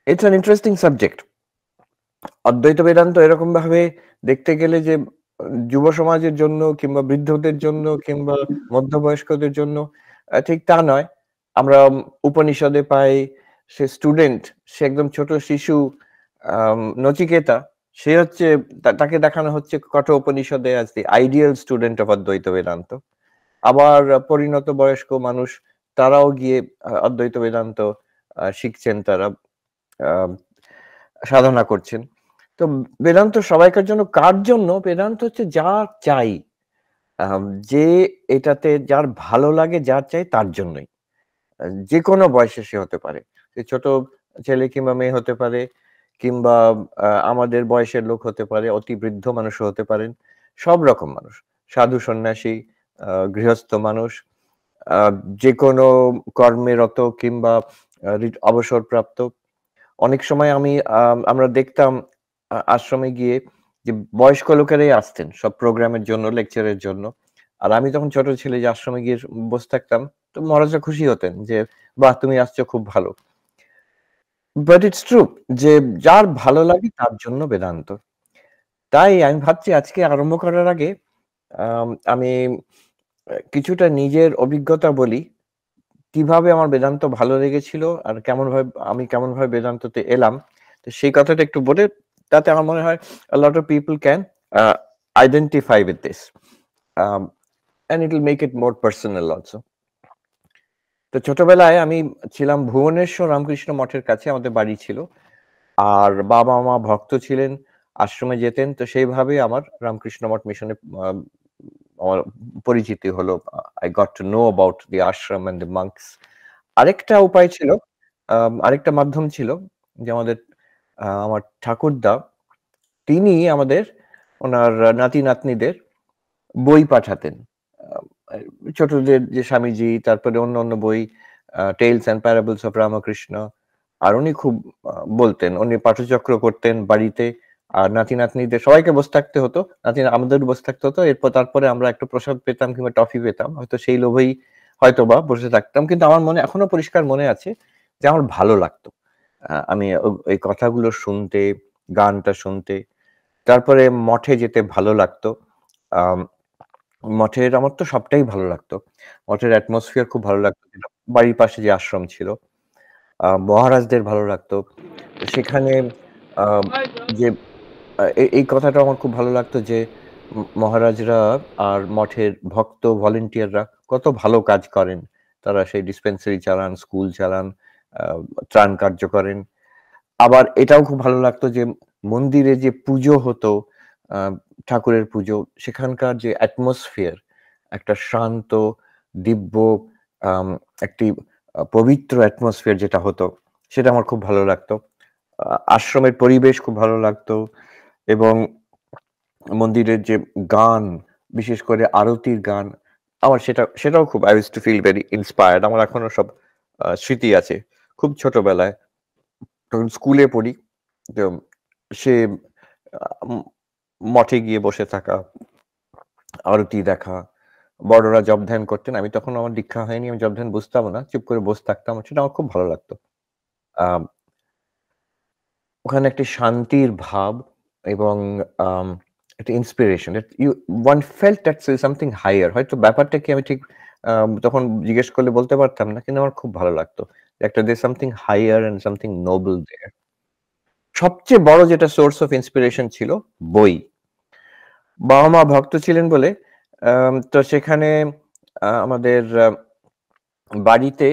It's an interesting subject. অদ্বৈত বেদান্ত এরকম ভাবে দেখতে গেলে যে যুব সমাজের জন্য কিংবা বৃদ্ধদের জন্য কিংবা মধ্যবয়স্কদের জন্য ঠিক তা নয়। আমরা উপনিষদে পাই সে স্টুডেন্ট, সে একদম ছোট শিশু নচিকেতা, সে হচ্ছে তাকে দেখানো হচ্ছে কঠোর উপনিষদে as the ideal student of অদ্বৈত বেদান্ত। আবার পরিণত বয়স্ক মানুষ তারাও গিয়ে অদ্বৈত বেদান্ত শিখছেন, তারা আ সাধনা করছেন। তো বেদান্ত সবাইকার জন্য, কার জন্য? বেদান্ত হচ্ছে যার চাই, আম যে এটাতে যার ভালো লাগে, যার চাই তার জন্যই। যেকোনো বয়সে সে হতে পারে। সে ছোট ছেলে কিংবা মেয়ে হতে পারে, কিংবা আমাদের বয়সের লোক হতে পারে, অতি বৃদ্ধ মানুষও হতে পারেন। সব রকম মানুষ। সাধু সন্ন্যাসী, গৃহস্থ মানুষ, আ যেকোনো কর্মে রত কিংবা অবসরপ্রাপ্ত। অনেক সময় আমরা দেখতাম আশ্রমে গিয়ে যে বয়স্ক লোকেরাই আসতেন সব প্রোগ্রামের জন্য, লেকচারের জন্য। আর আমি তখন ছোট ছেলে যে আশ্রমে গিয়ে বসে থাকতাম। তো মহারাজরা খুশি হতেন যে, "বাহ! তুমি আসছো, খুব ভালো।" বাট ইটস ট্রু যে যার ভালো লাগে তার জন্য বেদান্ত। তাই আমি ভাবছি আজকে আরম্ভ করার আগে আমি কিছুটা নিজের অভিজ্ঞতা বলি। কিভাবে আমার বেদান্ত ভালো লেগেছিল আর কেমনভাবে বেদান্ততে এলাম। তো সেই কথাটা একটু বলে, তাতে আমার মনে হয় a lot of people can uh, identify with this. Um, and it will make it more personal also. তো ছোটবেলায় আমি ছিলাম ভুবনেশ্বর রামকৃষ্ণ মঠের কাছে, আমাদের বাড়ি ছিল। আর বাবা-মা ভক্ত ছিলেন, আশ্রমে যেতেন। তো সেইভাবে আমার রামকৃষ্ণ মঠ মিশনে আমার পরিচিতি হলো। I got to know about the ashram and the monks. আরেকটা উপায় ছিল, আরেকটা মাধ্যম ছিল যে আমার ঠাকুরদা, তিনি আমাদের উনার নাতি-নাতনিদের বই পাঠাতেন। আ ছোটদের যে স্বামীজি, তারপরে অন্য বই, 'টেলস অ্যান্ড প্যারাবলস অফ রামকৃষ্ণ'। আর উনি খুব বলতেন। উনি পাঠচক্র করতেন বাড়িতে। আর নাতি-নাতনিদের সবাইকে বসে থাকতে হতো। আমাদেরও বসে থাকতে হতো। তারপরে আমরা একটু প্রসাদ পেতাম কিংবা টফি পেতাম। হয়তো সেই লোভেই হয়তোবা বসে থাকতাম। কিন্তু আমার মনে এখনো পরিষ্কার মনে আছে যে আমার ভালো লাগতো। আমি এই কথাগুলো শুনতে, গানটা শুনতে। তারপরে মঠে যেতে ভালো লাগতো। আম মঠের আমার তো সবটাই ভালো লাগতো। মঠের অ্যাটমসফিয়ার খুব ভালো লাগতো। বাড়ির পাশে যে আশ্রম ছিল, মহারাজদের ভালো লাগতো। তো সেখানে আ যে এই কথাটা আমার খুব ভালো লাগতো যে মহারাজরা আর মঠের ভক্ত ভলান্টিয়াররা কত ভালো কাজ করেন। তারা সেই ডিসপেন্সারি চালান, স্কুল চালান, আ ত্রাণ কার্য করেন। আবার এটাও খুব ভালো লাগতো যে মন্দিরে যে পুজো হতো, আ ঠাকুরের পুজো, সেখানকার যে অ্যাটমসফিয়ার, একটা শান্ত, দিব্য, আম একটি পবিত্র অ্যাটমসফিয়ার যেটা হতো, সেটা আমার খুব ভালো লাগতো। আশ্রমের পরিবেশ খুব ভালো লাগতো এবং মন্দিরের যে গান, বিশেষ করে আরতির গান, আমার সেটাও খুব, I used to feel very inspired. আমার এখনো সব স্মৃতি আছে। খুব ছোটবেলায় তখন স্কুলে পড়ি। তো সে আ ম মঠে গিয়ে বসে থাকা, আরতি দেখা, বড়রা জপ ধ্যান করতেন। আমি তখন, আমার দীক্ষা হয়নি। আমি জপ ধ্যান বুঝতামও না। চুপ করে বসে থাকতাম। সেটা আমার খুব ভালো লাগতো। আম ওখানে একটি শান্তির ভাব এবং আম একটা inspiration. One felt that something higher. হয়তো ব্যাপারটা কি আমি ঠিক তখন জিজ্ঞেস করলে বলতে পারতাম না। কিন্তু আমার খুব ভালো লাগতো। একটা there's something higher and something noble there. সবচেয়ে বড় যেটা সোর্স অফ ইন্সপিরেশন ছিল বই। বাবা-মা ভক্ত ছিলেন বলে তো সেখানে আমাদের বাড়িতে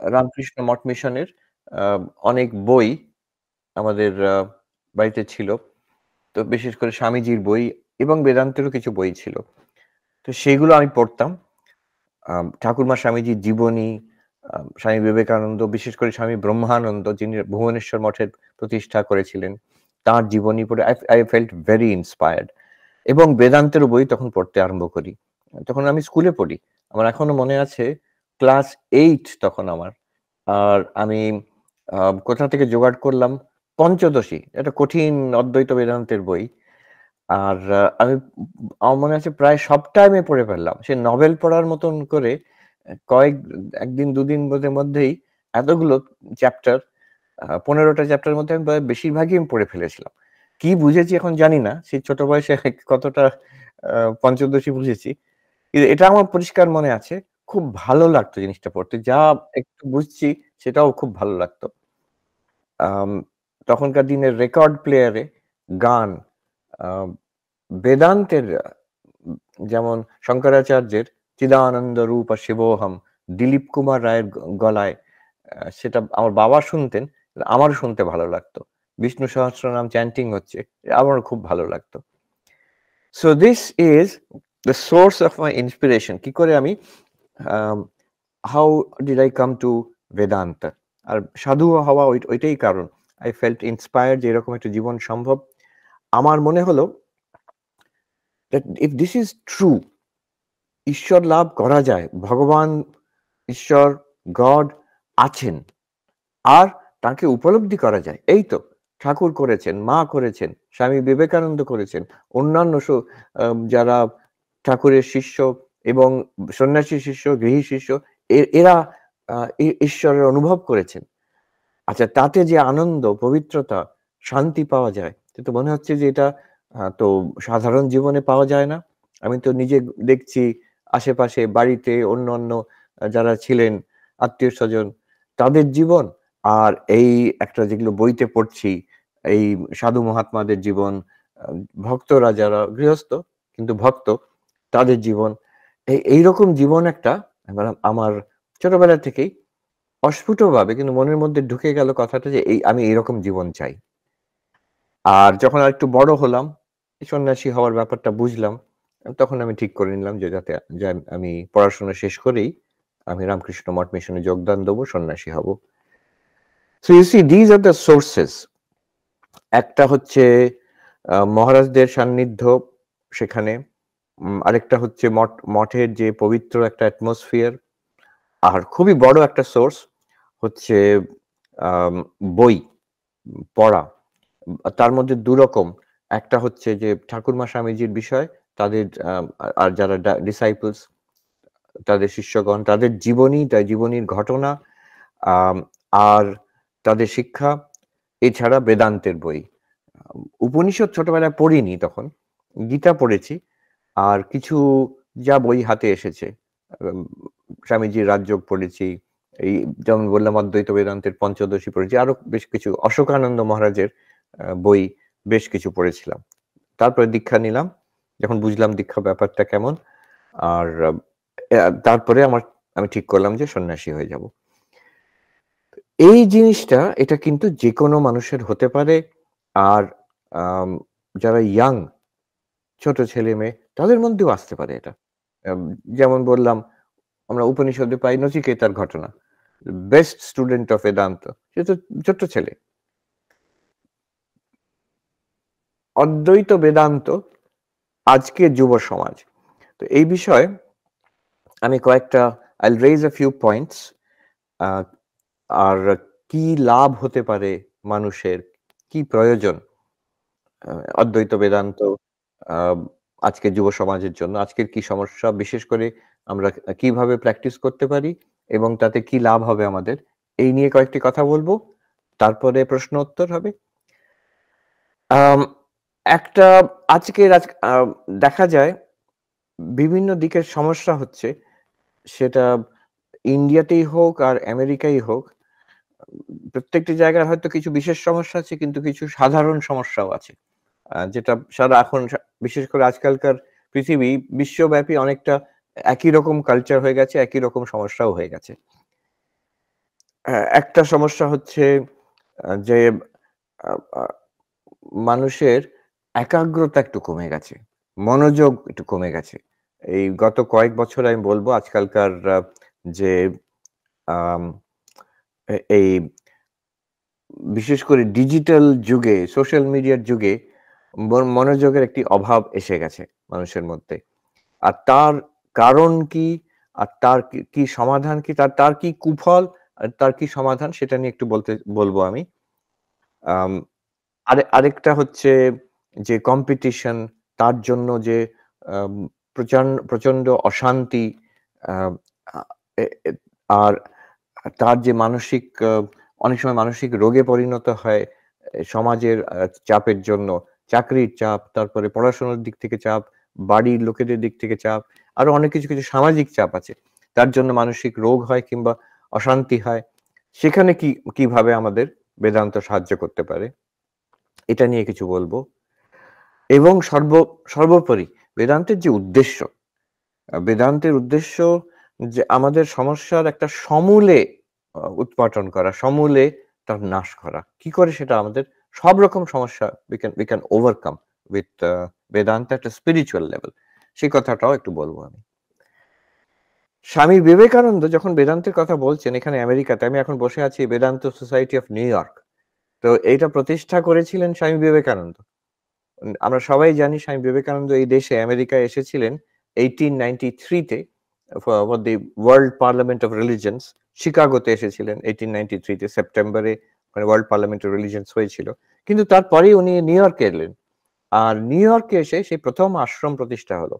রামকৃষ্ণ মঠ মিশনের আ অনেক বই আমাদের বাড়িতে ছিল। তো বিশেষ করে স্বামীজির বই এবং বেদান্তেরও কিছু বই ছিল। তো সেগুলো আমি পড়তাম। ঠাকুরমা স্বামীজির জীবনী, স্বামী বিবেকানন্দ, বিশেষ করে স্বামী ব্রহ্মানন্দ, যিনি ভুবনেশ্বর মঠের প্রতিষ্ঠা করেছিলেন, তাঁর জীবনী পড়ে I felt very inspired এবং বেদান্তের বই তখন পড়তে আরম্ভ করি। তখন আমি স্কুলে পড়ি। আমার এখনো মনে আছে ক্লাস 8 তখন আমার। আর আমি আ কোথা থেকে জোগাড় করলাম পঞ্চদশী, একটা কঠিন অদ্বৈত বেদান্তের বই। আর আমার মনে আছে প্রায় সবটাই আমি পড়ে ফেললাম। সে নভেল পড়ার মতন করে কয়েক ১ দিন ২ দিন মধ্যেই এতগুলো চ্যাপ্টার। 15টা চ্যাপ্টারের মধ্যে আমি বেশিরভাগই আমি পড়ে ফেলেছিলাম। কি বুঝেছি এখন জানি না। সেই ছোট বয়সে কতটা পঞ্চদশী বুঝেছি। কিন্তু এটা আমার পরিষ্কার মনে আছে। খুব ভালো লাগতো জিনিসটা পড়তে। যা একটু বুঝছি সেটাও খুব ভালো লাগতো। আম তখনকার দিনের রেকর্ড প্লেয়ারে গান আ বেদান্তের উম যেমন শঙ্করাচার্যের 'চিদানন্দ রূপ শিবোহম' দিলীপ কুমার রায়ের গলায় সেটা আমার বাবা শুনতেন। আমারও শুনতে ভালো লাগতো। বিষ্ণু সহস্রনাম চ্যান্টিং হচ্ছে। আমারও খুব ভালো লাগতো। So this is the source of my inspiration. কি করে আমি আম how did I come to Vedanta? আর সাধু হওয়া ওইটাই কারণ। I felt inspired যে এরকম একটা জীবন সম্ভব। আমার মনে হলো that if this is true, ঈশ্বর লাভ করা যায়। ভগবান, ঈশ্বর, গড আছেন। আর তাকে উপলব্ধি করা যায়। এই তো ঠাকুর করেছেন, মা করেছেন, স্বামী বিবেকানন্দ করেছেন, অন্যান্য যারা ঠাকুরের শিষ্য এবং সন্ন্যাসী শিষ্য, গৃহী শিষ্য এরা ঈশ্বরের অনুভব করেছেন। আচ্ছা তাতে যে আনন্দ, পবিত্রতা, শান্তি পাওয়া যায়, সে তো মনে হচ্ছে যে এটা তো সাধারণ জীবনে পাওয়া যায় না। আমি তো নিজে দেখছি আশেপাশে বাড়িতে অন্যান্য যারা ছিলেন আত্মীয়স্বজন তাদের জীবন আর এই একটা যেগুলো বইতে পড়ছি, এই সাধু মহাত্মাদের জীবন, আ ভক্তরা যারা গৃহস্থ কিন্তু ভক্ত তাদের জীবন। এইরকম জীবন একটা আমার ছোটবেলা থেকেই অস্ফুটভাবে কিন্তু মনের মধ্যে ঢুকে গেল কথাটা যে আমি এরকম জীবন চাই। আর যখন আরেকটু বড় হলাম, সন্ন্যাসী হওয়ার ব্যাপারটা বুঝলাম। তখন আমি ঠিক করে নিলাম যে যে আমি পড়াশোনা শেষ করেই আমি রামকৃষ্ণ মঠ মিশনে যোগদান দেব, সন্ন্যাসী হব। So you see these are the sources. একটা হচ্ছে মহারাজদের সান্নিধ্য সেখানে। আরেকটা হচ্ছে মঠের যে পবিত্র একটা অ্যাটমসফিয়ার। আর খুবই বড় একটা সোর্স হচ্ছে আম বই পড়া। তার মধ্যে ২ রকম। একটা হচ্ছে যে ঠাকুরমা স্বামীজির বিষয়, তাদের আর যারা ডিসাইপলস তাদের শিষ্যগণ, তাদের জীবনী, জীবনীর ঘটনা আম আর তাদের শিক্ষা, এছাড়া বেদান্তের বই। উপনিষদ ছোটবেলায় পড়িনি তখন। গীতা পড়েছি। আর কিছু যা বই হাতে এসেছে। আম স্বামীজির রাজযোগ পড়েছি। এই যেমন বললাম অদ্বৈত বেদান্তের পঞ্চদশী পড়েছি। আরো বেশ কিছু অশোকানন্দ মহারাজের বই বেশ কিছু পড়েছিলাম। তারপরে দীক্ষা নিলাম। যখন বুঝলাম দীক্ষা ব্যাপারটা কেমন। আর তারপরে আমি ঠিক করলাম যে সন্ন্যাসী হয়ে যাব। এই জিনিসটা এটা কিন্তু যেকোনো মানুষের হতে পারে। আর আম যারা ইয়াং ছোট ছেলে-মেয়ে তাদের মধ্যেও আসতে পারে এটা। আম যেমন বললাম আমরা উপনিষদে পাই নচিকেতার ঘটনা। Best student of Vedanta. সে তো ছোট্ট ছেলে। অদ্বৈত বেদান্ত আজকের যুব সমাজ। তো এই বিষয়ে আমি কয়েকটা I'll raise a few points আ আর কি লাভ হতে পারে মানুষের, কি প্রয়োজন অদ্বৈত বেদান্ত আ আজকের যুব সমাজের জন্য, আজকের কি সমস্যা বিশেষ করে আমরা কিভাবে প্র্যাকটিস করতে পারি এবং তাতে কি লাভ হবে আমাদের, এই নিয়ে কয়েকটি কথা বলব। তারপরে প্রশ্ন উত্তর হবে। আম একটা আজকের আজ আ দেখা যায় বিভিন্ন দিকের সমস্যা হচ্ছে সেটা ইন্ডিয়াতেই হোক আর আমেরিকাই হোক, প্রত্যেকটি জায়গায় হয়তো কিছু বিশেষ সমস্যা আছে কিন্তু কিছু সাধারণ সমস্যাও আছে। যেটা সারা এখন বিশেষ করে আজকালকার পৃথিবী বিশ্বব্যাপী অনেকটা একই রকম কালচার হয়ে গেছে, একই রকম সমস্যাও হয়ে গেছে। একটা সমস্যা হচ্ছে যে আ আ মানুষের একাগ্রতা একটু কমে গেছে। মনোযোগ একটু কমে গেছে। এই গত কয়েক বছর আমি বলব আজকালকার যে আম এই বিশেষ করে ডিজিটাল যুগে, সোশ্যাল মিডিয়ার যুগে মনোযোগের একটি অভাব এসে গেছে মানুষের মধ্যে। আর তার কারণ কি? আর তার কি সমাধান কি? তার তার কি কুফল? আর তার কি সমাধান? সেটা নিয়ে একটু বলবো আমি। আম আরেকটা হচ্ছে যে কম্পিটিশন, তার জন্য যে আম প্রচন্ড অশান্তি আ আ এ এ আর তার যে মানসিক অনেক সময় মানসিক রোগে পরিণত হয় সমাজের চাপের জন্য। চাকরির চাপ, তারপরে পড়াশোনার দিক থেকে চাপ, বাড়ির লোকেদের দিক থেকে চাপ, আরো অনেক কিছু সামাজিক চাপ আছে। তার জন্য মানসিক রোগ হয় কিংবা অশান্তি হয়। সেখানে কিভাবে আমাদের বেদান্ত সাহায্য করতে পারে? এটা নিয়ে কিছু বলবো। এবং সর্বোপরি বেদান্তের যে উদ্দেশ্য, বেদান্তের উদ্দেশ্য যে আমাদের সমস্যার একটা সমূলে উৎপাটন করা, সমূলে তার নাশ করা। কি করে সেটা আমাদের সব রকম সমস্যা we can overcome with Vedanta at a spiritual level। সেই কথাটাও একটু বলবো আমি। স্বামী বিবেকানন্দ যখন বেদান্তের কথা বলছেন এখানে আমেরিকাতে, আমি এখন বসে আছি Vedanta society of New York. তো এইটা প্রতিষ্ঠা করেছিলেন স্বামী বিবেকানন্দ। আমরা সবাই জানি স্বামী বিবেকানন্দ এই দেশে আমেরিকায় এসেছিলেন 1893 তে for the world parliament of religions. শিকাগোতে এসেছিলেন 1893 তে সেপ্টেম্বরে, মানে ওয়ার্ল্ড পার্লামেন্ট অফ রিলিজিয়নস হয়েছিল। কিন্তু তারপরেই উনি নিউ ইয়র্কে এলেন। আর নিউ ইয়র্কে এসে সেই প্রথম আশ্রম প্রতিষ্ঠা হলো।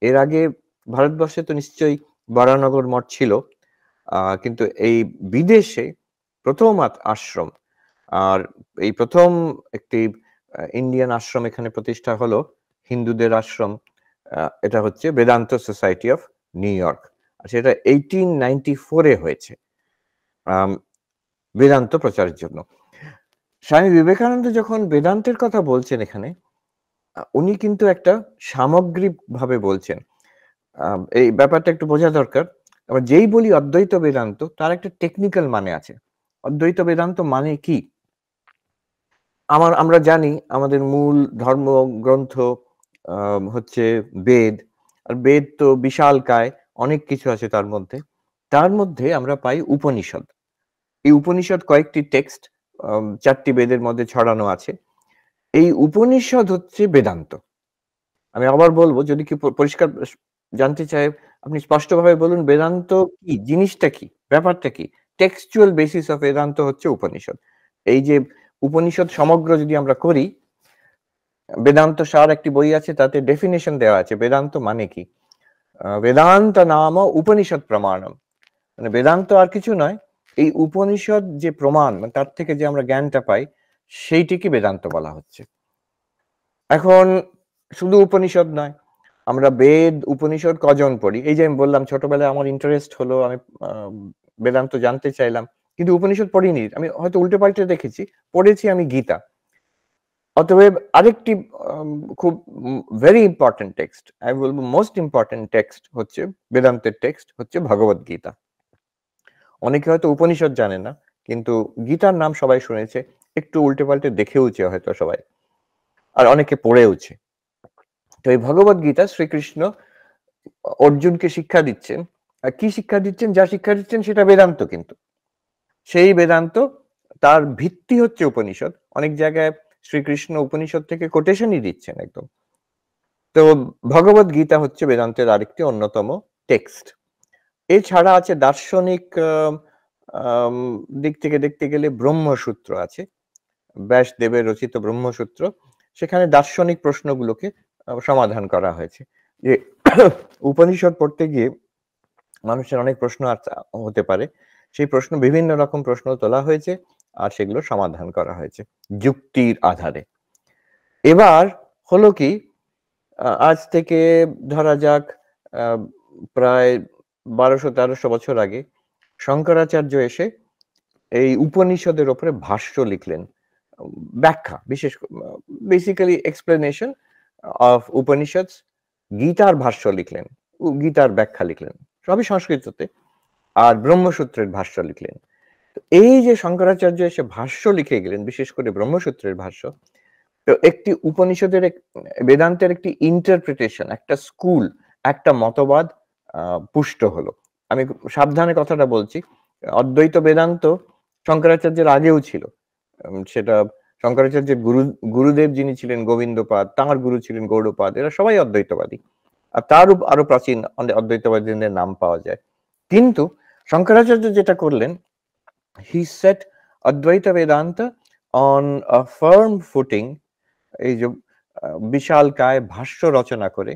এর আগে ভারতবর্ষে তো নিশ্চয়ই বারানগর মঠ ছিল, কিন্তু এই বিদেশে প্রথম আশ্রম, আর এই প্রথম একটি ইন্ডিয়ান আশ্রম এখানে প্রতিষ্ঠা হলো, হিন্দুদের আশ্রম। এটা হচ্ছে Vedanta society of New York. আর সেটা 1894 এ হয়েছে বেদান্ত প্রচারের জন্য। স্বামী বিবেকানন্দ যখন বেদান্তের কথা বলছেন এখানে, উনি কিন্তু একটা সামগ্রিকভাবে বলছেন। এই ব্যাপারটা একটু বোঝা দরকার। আমরা যেই বলি অদ্বৈত বেদান্ত, তার একটা টেকনিক্যাল মানে আছে। অদ্বৈত বেদান্ত মানে কি? আমরা জানি আমাদের মূল ধর্মগ্রন্থ হচ্ছে বেদ। আর বেদ তো বিশালকায়, অনেক কিছু আছে তার মধ্যে। তার মধ্যে আমরা পাই উপনিষদ। এই উপনিষদ কয়েকটি টেক্সট ৪ টি বেদের মধ্যে ছড়ানো আছে। এই উপনিষদ হচ্ছে বেদান্ত। আমি আবার বলবো, যদি কেউ পরিষ্কার জানতে চায়, আপনি স্পষ্টভাবে বলুন বেদান্ত কি? জিনিসটা কি? ব্যাপারটা কি? টেক্সচুয়াল বেসিস অফ বেদান্ত হচ্ছে উপনিষদ। এই যে উপনিষদ সমগ্র যদি আমরা করি, বেদান্ত সার একটি বই আছে, তাতে ডেফিনিশন দেওয়া আছে বেদান্ত মানে কি। বেদান্ত নাম উপনিষদ প্রমাণম। মানে বেদান্ত আর কিছু নয়, এই উপনিষদ যে প্রমাণ, তার থেকে যে আমরা জ্ঞানটা পাই, সেইটিকে বেদান্ত বলা হচ্ছে। এখন শুধু উপনিষদ নয়, আমরা বেদ উপনিষদ কজন পড়ি? এই যে আমি বললাম ছোটবেলায় আমার ইন্টারেস্ট হলো, আমি বেদান্ত জানতে চাইলাম, কিন্তু উপনিষদ পড়িনি। আমি হয়তো উল্টে পাল্টে দেখেছি, পড়েছি আমি গীতা। অতএব আরেকটি খুব ভেরি ইম্পর্টেন্ট টেক্সট, আমি বলবো মোস্ট ইম্পর্টেন্ট টেক্সট হচ্ছে বেদান্তের টেক্সট হচ্ছে ভগবত গীতা। অনেকে হয়তো উপনিষদ জানে না, কিন্তু গীতার নাম সবাই শুনেছে, একটু উল্টে পাল্টে দেখেওছে হয়তো সবাই, আর অনেকে পড়েওছে। তো এই ভগবত গীতা শ্রীকৃষ্ণ অর্জুনকে শিক্ষা দিচ্ছেন। আর কি শিক্ষা দিচ্ছেন? যা শিক্ষা দিচ্ছেন সেটা বেদান্ত, কিন্তু সেই বেদান্ত, তার ভিত্তি হচ্ছে উপনিষদ। অনেক জায়গায় শ্রীকৃষ্ণ উপনিষদ থেকে কোটেশনই দিচ্ছেন একদম। তো ভগবত গীতা হচ্ছে বেদান্তের আরেকটি অন্যতম টেক্সট। এছাড়া আছে দার্শনিক দিক থেকে দেখতে গেলে ব্রহ্মসূত্র আছে, ব্যাসদেবের রচিত ব্রহ্মসূত্র। সেখানে দার্শনিক প্রশ্নগুলোকে সমাধান করা হয়েছে। যে উপনিষদ পড়তে গিয়ে মানুষের অনেক প্রশ্ন হতে পারে, সেই প্রশ্ন, বিভিন্ন রকম প্রশ্ন তোলা হয়েছে, আর সেগুলো সমাধান করা হয়েছে যুক্তির আধারে। এবার হলো কি, আজ থেকে ধরা যাক প্রায় 1200-1300 বছর আগে শঙ্করাচার্য এসে এই উপনিষদের ওপরে ভাষ্য লিখলেন, ব্যাখ্যা, বিশেষ বেসিক্যালি এক্সপ্লেনেশন অফ উপনিষদস। গীতার ভাষ্য লিখলেন, গীতার ব্যাখ্যা লিখলেন, সবই সংস্কৃততে। আর ব্রহ্মসূত্রের ভাষ্য লিখলেন। এই যে শঙ্করাচার্য এসে ভাষ্য লিখে গেলেন, বিশেষ করে ব্রহ্মসূত্রের ভাষ্য, তো একটি উপনিষদের বেদান্তের একটি ইন্টারপ্রিটেশন, একটা স্কুল, একটা মতবাদ পুষ্ট হলো। আমি সাবধানে কথাটা বলছি, অদ্বৈত বেদান্ত শঙ্করাচার্যের আগেও ছিল। সেটা শঙ্করাচার্যের গুরুদেব যিনি ছিলেন গোবিন্দপাদ, তাঁর গুরু ছিলেন গৌড়পাদ, এরা সবাই অদ্বৈতবাদী। আর তার আরো প্রাচীন অদ্বৈতবাদীদের নাম পাওয়া যায়। কিন্তু শঙ্করাচার্য যেটা করলেন, হি সেট অদ্বৈত Vedanta on a firm footing. এই যে বিশালকায় ভাষ্য রচনা করে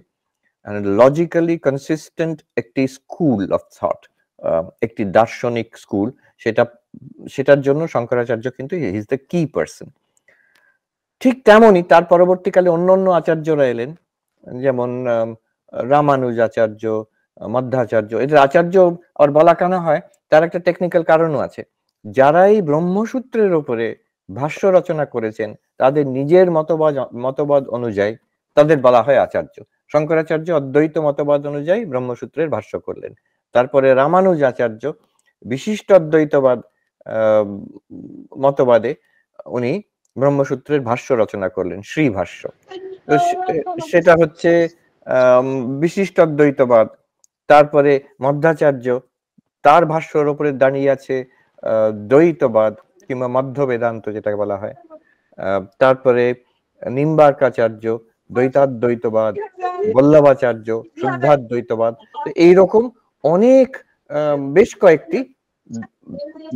লজিক্যালি কনসিস্টেন্ট একটি স্কুল অফ থট, একটি দার্শনিক স্কুল, সেটা সেটার জন্য শঙ্করাচার্য কিন্তু he is the key person. ঠিক তেমনই তার পরবর্তীকালে অন্য আচার্যরা এলেন। যেমন রামানুজ আচার্য, মধ্বাচার্য। এদের আচার্য আর বলা কেন হয়, তার একটা টেকনিক্যাল কারণও আছে। যারা এই ব্রহ্মসূত্রের উপরে ভাষ্য রচনা করেছেন, তাদের নিজের মতবাদ অনুযায়ী তাদের বলা হয় আচার্য। শঙ্করাচার্য অদ্বৈত মতবাদ অনুযায়ী ব্রহ্মসূত্রের ভাষ্য করলেন। তারপরে রামানুজ আচার্য বিশিষ্ট অদ্বৈতবাদ মতবাদে উনি ব্রহ্মসূত্রের ভাষ্য রচনা করলেন, শ্রীভাষ্য। তো সেটা হচ্ছে বিশিষ্ট অদ্বৈতবাদ। তারপরে মধ্বাচার্য, তার ভাষ্যর উপরে দাঁড়িয়ে আছে দ্বৈতবাদ কিংবা মধ্য বেদান্ত যেটাকে বলা হয়। তারপরে নিম্বার্কাচার্য, দ্বৈতাদ্বৈতবাদ, বল্লভাচার্য, শুদ্ধাদ্বৈতবাদ। এইরকম অনেক বেশ কয়েকটি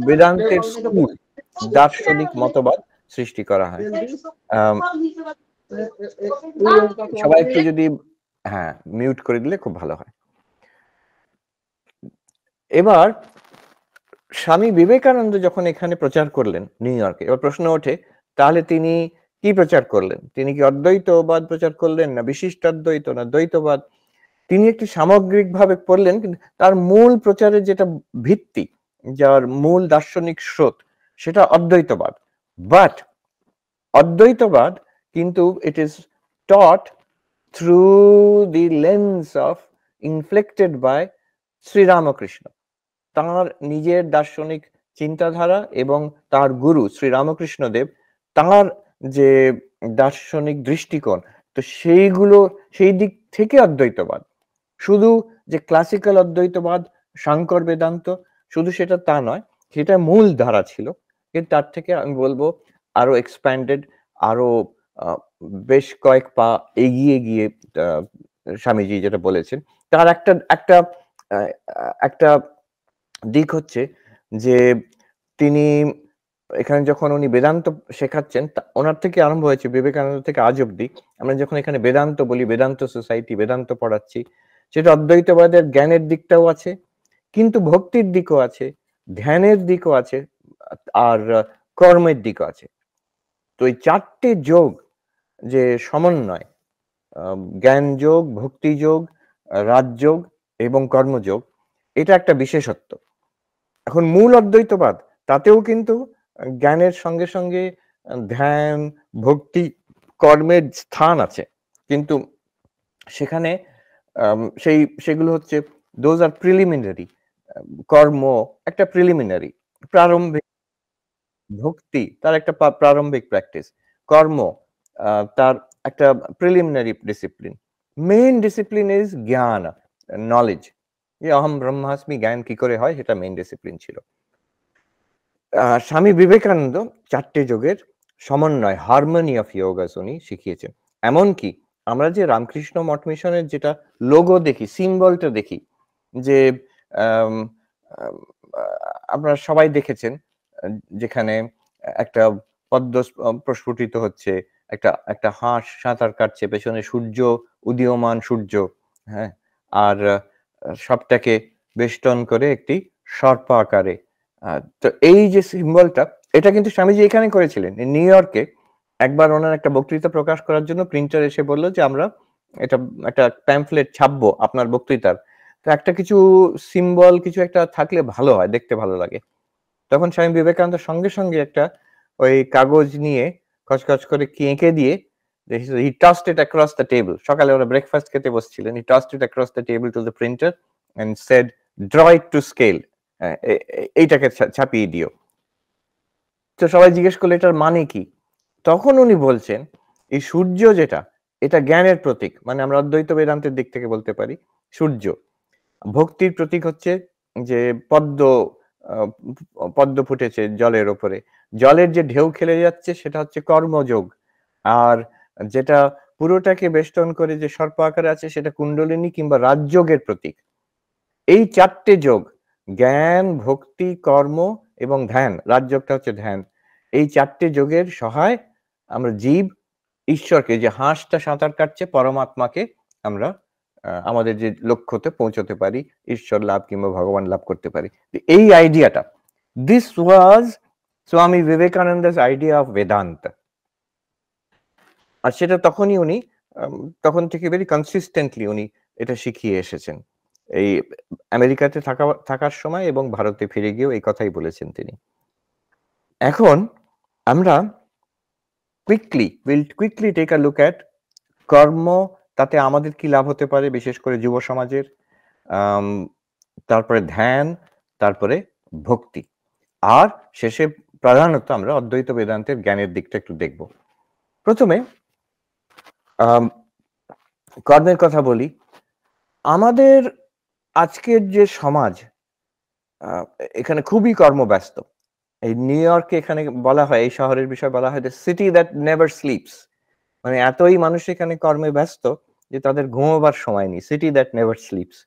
বেদান্তের স্কুল, দার্শনিক মতবাদ সৃষ্টি করা হয়। সবাই একটু যদি মিউট করে দিলে খুব ভালো হয়। এবার স্বামী বিবেকানন্দ যখন এখানে প্রচার করলেন নিউ ইয়র্কে, এবার প্রশ্ন ওঠে তাহলে তিনি কি প্রচার করলেন? তিনি কি অদ্বৈতবাদ প্রচার করলেন, না বিশিষ্টাদ্বৈত, না দ্বৈতবাদ? তিনি একটি সামগ্রিকভাবে পড়লেন, কিন্তু তার মূল প্রচারের যেটা ভিত্তি, যার মূল দার্শনিক স্রোত, সেটা অদ্বৈতবাদ। বাট অদ্বৈতবাদ কিন্তু it is taught through the lens of inflected by Sri Ramakrishna. তাঁর নিজের দার্শনিক চিন্তাধারা এবং তার গুরু শ্রীরামকৃষ্ণ দেব, তাঁর যে দার্শনিক দৃষ্টিকোণ, তো সেই দিক থেকে অদ্বৈতবাদ। শুধু যে ক্লাসিক্যাল অদ্বৈতবাদ, শাঙ্কর বেদান্ত, শুধু সেটা তা নয়, সেটা মূল ধারা ছিল, কিন্তু তার থেকে আমি বলবো আরো এক্সপ্যান্ডেড, আরো বেশ কয়েক পা এগিয়ে গিয়ে স্বামীজি যেটা বলেছেন, তার একটা দিক হচ্ছে যে তিনি এখানে যখন উনি বেদান্ত শেখাচ্ছেন, ওনার থেকে আরম্ভ হয়েছে, বিবেকানন্দ থেকে আজ অব্দি আমরা যখন এখানে বেদান্ত বলি, বেদান্ত সোসাইটি, বেদান্ত পড়াচ্ছি, সেটা অদ্বৈতবাদের জ্ঞানের দিকটাও আছে, কিন্তু ভক্তির দিকও আছে, ধ্যানের দিকও আছে, আর কর্মের দিকও আছে। তো এই চারটে যোগ যে সমন্বয়, জ্ঞান যোগ, ভক্তি যোগ, রাজযোগ এবং কর্মযোগ, এটা একটা বিশেষত্ব। এখন মূল অদ্বৈতবাদ, তাতেও কিন্তু জ্ঞানের সঙ্গে সঙ্গে ধ্যান, ভক্তি, কর্মের স্থান আছে, কিন্তু সেখানে সেগুলো হচ্ছে দোজ আর প্রিলিমিনারি। কর্ম একটা প্রিলিমিনারি, প্রারম্ভিক। ভক্তি তার একটা প্রারম্ভিক প্র্যাকটিস। কর্ম তার একটা preliminary discipline. Main discipline is জ্ঞান, নলেজ। অহম ব্রহ্মাস্মি, জ্ঞান কি করে হয়, সেটা মেইন ডিসিপ্লিন ছিল। স্বামী বিবেকানন্দ চারটে যোগের সমন্বয়, হারমোনি অফ যোগাস উনি শিখিয়েছেন। এমনকি আমরা যে রামকৃষ্ণ মঠ মিশনের যেটা লোগো দেখি, সিম্বলটা দেখি, যে আপনারা সবাই দেখেছেন, যেখানে একটা পদ্ম প্রস্ফুটিত হচ্ছে, একটা হাঁস সাঁতার কাটছে, পেছনে সূর্য, উদীয়মান সূর্য, হ্যাঁ, আর সবটাকে বেষ্টন করে একটি সর্প আকারে। তো এই যে সিম্বলটা, এটা কিন্তু স্বামীজি এখানে করেছিলেন নিউ ইয়র্কে। একবার ওনার একটা বক্তৃতা প্রকাশ করার জন্য প্রিন্টার এসে বললো যে আমরা এটা একটা প্যাম্ফলেট ছাপবো আপনার বক্তৃতার, তো একটা কিছু সিম্বল কিছু একটা থাকলে ভালো হয়, দেখতে ভালো লাগে। তখন স্বামী বিবেকানন্দ সঙ্গে সঙ্গে একটা ওই কাগজ নিয়ে খচখচ করে কি এঁকে দিয়ে, he tossed it across the table. সকালে ওরা ব্রেকফাস্ট খেতে বসছিলেন, he tossed it across the table to the printer and said, draw it to scale, এইটাকে ছাপিয়ে দিও। তো সবাই জিজ্ঞেস করলো এটার মানে কি? তখন উনি বলছেন, এই সূর্য যেটা, এটা জ্ঞানের প্রতীক, মানে আমরা অদ্বৈত বেদান্তের দিক থেকে বলতে পারি সূর্য। ভক্তির প্রতীক হচ্ছে যে পদ্ম ফুটেছে জলের ওপরে, জলের যে ঢেউ খেলে যাচ্ছে সেটা হচ্ছে কর্মযোগ। আর যেটা পুরোটাকে বেষ্টন করে যে সর্প আকারে আছে, সেটা কুণ্ডলিনী কিংবা রাজযোগের প্রতীক। এই চারটে যোগ, জ্ঞান, ভক্তি, কর্ম এবং ধ্যান, রাজযোগটা হচ্ছে ধ্যান, এই চারটে যোগের সহায় আমরা জীব ঈশ্বরকে, যে হাঁসটা সাঁতার কাটছে, পরমাত্মাকে আমরা আমাদের যে লক্ষ্যতে পৌঁছতে পারি, ঈশ্বর লাভ কিংবা ভগবান লাভ করতে পারি। এই আইডিয়াটা, This was Swami Vivekananda's idea of Vedanta. আর সেটা তখনই উনি তখন থেকে ভেরি কনসিস্টেন্টলি উনি এটা শিখিয়ে এসেছেন। এই আমেরিকাতে থাকার সময় এবং ভারতে ফিরে গিয়েও এই কথাই বলেছেন তিনি। এখন আমরা we'll quickly take a look at কর্ম, তাতে আমাদের কি লাভ হতে পারে বিশেষ করে যুব সমাজের, তারপরে ধ্যান, তারপরে ভক্তি। আর শেষে প্রধানত আমরা অদ্বৈত বেদান্তের জ্ঞানের দিকটা একটু দেখব। প্রথমে কর্মের কথা বলি। আমাদের আজকের যে সমাজ, এখানে খুবই কর্মব্যস্ত। এই নিউ ইয়র্কে এখানে বলা হয়, এই শহরের বিষয়ে বলা হয়, the city that never sleeps. মানে এতই মানুষ এখানে কর্মে ব্যস্ত যে তাদের ঘুমোবার সময় নেই। City that never sleeps.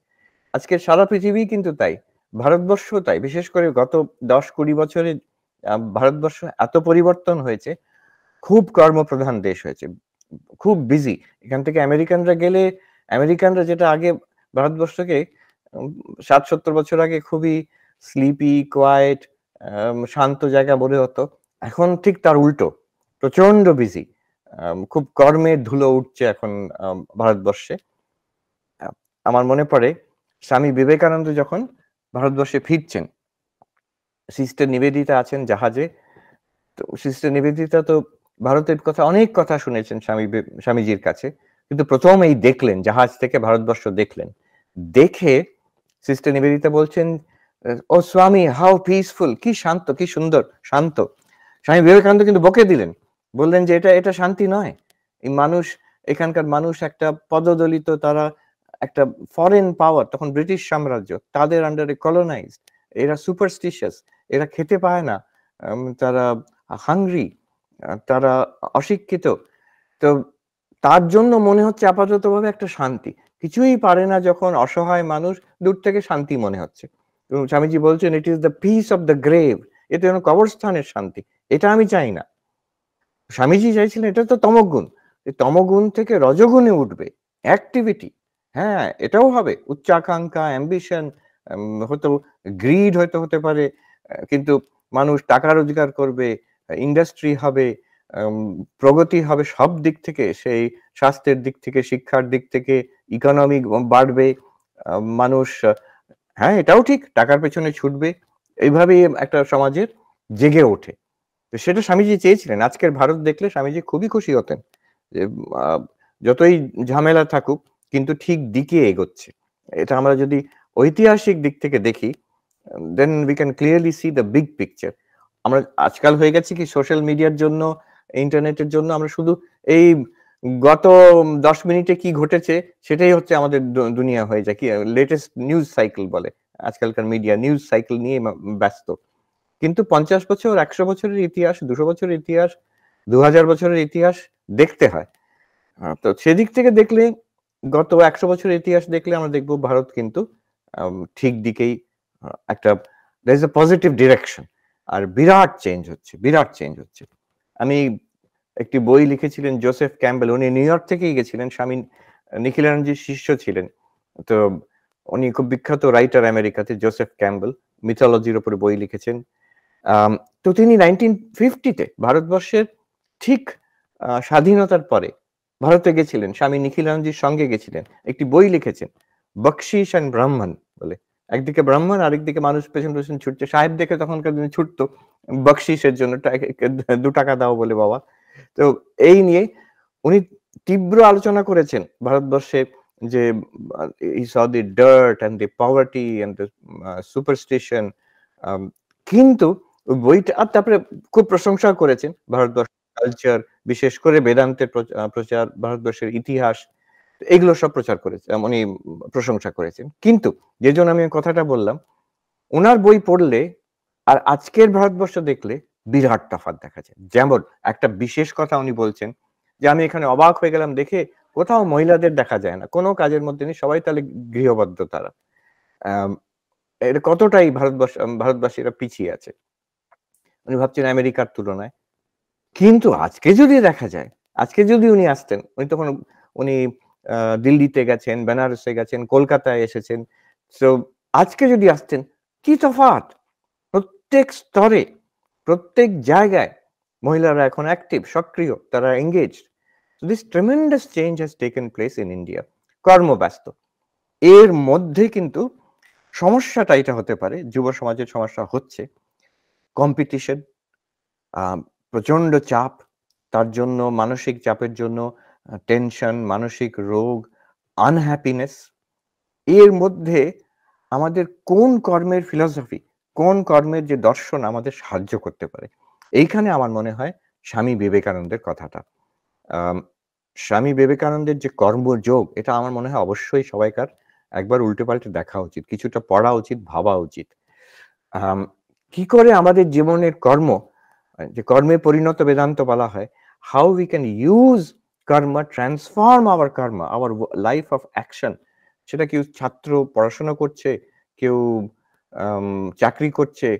আজকে সারা পৃথিবী কিন্তু তাই, ভারতবর্ষ তাই। বিশেষ করে গত 10-20 বছরে ভারতবর্ষ এত পরিবর্তন হয়েছে, খুব কর্মপ্রধান দেশ হয়েছে, খুব বিজি। এখান থেকে আমেরিকানরা গেলে, আমেরিকানরা যেটা আগে ভারতবর্ষকে 60-70 বছর আগে খুবই স্লিপি, কোয়াইট, শান্ত জায়গা মনে হতো, এখন ঠিক তার উল্টো, প্রচন্ড বিজি। খুব কর্মের ধুলো উঠছে এখন ভারতবর্ষে। আমার মনে পড়ে স্বামী বিবেকানন্দ যখন ভারতবর্ষে ফিরছেন, সিস্টার নিবেদিতা আছেন জাহাজে। তো সিস্টার নিবেদিতা তো ভারতের কথা, অনেক কথা শুনেছেন স্বামীজির কাছে, কিন্তু প্রথম এই দেখলেন, জাহাজ থেকে ভারতবর্ষ দেখলেন। দেখে সিস্টার নিবেদিতা বলছেন, ও স্বামী, হাউ পিসফুল, কি শান্ত, কি সুন্দর শান্ত। স্বামী বিবেকানন্দ কিন্তু বকে দিলেন, বললেন যে এটা শান্তি নয়। এই মানুষ, এখানকার মানুষ একটা পদদলিত, তারা একটা ফরেন পাওয়ার, তখন ব্রিটিশ সাম্রাজ্য, তাদের আন্ডারে কলোনাইজড, এরা সুপারস্টিশিয়াস, এরা খেতে পায় না, তারা হাংরি, তারা অশিক্ষিত। তো তার জন্য মনে হচ্ছে আপাততভাবে একটা শান্তি, কিছুই পারে না যখন অসহায় মানুষ, দূর থেকে শান্তি মনে হচ্ছে। এবং স্বামীজি বলছেন, it is the piece of the grave, এটা যেন কবরস্থানের শান্তি, এটা আমি চাই না। স্বামীজি চাইছিলেন এটা তো তমগুণ, তমগুণ থেকে রজগুণে উঠবে, অ্যাক্টিভিটি, হ্যাঁ এটাও হবে, উচ্চাকাঙ্ক্ষা, অ্যাম্বিশন, হয়তো গ্রিড হয়তো হতে পারে, কিন্তু মানুষ টাকা রোজগার করবে, ইন্ডাস্ট্রি হবে, প্রগতি হবে সব দিক থেকে, সেই স্বাস্থ্যের দিক থেকে, শিক্ষার দিক থেকে, ইকোনমি বাড়বে, মানুষ, হ্যাঁ এটাও ঠিক, টাকার পেছনে ছুটবে, এইভাবেই একটা সমাজের জেগে ওঠে। তো সেটা স্বামীজি চেয়েছিলেন। আজকের ভারত দেখলে স্বামীজি খুবই খুশি হতেন যে যতই ঝামেলা থাকুক কিন্তু ঠিক দিকে এগোচ্ছে। এটা আমরা যদি ঐতিহাসিক দিক থেকে দেখি, then we can clearly see the big picture. আমরা আজকাল হয়ে গেছি কি, সোশ্যাল মিডিয়ার জন্য, ইন্টারনেটের জন্য আমরা শুধু এই গত 10 মিনিটে কি ঘটেছে সেটাই হচ্ছে আমাদের দুনিয়া হয়ে যায়, কি লেটেস্ট নিউজ সাইকেল বলে আজকালকার মিডিয়া, নিউজ সাইকেল নিয়ে ব্যস্ত। কিন্তু 50 বছর, 100 বছরের ইতিহাস, 200 বছরের ইতিহাস, 2000 বছরের ইতিহাস দেখতে হয়। তো সেদিক থেকে দেখলে, গত 100 বছরের ইতিহাস দেখলে আমরা দেখব ভারত কিন্তু ঠিক দিকেই, একটা there is a positive direction, আর বিরাট চেঞ্জ হচ্ছে, বিরাট চেঞ্জ হচ্ছে। আমি একটি বই লিখেছিলেন জোসেফ ক্যাম্বেল, উনি নিউ ইয়র্ক থেকেই গেছিলেন, স্বামী নিখিলানন্দের শিষ্য ছিলেন। তো উনি খুব বিখ্যাত রাইটার আমেরিকাতে, জোসেফ ক্যাম্বেল, মিথোলজির উপরে বই লিখেছেন। তো তিনি 1950-তে ভারতবর্ষের ঠিক স্বাধীনতার পরে ভারতে গেছিলেন, স্বামী নিখিলানন্দের সঙ্গে গেছিলেন, একটি বই লিখেছেন বকশিশ এন্ড ব্রাহ্মণ বলে। একদিকে ব্রাহ্মণ, আরেকদিকে মানুষ পেছন পেছন ছুটছে। সাহেব দেখে তখনকার দিনে ছুটতো বকশিসের জন্য, 2 টাকা দাও বলে বাবা। তো এই নিয়ে উনি তীব্র আলোচনা করেছেন ভারতবর্ষে, যে he saw the dirt and the poverty and the superstition, কিন্তু বইটা, আর তারপরে খুব প্রশংসা করেছেন ভারতবর্ষের কালচার, বিশেষ করে বেদান্তের প্রচার, ভারতবর্ষের ইতিহাস, এগুলো সব প্রচার করেছেন, উনি প্রশংসা করেছেন। কিন্তু যে জন্য আমি কথাটা বললাম, ওনার বই পড়লে আর আজকের ভারতবর্ষ দেখলে বিরাট তফাৎ দেখা যায়। যেমন একটা বিশেষ কথা উনি বলছেন যে, আমি এখানে অবাক হয়ে গেলাম দেখে, কোথাও মহিলাদের দেখা যায় না, কোনো কাজের মধ্যে নেই, সবাই তাহলে গৃহবদ্ধ তারা। এর কতটাই ভারতবাসীরা পিছিয়ে আছে উনি ভাবছেন আমেরিকার তুলনায়। কিন্তু আজকে যদি দেখা যায়, আজকে যদি উনি আসতেন, উনি দিল্লিতে গেছেন, বেনারসে গেছেন, কলকাতায় এসেছেন। তো আজকে যদি আসতেন, কি তফাৎ! প্রত্যেক স্তরে, প্রত্যেক জায়গায় মহিলারা এখন অ্যাক্টিভ, সক্রিয়, তারা engaged. So this tremendous change has taken place in India. কর্মব্যস্ত। এর মধ্যে কিন্তু সমস্যাটা এটা হতে পারে, যুব সমাজের সমস্যা হচ্ছে কম্পিটিশন, প্রচন্ড চাপ, তার জন্য মানসিক চাপের জন্য টেনশন, মানসিক রোগ, আনহ্যাপিনেস। এর মধ্যে আমাদের কোন কর্মের ফিলসফি, কোন কর্মের যে দর্শন আমাদের সাহায্য করতে পারে? এইখানে আমার মনে হয় স্বামী বিবেকানন্দের কথাটা। আম স্বামী বিবেকানন্দের যে কর্মযোগ, এটা আমার মনে হয় অবশ্যই সবাইকার একবার উল্টে-পাল্টে দেখা উচিত। কিছুটা পড়া উচিত, ভাবা উচিত। আম কি করে আমাদের জীবনের কর্ম, যে কর্মে পরিণত বেদান্ত বলা হয়, how we can use karma, transform our karma, our life of action. সেটা কেউ ছাত্র পড়াশোনা করছে, কেউ আম চাকরি করছে,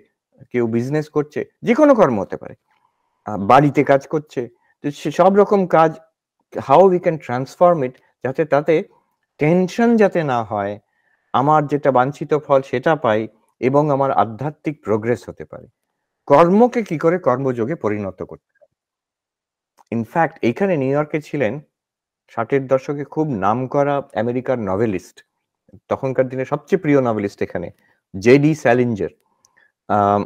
কেউ বিজনেস করছে, যেকোনো কর্ম হতে পারে। বাড়িতে কাজ করছে। তো সে সব রকম কাজ how we can transform it, যাতে তাতে টেনশন যাতে না হয়, আমার যেটা বাঞ্ছিত ফল সেটা পাই এবং আমার আধ্যাত্মিক প্রোগ্রেস হতে পারে। কর্মকে কি করে কর্মযোগে পরিণত করতে হয়। ইনফ্যাক্ট এইখানে নিউ ইয়র্কে ছিলেন ৬০ এর দশকে খুব নামকরা আমেরিকার নভেলিস্ট। তখনকার দিনে সবচেয়ে প্রিয় নভেলিস্ট এখানে জে.ডি. স্যালিঞ্জার। আম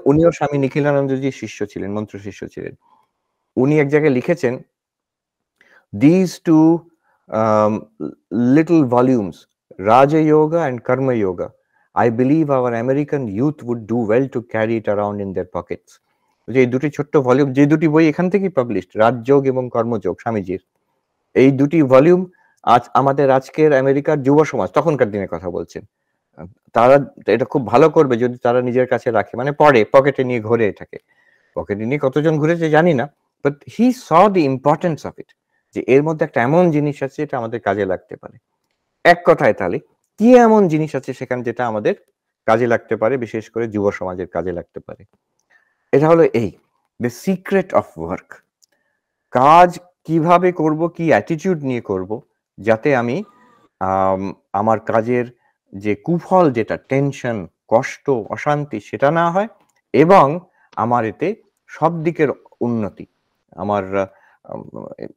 উনিও স্বামী নিখিলানন্দজির শিষ্য ছিলেন, মন্ত্র শিষ্য ছিলেন। উনি এক জায়গায় লিখেছেন, "These two little volumes, Raja Yoga and Karma Yoga, I believe our American youth would do well to carry it around in their pockets." যে এই দুটি ছোট্ট ভলিউম, যে দুটি বই এখান থেকেই পাবলিশড, রাজযোগ এবং কর্মযোগ স্বামীজির। এই দুটি ভলিউম আজ আমাদের আজকের আমেরিকার যুব সমাজ, তখনকার দিনের কথা বলছেন। আ তারা এটা খুব ভালো করবে যদি তারা নিজের কাছে রাখে। মানে পড়ে, পকেটে নিয়ে ঘোরে এটাকে। পকেটে নিয়ে কতজন ঘুরেছে জানি না। But he saw the importance of it. যে এর মধ্যে একটা এমন জিনিস আছে যেটা আমাদের কাজে লাগতে পারে। এক কথায় তাহলে কি এমন জিনিস আছে সেখানে যেটা আমাদের কাজে লাগতে পারে, বিশেষ করে যুব সমাজের কাজে লাগতে পারে। এটা হলো এই দ্য সিক্রেট অফ ওয়ার্ক। কাজ কিভাবে করব, কি অ্যাটিটিউড নিয়ে করব, যাতে আমি আম আমার কাজের যে কুফল, যেটা টেনশন, কষ্ট, অশান্তি, সেটা না হয় এবং আমার এতে সব দিকের উন্নতি। আমার আম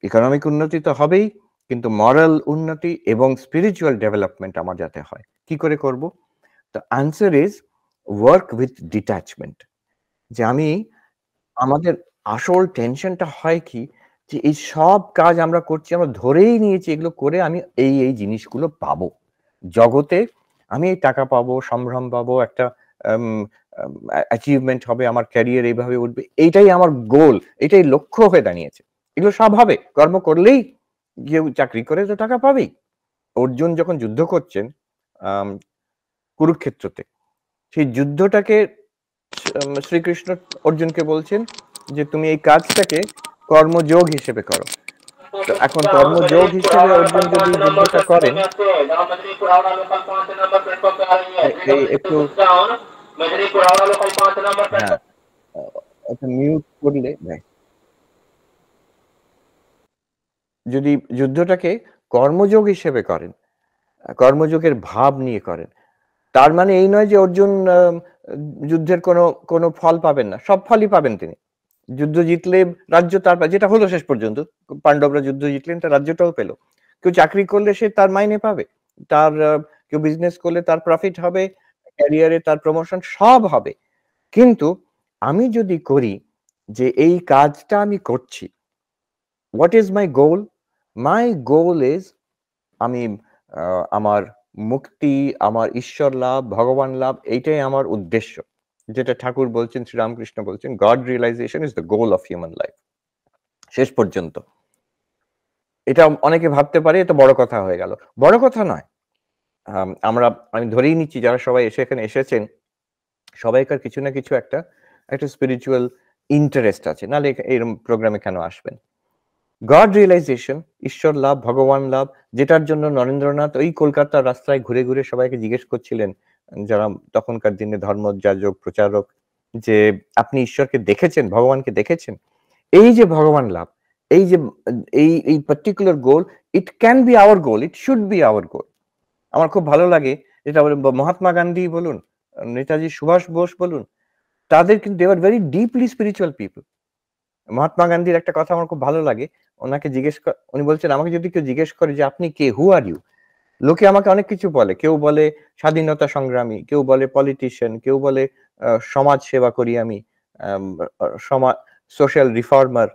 ইকোনমিক উন্নতি তো হবেই, কিন্তু মরাল উন্নতি এবং স্পিরিচুয়াল ডেভেলপমেন্ট আমার যাতে হয়। কি করে করব? The answer is work with detachment. যে আমি আমাদের আসল টেনশনটা হয় কি? যে এই সব কাজ আমরা করছি, আমরা ধরেই নিয়েছি এগুলো করে আমি এই জিনিসগুলো পাবো। জগতে আমি এই টাকা পাবো, সম্ভ্রম পাবো, একটা আম আম অ্যাচিভমেন্ট হবে, আমার ক্যারিয়ার এইভাবে উঠবে। এইটাই আমার গোল, এটাই লক্ষ্য হয়ে দাঁড়িয়েছে। এগুলো সব হবে। কর্ম করলেই কেউ চাকরি করে তো টাকা পাবেই। অর্জুন যখন যুদ্ধ করছেন আম কুরুক্ষেত্রতে, সেই যুদ্ধটাকে শ্রীকৃষ্ণ অর্জুনকে বলছেন যে, "তুমি এই কাজটাকে কর্মযোগ হিসেবে করো।" তো এখন কর্মযোগ হিসেবে অর্জুন যদি যুদ্ধটা করেন, এই একটু হ্যাঁ, আ একটু মিউট করলে যদি যুদ্ধটাকে কর্মযোগ হিসেবে করেন, কর্মযোগের ভাব নিয়ে করেন, তার মানে এই নয় যে অর্জুন যুদ্ধের কোনো ফল পাবেন না। সব ফলই পাবেন তিনি। যুদ্ধ জিতলে রাজ্য তার যেটা হলো শেষ পর্যন্ত। পান্ডবরা যুদ্ধ জিতলেন, তার রাজ্যটাও পেল। কেউ চাকরি করলে সে তার মাইনে পাবে। তার কেউ বিজনেস করলে তার প্রফিট হবে, ক্যারিয়ারে তার প্রমোশন সব হবে। কিন্তু আমি যদি করি যে এই কাজটা আমি করছি, what is my goal? My goal is আমি আ আমার মুক্তি, আমার ঈশ্বর লাভ, ভগবান লাভ, এইটাই আমার উদ্দেশ্য। যেটা ঠাকুর বলছেন, শ্রীরামকৃষ্ণ বলছেন, "God realization is the goal of human life." শেষ পর্যন্ত। এটা অনেকে ভাবতে পারে এটা বড় কথা হয়ে গেল। বড় কথা নয়। আমি ধরেই নিচ্ছি যারা সবাই এখানে এসেছেন, সবাইকার কিছু না কিছু একটা স্পিরিচুয়াল ইন্টারেস্ট আছে। নাহলে এরকম প্রোগ্রামে কেন আসবেন? গড রিয়ালাইজেশন, ঈশ্বর লাভ, ভগবান লাভ, যেটার জন্য নরেন্দ্রনাথ ওই কলকাতার রাস্তায় ঘুরে, ঘুরে সবাইকে জিজ্ঞেস করছিলেন, যারা তখনকার দিনে ধর্মযাজক, প্রচারক, যে, "আপনি ঈশ্বরকে দেখেছেন? ভগবানকে দেখেছেন?" এই যে ভগবান লাভ, এই যে এই particular goal, it can be hour goal, it should be hour গোল। আমার খুব ভালো লাগে, এটা বলে মহাত্মা গান্ধী বলুন, নেতাজি সুভাষ বোস বলুন, তাদের কিন্তু they were very deeply spiritual people. Mahatma গান্ধীর একটা কথা আমার খুব ভালো লাগে। উনাকে উনি বলছেন, "আমাকে যদি কেউ জিজ্ঞেস করে যে আপনি কে? Who are you?" লোকে আমাকে অনেক কিছু বলে। কেউ বলে স্বাধীনতা সংগ্রামী, কেউ বলে পলিটিশিয়ান, কেউ বলে সমাজ সেবা করি আমি। আম আ সমা সোশ্যাল রিফর্মার।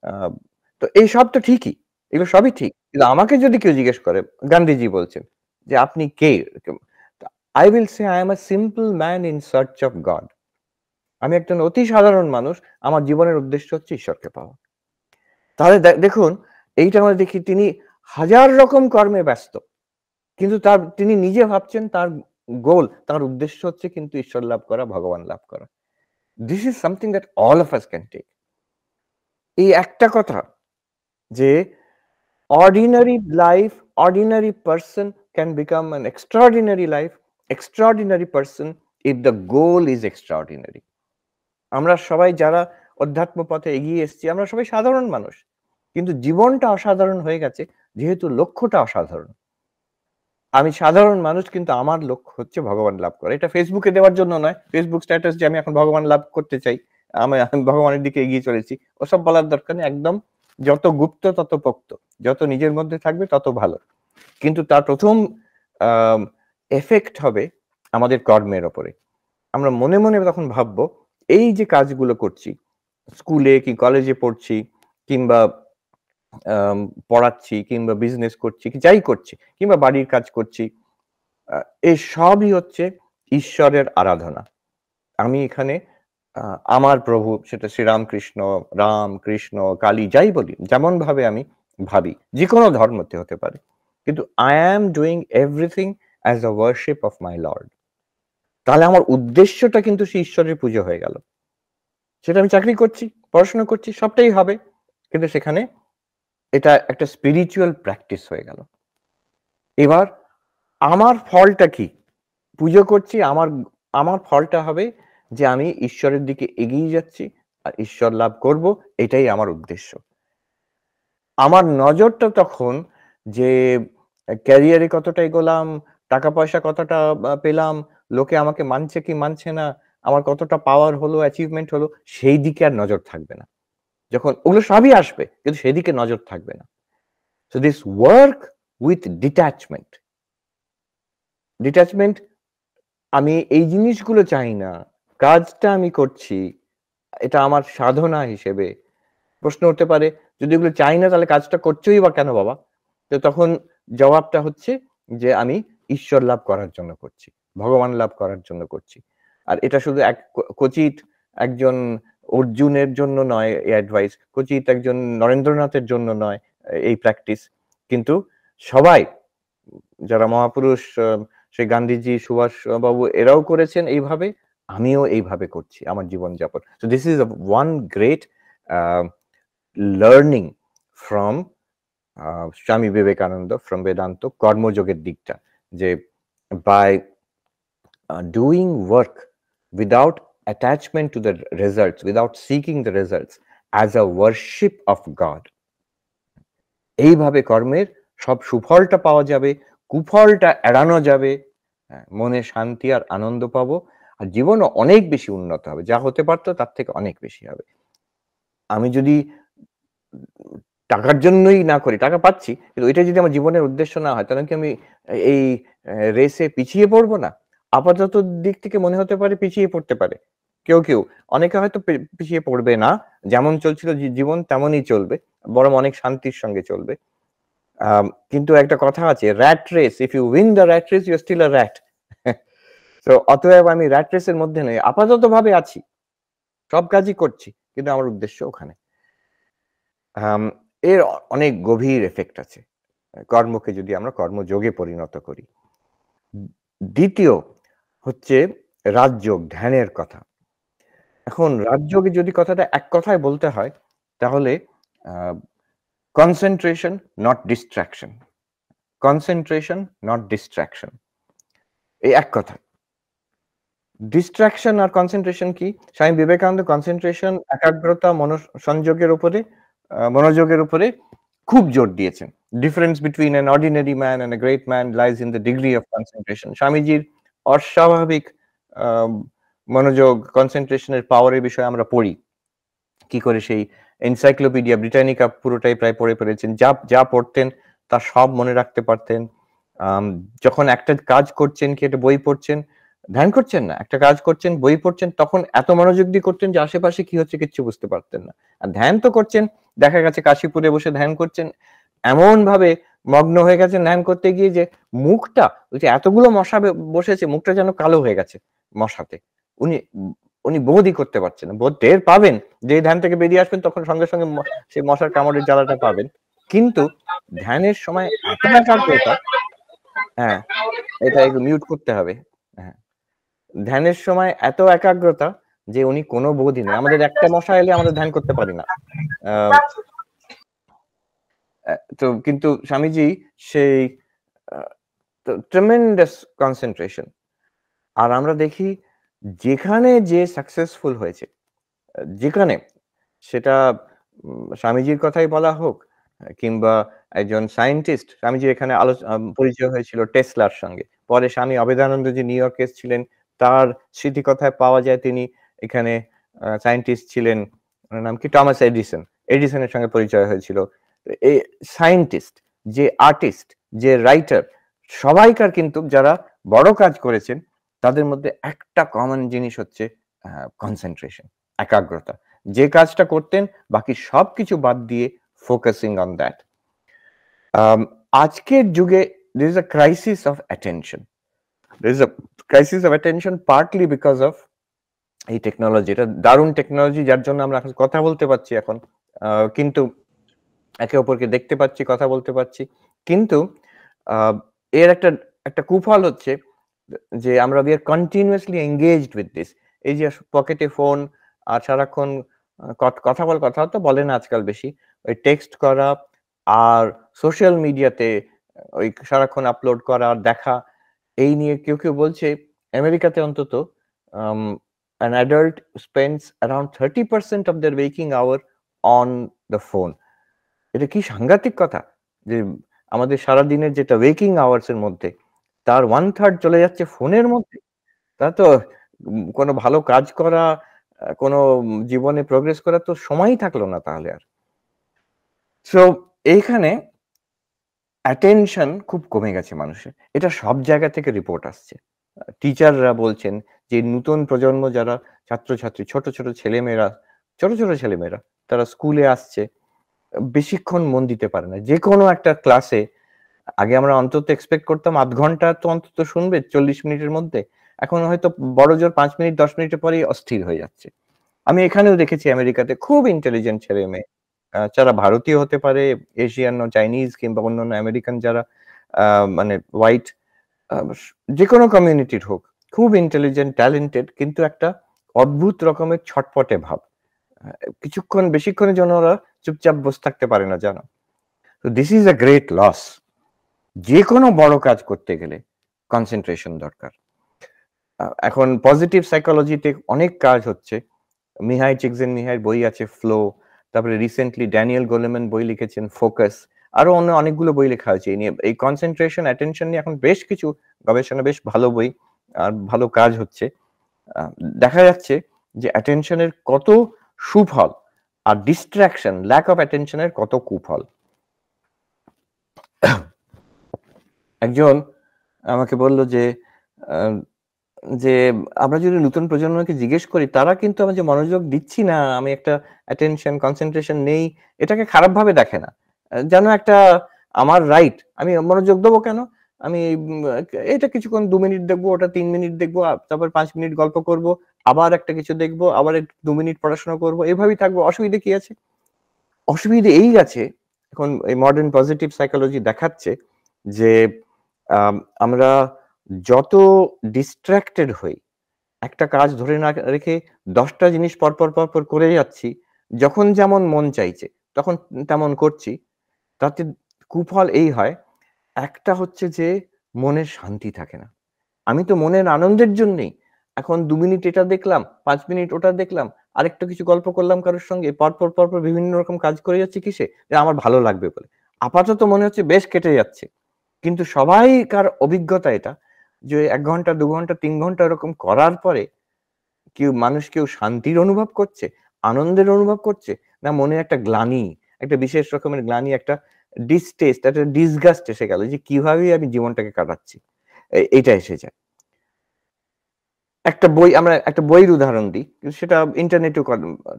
আ তো এইসব তো ঠিকই। এগুলো সবই ঠিক। কিন্তু আমাকে যদি কেউ জিজ্ঞেস করে, গান্ধীজি বলছেন যে, "আপনি কে?" I will say I am a simple man in search of God. আমি একজন অতি সাধারণ মানুষ। আমার জীবনের উদ্দেশ্য হচ্ছে ঈশ্বরকে পাওয়া। তাহলে দেখুন, এইটা আমরা দেখি তিনি হাজার রকম কর্মে ব্যস্ত। কিন্তু তিনি নিজে ভাবছেন তার গোল, তার উদ্দেশ্য হচ্ছে কিন্তু ঈশ্বর লাভ করা, ভগবান লাভ করা। This is something that all of us can take. এই একটা কথা যে ordinary life, ordinary person can become an extraordinary life, extraordinary person if the goal is extraordinary. আমরা সবাই যারা অধ্যাত্ম পথে এগিয়ে এসেছি, আমরা সবাই সাধারণ মানুষ। কিন্তু জীবনটা অসাধারণ হয়ে গেছে যেহেতু লক্ষ্যটা অসাধারণ। আমি সাধারণ মানুষ কিন্তু আমার লক্ষ্য হচ্ছে ভগবান লাভ করা। এটা Facebook এ দেওয়ার জন্য নয়। Facebook স্ট্যাটাস যে আমি এখন ভগবান লাভ করতে চাই। আমি ভগবানের দিকে এগিয়ে চলেছি। ওসব বলার দরকার নেই। একদম যত গুপ্ত তত পোক্ত। যত নিজের মধ্যে থাকবে তত ভালো। কিন্তু তার ১ম আম ইফেক্ট হবে আমাদের কর্মের উপরে। আমরা মনে, মনে তখন ভাববো এই যে কাজগুলো করছি, স্কুলে কি কলেজে পড়ছি কিংবা আম পড়াচ্ছি কিংবা বিজনেস করছি, যাই করছি কিংবা বাড়ির কাজ করছি, আ এই সবই হচ্ছে ঈশ্বরের আরাধনা। আমি এখানে আ আমার প্রভু সেটা শ্রীরামকৃষ্ণ, রাম, কৃষ্ণ, কালী যাই বলি, যেমনভাবে আমি ভাবি, যেকোনো ধর্মতে হতে পারে। কিন্তু I am doing everything as a worship of my Lord. তাহলে আমার উদ্দেশ্যটা কিন্তু সেই ঈশ্বরের পুজো হয়ে গেল। সেটা আমি চাকরি করছি, পড়াশোনা করছি, সবটাই হবে। কিন্তু সেখানে এটা একটা স্পিরিচুয়াল প্র্যাকটিস হয়ে গেল। এবার আমার ফলটা কি? পুজো করছি, আমার ফলটা হবে যে আমি ঈশ্বরের দিকে এগিয়ে যাচ্ছি। আর ঈশ্বর লাভ করব, এটাই আমার উদ্দেশ্য। আমার নজরটা তখন যে ক্যারিয়ারে কতটা এগোলাম, টাকা-পয়সা কতটা পেলাম, লোকে আমাকে মানছে কি মানছে না, আমার কতটা পাওয়ার হলো, অ্যাচিভমেন্ট হলো, সেই দিকে আর নজর থাকবে না। যখন ওগুলো সবই আসবে, কিন্তু সেদিকে নজর থাকবে না। So this work with detachment. Detachment আমি এই জিনিসগুলো চাই না। কাজটা আমি করছি। এটা আমার সাধনা হিসেবে। প্রশ্ন উঠতে পারে, যদি এগুলো চাই না তাহলে কাজটা করছোই বা কেন বাবা? তো তখন জবাবটা হচ্ছে যে আমি ঈশ্বর লাভ করার জন্য করছি। ভগবান লাভ করার জন্য করছি। আর এটা শুধু এক কচিত একজন অর্জুনের জন্য নয় এই অ্যাডভাইস, কচিত একজন নরেন্দ্রনাথের জন্য নয় এই প্র্যাকটিস। কিন্তু সবাই যারা মহাপুরুষ সেই গান্ধীজি, সুভাষ বাবু এরাও করেছেন এইভাবে, আমিও এইভাবে করছি আমার জীবনযাপন। So this is one great uh, learning from Swami Vivekananda from Vedanta কর্মযোগের দিকটা যে by doing work without attachment to the results, without seeking the results as a worship of God. এইভাবে কর্মের সব সুফলটা পাওয়া যাবে, কুফলটা এড়ানো যাবে। হ্যাঁ, মনে শান্তি আর আনন্দ পাবো। আর জীবনও অনেক বেশি উন্নত হবে। যা হতে পারত তার থেকে অনেক বেশি হবে। আমি যদি টাকার জন্যই না করি, টাকা পাচ্ছি। কিন্তু ওইটা যদি আমার জীবনের উদ্দেশ্য না হয়, তাহলে কি আমি এই রেসে পিছিয়ে পড়বো না? আপাতত দিক থেকে মনে হতে পারে পিছিয়ে পড়তে পারে। কেউ। অনেকে হয়তো পিছিয়ে পড়বে না। যেমন চলছিল জীবন তেমনই চলবে। বরং অনেক শান্তির সঙ্গে চলবে। কিন্তু একটা কথা আছে, rat race, if you win the rat race, you are still a rat. তো অতএব আমি rat race এর মধ্যে নেই। আপাততভাবে আছি। সব কাজই করছি। কিন্তু আমার উদ্দেশ্য ওখানে। আম এর অনেক গভীর ইফেক্ট আছে। কর্মকে যদি আমরা কর্মযোগে পরিণত করি। দ্বিতীয় হচ্ছে রাজযোগ, ধ্যানের কথা। এখন রাজযোগে যদি কথাটা এক কথায় বলতে হয়, তাহলে a concentration not distraction. Concentration not distraction. এই এক কথায়। ডিস্ট্রাকশন আর কনসেনট্রেশন কি? স্বামী বিবেকানন্দ কনসেনট্রেশন, একাগ্রতা, মনোসংযোগের উপরে মনোযোগের উপরে খুব জোর দিয়েছেন। Difference between an ordinary man and a great man lies in the degree of concentration. স্বামীজির অস্বাভাবিক আ মনোযোগ, কনসেন্ট্রেশনের পাওয়ারের বিষয়ে আমরা পড়ি। কি করে সেই এনসাইক্লোপিডিয়া ব্রিটানিকা পুরোটাই প্রায় পড়ে ফেলেছেন। যা পড়তেন তা সব মনে রাখতে পারতেন। যখন একটা কাজ করছেন কি একটা বই পড়ছেন, ধ্যান করছেন না। একটা কাজ করছেন, বই পড়ছেন তখন এত মনোযোগ দিয়ে করতেন যে আশেপাশে কি হচ্ছে কিচ্ছু বুঝতে পারতেন না। আর ধ্যান তো করছেন, দেখা গেছে কাশীপুরে বসে ধ্যান করছেন। এমনভাবে মগ্ন হয়ে গেছেন ধ্যান করতে গিয়ে যে মুখটা ওই যে এতগুলো মশা বসেছে মুখটা যেন কালো হয়ে গেছে মশাতে। উনি উনি বোধই করতে পারছেন না। বোধ টের পাবেন যে ধ্যান থেকে বেরিয়ে আসবেন তখন সঙ্গে, সঙ্গে সেই মশার কামড়ের জ্বালাটা পাবেন। কিন্তু ধ্যানের সময় এত একাগ্রতা হ্যাঁ, এটা একটু মিউট করতে হবে। হ্যাঁ, ধ্যানের সময় এত একাগ্রতা যে উনি কোনো বোধই নেই। আমাদের একটা মশা এলে আমাদের ধ্যান করতে পারি না। আ তো কিন্তু স্বামীজি সেই আ ট্রেমেন্ডাস কনসেনট্রেশন। আর আমরা দেখি যেখানে যে সাকসেসফুল হয়েছে, যেখানে সেটা স্বামীজির কথাই বলা হোক কিংবা একজন সায়েন্টিস্ট, স্বামীজির এখানে পরিচয় হয়েছিল টেসলার সঙ্গে। পরে স্বামী অভেদানন্দ যে নিউ ইয়র্কে এসেছিলেন, তার স্মৃতিকথায় পাওয়া যায় তিনি এখানে সায়েন্টিস্ট ছিলেন। উনার নাম কি? Thomas Edison. এডিসনের সঙ্গে পরিচয় হয়েছিল। এই সায়েন্টিস্ট, যে আর্টিস্ট, যে রাইটার সবাইকার কিন্তু যারা বড় কাজ করেছেন, তাদের মধ্যে একটা কমন জিনিস হচ্ছে কনসেনট্রেশন, একাগ্রতা। যে কাজটা করতেন বাকি সবকিছু বাদ দিয়ে ফোকাসিং অন দ্যাট। আজকের যুগে there is a crisis of attention. There is a crisis of attention partly because of এই টেকনোলজি। এটা দারুণ টেকনোলজি যার জন্য আমরা এখন কথা বলতে পারছি এখন। কিন্তু একে অপরকে দেখতে পাচ্ছি, কথা বলতে পারছি। কিন্তু আ এর একটা কুফল হচ্ছে যে আমরা we are continuously engaged with this. এই যে পকেটে ফোন আর সারাক্ষণ কথা তো বলে না আজকাল বেশি। ওই টেক্সট করা আর সোশ্যাল মিডিয়াতে ওই সারাক্ষণ আপলোড করা, দেখা এই নিয়ে কেউ বলছে আমেরিকাতে অন্তত আম an adult spends around 30% of their waking hour on the phone. এটা কি সাংঘাতিক কথা! যে আমাদের সারাদিনের যেটা ওয়েকিং আওয়ার্স এর মধ্যে তার 1/3 চলে যাচ্ছে ফোনের মধ্যে। তা তো কোনো ভালো কাজ করা, কোনো জীবনে প্রোগ্রেস করার তো সময়ই থাকলো না তাহলে আর। সো এইখানে অ্যাটেনশন খুব কমে গেছে মানুষের। এটা সব জায়গা থেকে রিপোর্ট আসছে। টিচাররা বলছেন যে নূতন প্রজন্ম যারা ছাত্রছাত্রী, ছোট ছেলেমেয়েরা তারা স্কুলে আসছে, বেশিক্ষণ মন দিতে পারে না। যেকোনো একটা ক্লাসে আগে আমরা অন্তত এক্সপেক্ট করতাম ০.৫ ঘন্টা তো অন্তত শুনবে ৪০ মিনিটের মধ্যে। এখন হয়তো বড়জোর ৫ মিনিট ১০ মিনিটের পরেই অস্থির হয়ে যাচ্ছে। আমি এখানেও দেখেছি আমেরিকাতে খুব ইন্টেলিজেন্ট ছেলে-মেয়ে। যারা ভারতীয় হতে পারে, এশিয়ান ও চাইনিজ কিংবা অন্যান্য আমেরিকান যারা আ মানে হোয়াইট আ যেকোনো কমিউনিটির হোক, খুব ইন্টেলিজেন্ট, ট্যালেন্টেড কিন্তু একটা অদ্ভুত রকমের ছটপটে ভাব। আ বেশিক্ষণের জন্য ওরা চুপচাপ বসে থাকতে পারে না জানো? তো this is a great loss. যেকোনো বড় কাজ করতে গেলে কনসেনট্রেশন দরকার। এখন পজিটিভ সাইকোলজিতে অনেক কাজ হচ্ছে। মিহাই চিকজিনমিহাইয়ের বই আছে 'ফ্লো', তারপরে রিসেন্টলি ড্যানিয়েল গোলেমান বই লিখেছেন 'ফোকাস'। আরো অনেকগুলো বই লেখা হয়েছে এই নিয়ে। এই কনসেনট্রেশন, অ্যাটেনশন নিয়ে এখন বেশ কিছু গবেষণা, বেশ ভালো বই আর ভালো কাজ হচ্ছে। আ দেখা যাচ্ছে যে অ্যাটেনশন এর কত সুফল আর ডিস্ট্রাকশন, ল্যাক অফ অ্যাটেনশন এর কত কুফল। একজন আমাকে বলল যে আ যে আমরা যদি নতুন প্রজন্মকে জিজ্ঞেস করি, তারা কিন্তু আমি যে মনোযোগ দিচ্ছি না, আমি একটা অ্যাটেনশন, কনসেনট্রেশন নেই, এটাকে খারাপভাবে দেখে না। যেন একটা আমার রাইট। আমি মনোযোগ দেবো কেন? আমি এটা কিছুক্ষণ ২ মিনিট দেখবো, ওটা ৩ মিনিট দেখবো, তারপর ৫ মিনিট গল্প করব, আবার একটা কিছু দেখবো, আবার ২ মিনিট পড়াশোনা করব। এভাবেই থাকবো। অসুবিধে কি আছে? অসুবিধে এই আছে, এখন এই মডার্ন পজিটিভ সাইকোলজি দেখাচ্ছে যে আম আমরা যত ডিস্ট্রাক্টেড হই, একটা কাজ ধরে না রেখে ১০ টা জিনিস পরপর করে যাচ্ছি, যখন যেমন মন চাইছে, তখন তেমন করছি। তাতে কুফল এই হয়, একটা হচ্ছে যে মনের শান্তি থাকে না। আমি তো মনের আনন্দের জন্যেই এখন ২ মিনিট এটা দেখলাম, ৫ মিনিট ওটা দেখলাম, আরেকটু কিছু গল্প করলাম কারোর সঙ্গে। পরপর বিভিন্ন রকম কাজ করে যাচ্ছি কিসে? যে আমার ভালো লাগবে বলে। আপাতত মনে হচ্ছে বেশ কেটে যাচ্ছে। কিন্তু সবাইকার অভিজ্ঞতা এটা যে ১ ঘন্টা, ২ ঘন্টা, ৩ ঘন্টা এরকম করার পরে মানুষ কেউ শান্তির অনুভব করছে, আনন্দের অনুভব করছে, না মনে একটা গ্লানি, একটা বিশেষ রকমের গ্লানি, একটা ডিসটেস্ট, একটা ডিসগাস্ট এসে গেল যে কিভাবে আমি জীবনটাকে কাটাচ্ছি, এইটা এসে যায়। আমরা একটা বইয়ের উদাহরণ দিই, সেটা ইন্টারনেটেও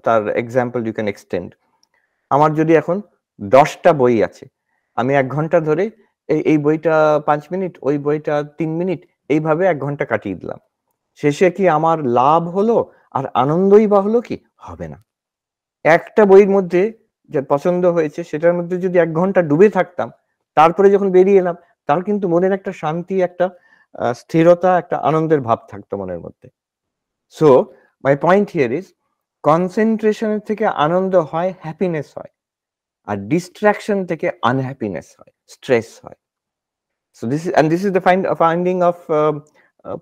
তার এক্সাম্পল ইউ ক্যান এক্সটেন্ড। আমার যদি এখন 10টা বই আছে, আমি 1 ঘন্টা ধরে এই বইটা 5 মিনিট, ওই বইটা 3 মিনিট, এইভাবে 1 ঘন্টা কাটিয়ে দিলাম। শেষে কি আমার লাভ হলো আর আনন্দই বা হলো কি? হবে না। একটা বইয়ের মধ্যে যে পছন্দ হয়েছে সেটার মধ্যে যদি 1 ঘন্টা ডুবে থাকতাম, তারপরে যখন বেরিয়ে এলাম, তার কিন্তু মনের একটা শান্তি, একটা স্থিরতা, একটা আনন্দের ভাব থাকতো মনের মধ্যে। So my point here is concentration এর থেকে আনন্দ হয়, হ্যাপিনেস হয়। আর ডিস্ট্রাকশন থেকে আনহ্যাপিনেস হয়, স্ট্রেস হয়। So this is the finding of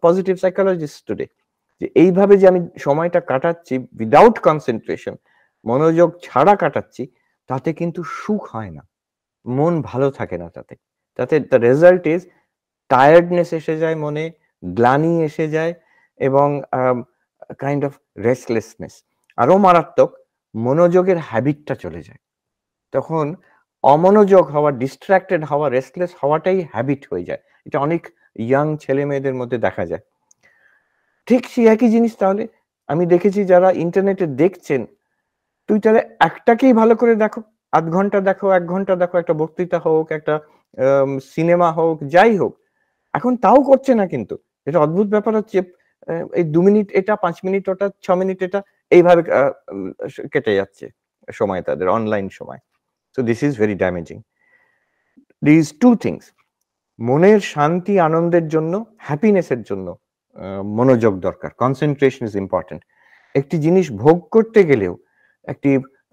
positive psychologists today. যে এইভাবে যে আমি সময়টা কাটাচ্ছি উইদাউট কনসেন্ট্রেশন, মনোযোগ ছাড়া কাটাচ্ছি, তাতে কিন্তু সুখ হয় না, মন ভালো থাকে না। তাতে দ্য রেজাল্ট ইজ টায়ার্ডনেস এসে যায় মনে, গ্লানি এসে যায় এবং কাইন্ড অফ রেস্টলেসনেস। আরো মারাত্মক, মনোযোগের হ্যাবিটটা চলে যায়। তখন অমনোযোগ হওয়া, ডিস্ট্রাক্টেড হওয়া, রেস্টলেস হওয়াটাই হ্যাবিট হয়ে যায়। এটা অনেক ইয়াং ছেলে মেয়েদের মধ্যে দেখা যায়। ঠিক সেই একই জিনিস তাহলে আমি দেখেছি যারা ইন্টারনেটে দেখছেন, টুইটারে একটাকেই ভালো করে দেখো, ০.৫ ঘন্টা দেখো, ১ ঘন্টা দেখো, একটা বক্তৃতা হোক, একটা সিনেমা হোক, যাই হোক। এখন তাও করছে না কিন্তু। এটা অদ্ভুত ব্যাপার হচ্ছে এই ২ মিনিট এটা, ৫ মিনিট ওটা, ৬ মিনিট এটা, এইভাবে কেটে যাচ্ছে সময় তাদের, অনলাইন সময়। So this is very damaging. These two things, মনের শান্তি আনন্দের জন্য, হ্যাপিনেসের জন্য মনোযোগ দরকার, কনসেন্ট্রেশন ইজ ইম্পর্টেন্ট। একটি জিনিস ভোগ করতে গেলেও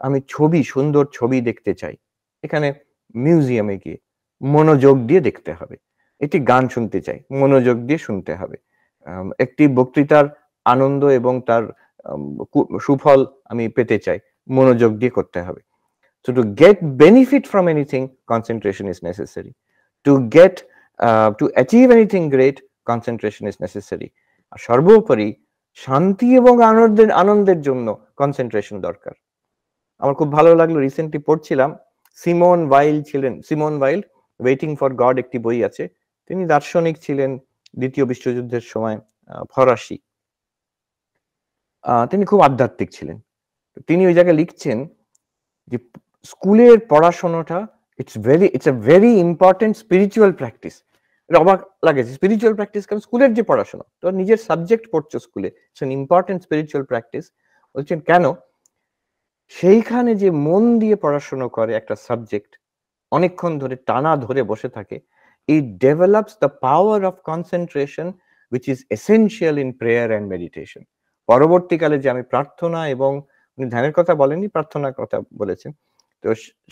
আমি সুন্দর ছবি দেখতে চাই, এখানে মিউজিয়ামে গিয়ে মনোযোগ দিয়ে দেখতে হবে। একটি গান শুনতে চাই, মনোযোগ দিয়ে শুনতে হবে। একটি বক্তৃতার আনন্দ এবং তার সুফল আমি পেতে চাই, মনোযোগ দিয়ে করতে হবে। So to get benefit from anything, concentration is necessary. To achieve anything great, concentration is necessary. আর সর্বোপরি শান্তি এবং আনন্দের জন্য কনসেন্ট্রেশন দরকার। আমার খুব ভালো লাগলো, রিসেন্টলি পড়ছিলাম, Simon while waiting for god একটি বই আছে। তিনি দার্শনিক ছিলেন, দ্বিতীয় বিশ্বযুদ্ধের সময়, ফরাসি। তিনি খুব আধ্যাত্মিক ছিলেন। তিনি ওই জায়গায় লিখছেন যে স্কুলের পড়াশোনাটা it's a very important spiritual practice. এটা অবাক লাগে, স্পিরিচুয়াল প্র্যাকটিস কারণ স্কুলের যে পড়াশোনা, তো নিজের সাবজেক্ট পড়ছো স্কুলে, it's an important spiritual practice. বলছেন কেন? সেইখানে যে মন দিয়ে পড়াশোনা করে একটা সাবজেক্ট, অনেকক্ষণ ধরে টানা ধরে বসে থাকে, it develops the power of concentration which is essential in prayer and meditation. পরবর্তীকালে যে আমি প্রার্থনা এবং ধ্যানের কথা বলেননি, প্রার্থনার কথা বলেছেন, তো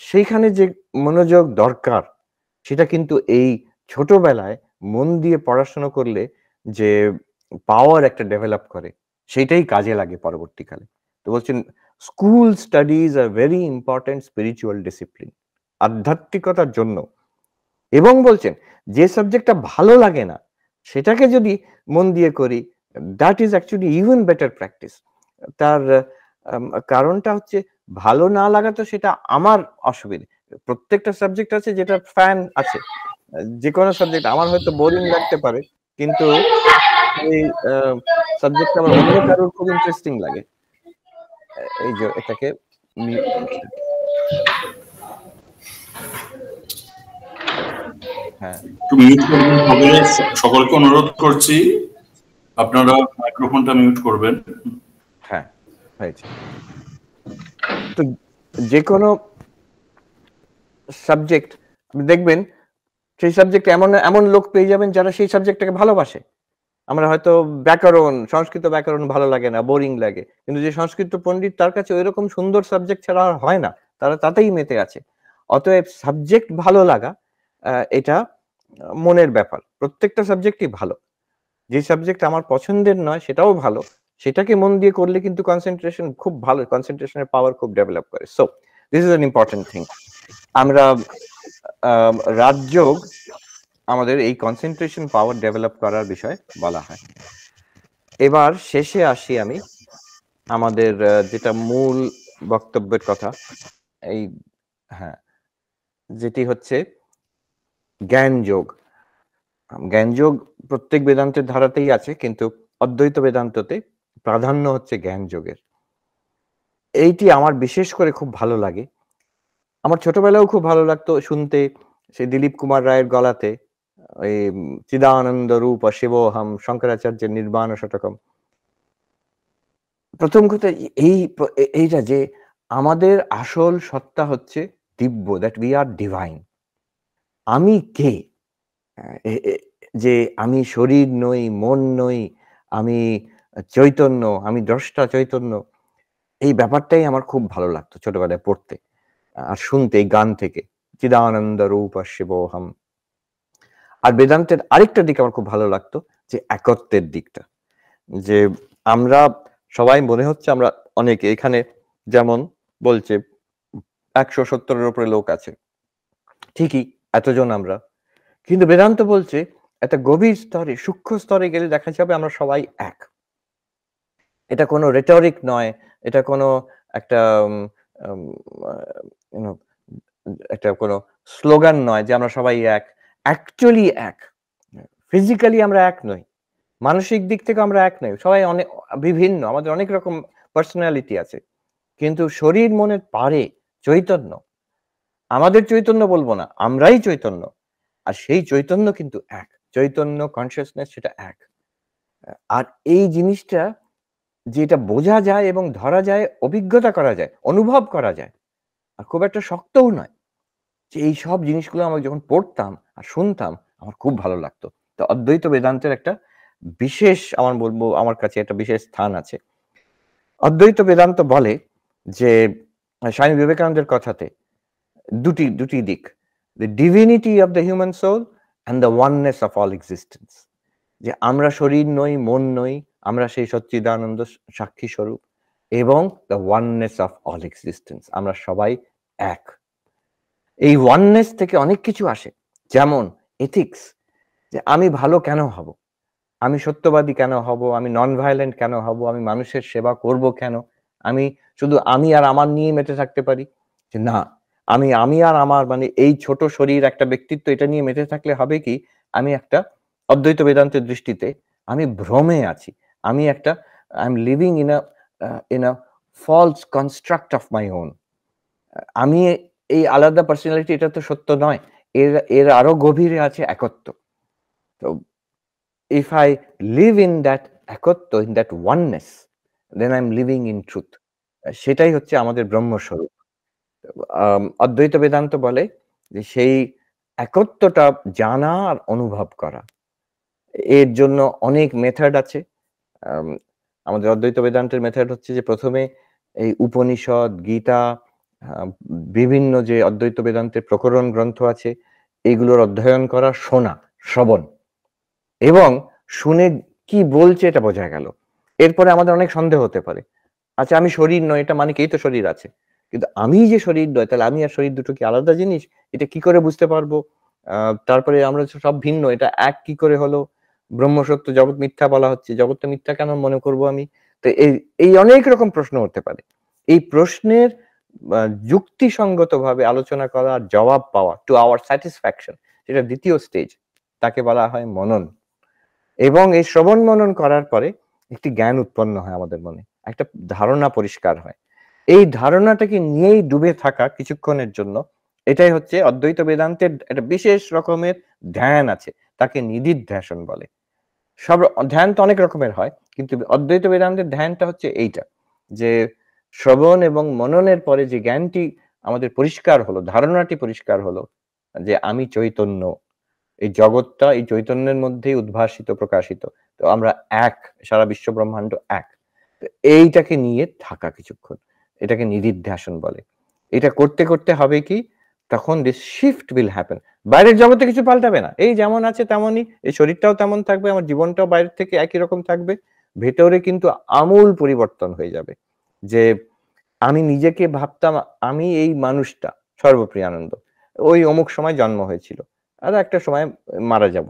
সেইখানে যে মনোযোগ দরকার, সেটা কিন্তু এই ছোটবেলায় মন দিয়ে পড়াশোনা করলে যে পাওয়ার একটা ডেভেলপ করে, সেটাই কাজে লাগে পরবর্তীকালে। তো বলছেন school studies are very important spiritual discipline, আধ্যাত্মিকতার জন্য। এবং বলছেন যে সাবজেক্টটা ভালো লাগে না, সেটাকে যদি মন দিয়ে করি, that is actually even better practice. তার কারণটা হচ্ছে ভালো না লাগা তো সেটা আমার অসুবিধা। প্রত্যেকটা সাবজেক্ট আছে যেটা ফ্যান আছে, যে কোনো সাবজেক্ট আমার হয়তো বোরিং লাগতে পারে, কিন্তু এই সাবজেক্টটা আমার অন্য কারোর খুব ইন্টারেস্টিং লাগে। এই যে এটাকে হ্যাঁ, সকলকে অনুরোধ করছি আপনারা মাইক্রোফোনটা মিউট করবেন। হ্যাঁ, হয়েছে। তো যে কোনো সাবজেক্ট দেখবেন, সেই সাবজেক্ট এমন লোক পেয়ে যাবেন যারা সেই সাবজেক্টটাকে ভালোবাসে। আমরা হয়তো সংস্কৃত ব্যাকরণ ভালো লাগে না, বোরিং লাগে, কিন্তু যে সংস্কৃত পণ্ডিত, তার কাছে ওইরকম সুন্দর সাবজেক্ট ছাড়া আর হয় না, তারা তাতেই মেতে আছে। অতএব সাবজেক্ট ভালো লাগা এটা মনের ব্যাপার। প্রত্যেকটা সাবজেক্টই ভালো। যে সাবজেক্ট আমার পছন্দের নয় সেটাও ভালো, সেটাকে মন দিয়ে করলে কিন্তু কনসেন্ট্রেশন খুব ভালো, কনসেন্ট্রেশনের পাওয়ার খুব ডেভেলপ করে। So this is an important thing. আমরা রাজযোগ আমাদের এই কনসেন্ট্রেশন পাওয়ার ডেভেলপ করার বিষয়ে বলা হয়। এবার শেষে আসি আমি আমাদের যেটা মূল বক্তব্যের কথা, এই হ্যাঁ, যেটি হচ্ছে জ্ঞানযোগ। জ্ঞানযোগ প্রত্যেক বেদান্তের ধারাতেই আছে, কিন্তু অদ্বৈত বেদান্ততে প্রাধান্য হচ্ছে জ্ঞানযোগের। এইটি আমার বিশেষ করে খুব ভালো লাগে। আমার ছোটবেলায়ও খুব ভালো লাগতো শুনতে সেই দিলীপ কুমার রায়ের গলাতে ওই চিদানন্দ রূপ শিবোহম শঙ্করাচার্যের নির্বাণ শতকম। প্রথম কথা এইটা যে আমাদের আসল সত্তা হচ্ছে দিব্য, দ্যাট উই আর ডিভাইন। আমি কে? যে আমি শরীর নই, মন নই, আমি চৈতন্য, আমি দ্রষ্টা চৈতন্য। এই ব্যাপারটাই আমার খুব ভালো লাগতো ছোটবেলায় পড়তে আর শুনতে এই গান থেকে। চিদানন্দ রূপ শিবোহম। আর বেদান্তের আরেকটা দিক আমার খুব ভালো লাগতো, যে একত্বের দিকটা। যে আমরা সবাই মনে হচ্ছে আমরা অনেকে এখানে যেমন বলছে 170-এর উপরে লোক আছে। ঠিকই, এতজন আমরা। কিন্তু বেদান্ত বলছে একটা গভীর স্তরে, সূক্ষ্ম স্তরে গেলে দেখা যাবে আমরা সবাই এক। এটা কোনো rhetoric নয়, এটা কোনো একটা উম আম আ ইউ নো একটা কোনো স্লোগান নয় যে আমরা সবাই এক। অ্যাকচুয়ালি এক। ফিজিক্যালি আমরা এক নই। মানসিক দিক থেকে আমরা এক নই। সবাই বিভিন্ন। আমাদের অনেক রকম পার্সোনালিটি আছে। কিন্তু শরীর মনের পারে চৈতন্য। আমাদের চৈতন্য বলব না, আমরাই চৈতন্য। আর সেই চৈতন্য কিন্তু এক। চৈতন্য কনসিয়াসনেস সেটা এক। আর এই জিনিসটা যেটা বোঝা যায় এবং ধরা যায়, অভিজ্ঞতা করা যায়, অনুভব করা যায়। আর খুব একটা শক্তও নয়। যে এই সব জিনিসগুলো আমি যখন পড়তাম আর শুনতাম আমার খুব ভালো লাগতো। তো অদ্বৈত বেদান্তের একটা বিশেষ আমার কাছে একটা বিশেষ স্থান আছে। অদ্বৈত বেদান্ত বলে যে স্বামী বিবেকানন্দের কথাতে দুটি দিক। The divinity of the human soul and the oneness of all existence. যে আমরা শরীর নই, মন নই, আমরা সেই সচ্চিদানন্দ সাক্ষী স্বরূপ এবং the oneness of all existence. আমরা সবাই এক। এই oneness থেকে অনেক কিছু আসে। যেমন ethics, যে আমি ভালো কেন হব? আমি সত্যবাদী কেন হব? আমি নন ভায়োলেন্ট কেন হব? আমি মানুষের সেবা করব কেন? আমি শুধু আমি আর আমার নিয়ে মেতে থাকতে পারি? যে না, আমি আর আমার মানে এই ছোট শরীর, একটা ব্যক্তিত্ব, এটা নিয়ে মেতে থাকলে হবে কি? আমি একটা অদ্বৈত বেদান্তের দৃষ্টিতে আমি ভ্রমে আছি। আমি একটা I am living in a false construct of my own. আমি এই আলাদা পার্সোনালিটি, এটা তো সত্য নয়। এর আরো গভীরে আছে একত্ব। তো if I live in that একত্ব, in that oneness, then I'm living in truth. সেটাই হচ্ছে আমাদের ব্রহ্মস্বরূপ। অদ্বৈত বেদান্ত বলে যে সেই একত্বটা জানা আর অনুভব করা। এর জন্য অনেক মেথড আছে। আম আমাদের অদ্বৈত বেদান্তের মেথড হচ্ছে যে ১ম এ এই উপনিষদ, গীতা, আ বিভিন্ন যে অদ্বৈত বেদান্তের প্রকরণ গ্রন্থ আছে, এগুলোর অধ্যয়ন করা, শোনা, শ্রবণ। এবং শুনে কি বলছে এটা বোঝা গেল। এরপরে আমাদের অনেক সন্দেহ হতে পারে। আচ্ছা, আমি শরীর নই, এটা মানে কি? এই তো শরীর আছে। কিন্তু আমি যে শরীর নয়, তাহলে আমি আর শরীর দুটো কি আলাদা জিনিস? এটা কি করে বুঝতে পারবো? আ তারপরে আমরা সব ভিন্ন, এটা এক কি করে হলো? ব্রহ্ম সত্য, জগৎ মিথ্যা বলা হচ্ছে। জগৎটা মিথ্যা কেন মনে করব আমি? তো এই অনেক রকম প্রশ্ন উঠতে পারে। এই প্রশ্নের আ যুক্তিসঙ্গতভাবে আলোচনা করা আর জবাব পাওয়া টু আওয়ার স্যাটিসফ্যাকশন, সেটা ২য় স্টেজ। তাকে বলা হয় মনন। এবং এই শ্রবণ মনন করার পরে একটি জ্ঞান উৎপন্ন হয় আমাদের মনে। একটা ধারণা পরিষ্কার হয়। এই ধারণাটাকে নিয়েই ডুবে থাকা কিছুক্ষণের জন্য, এটাই হচ্ছে অদ্বৈত বেদান্তের একটা বিশেষ রকমের ধ্যান আছে। তাকে নিদিধ্যাসন বলে। সব ধ্যান তো অনেক রকমের হয়। কিন্তু অদ্বৈত বেদান্তের ধ্যানটা হচ্ছে এইটা। যে শ্রবণ এবং মননের পরে যে জ্ঞানটি আমাদের পরিষ্কার হলো, ধারণাটি পরিষ্কার হলো যে আমি চৈতন্য। এই জগৎটা এই চৈতন্যের মধ্যেই উদ্ভাসিত, প্রকাশিত। তো আমরা এক, সারা বিশ্ব ব্রহ্মাণ্ড এক। তো এইটাকে নিয়ে থাকা কিছুক্ষণ। এটাকে নিদিধ্যাসন বলে। এটা করতে, করতে হবে কি? তখন this shift will happen. বাইরের জগতে কিছু পাল্টাবে না। এই যেমন আছে তেমনই। এই শরীরটাও তেমন থাকবে, আমার জীবনটাও বাইরের থেকে একই রকম থাকবে। ভেতরে কিন্তু আমূল পরিবর্তন হয়ে যাবে। যে আমি নিজেকে ভাবতাম আমি এই মানুষটা, সর্বপ্রিয়ানন্দ। ওই অমুক সময় জন্ম হয়েছিল। আর একটা সময় মারা যাব।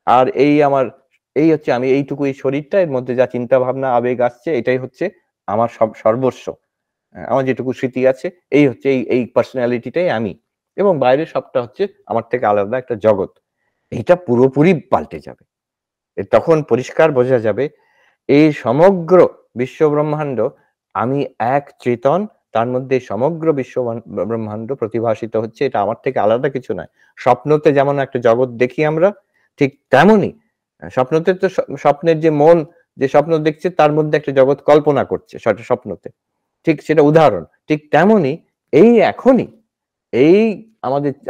আর এই হচ্ছে আমি এইটুকু, এই শরীরটা, এর মধ্যে যা চিন্তা ভাবনা আবেগ আসছে, এটাই হচ্ছে আমার সর্বস্ব, আমার যেটুকু স্মৃতি আছে এই হচ্ছে এই পার্সোনালিটিটাই আমি, এবং বাইরের সবটা হচ্ছে আমার থেকে আলাদা একটা জগৎ। এটা পুরোপুরি পাল্টে যাবে। তখন পরিষ্কার বোঝা যাবে এই সমগ্র বিশ্ব ব্রহ্মাণ্ড, আমি এক চেতন, তার মধ্যে সমগ্র বিশ্ব ব্রহ্মাণ্ড প্রতিভাসিত হচ্ছে, এটা আমার থেকে আলাদা কিছু নয়। স্বপ্নতে যেমন একটা জগৎ দেখি আমরা, ঠিক তেমনই স্বপ্নতে তো স্বপ্নের যে মন যে স্বপ্ন দেখছে তার মধ্যে একটা জগৎ কল্পনা করছে সেটা স্বপ্নতে, ঠিক সেটা উদাহরণ। ঠিক তেমনই এই এখনই এই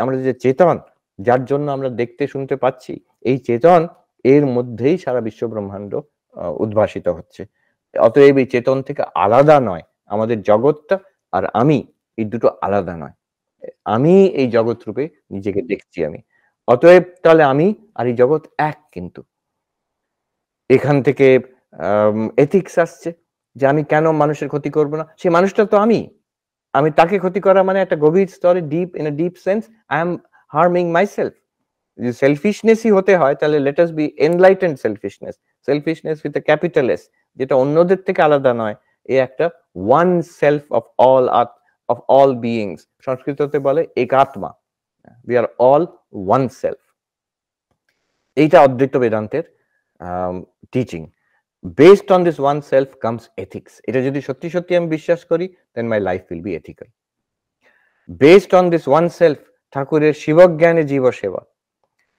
আমাদের যে চেতন, যার জন্য আমরা দেখতে শুনতে পাচ্ছি, এই চেতন এর মধ্যেই সারা বিশ্ব ব্রহ্মাণ্ড উদ্ভাসিত হচ্ছে। অতএব এই চেতন থেকে আলাদা নয় আমাদের জগৎটা, আর আমি এই দুটো আলাদা নয়। আমি এই জগৎ রূপে নিজেকে দেখছি আমি। অতএব তাহলে আমি আর এই জগৎ এক। কিন্তু এখান থেকে এথিক্স আসছে যে আমি কেন মানুষের ক্ষতি করব না, সে মানুষটা তো আমি তাকে ক্ষতি করা মানে একটা গভীর স্তরে in a deep sense I am harming myself. যদি সেলফিশনেসই হতে হয় তাহলে let us B enlightened selfishness with a capital S, যেটা অন্যদের থেকে আলাদা নয়, এই একটা one self of all beings. সংস্কৃততে বলে একাত্মা, we are all one self. এইটা অদ্বৈত বেদান্তের teaching. Based on this one self comes ethics. এটা যদি সত্যি সত্যি আমি বিশ্বাস করি, then my life will be ethical. Based on this one self, ঠাকুরের শিবজ্ঞানে জীব সেবা,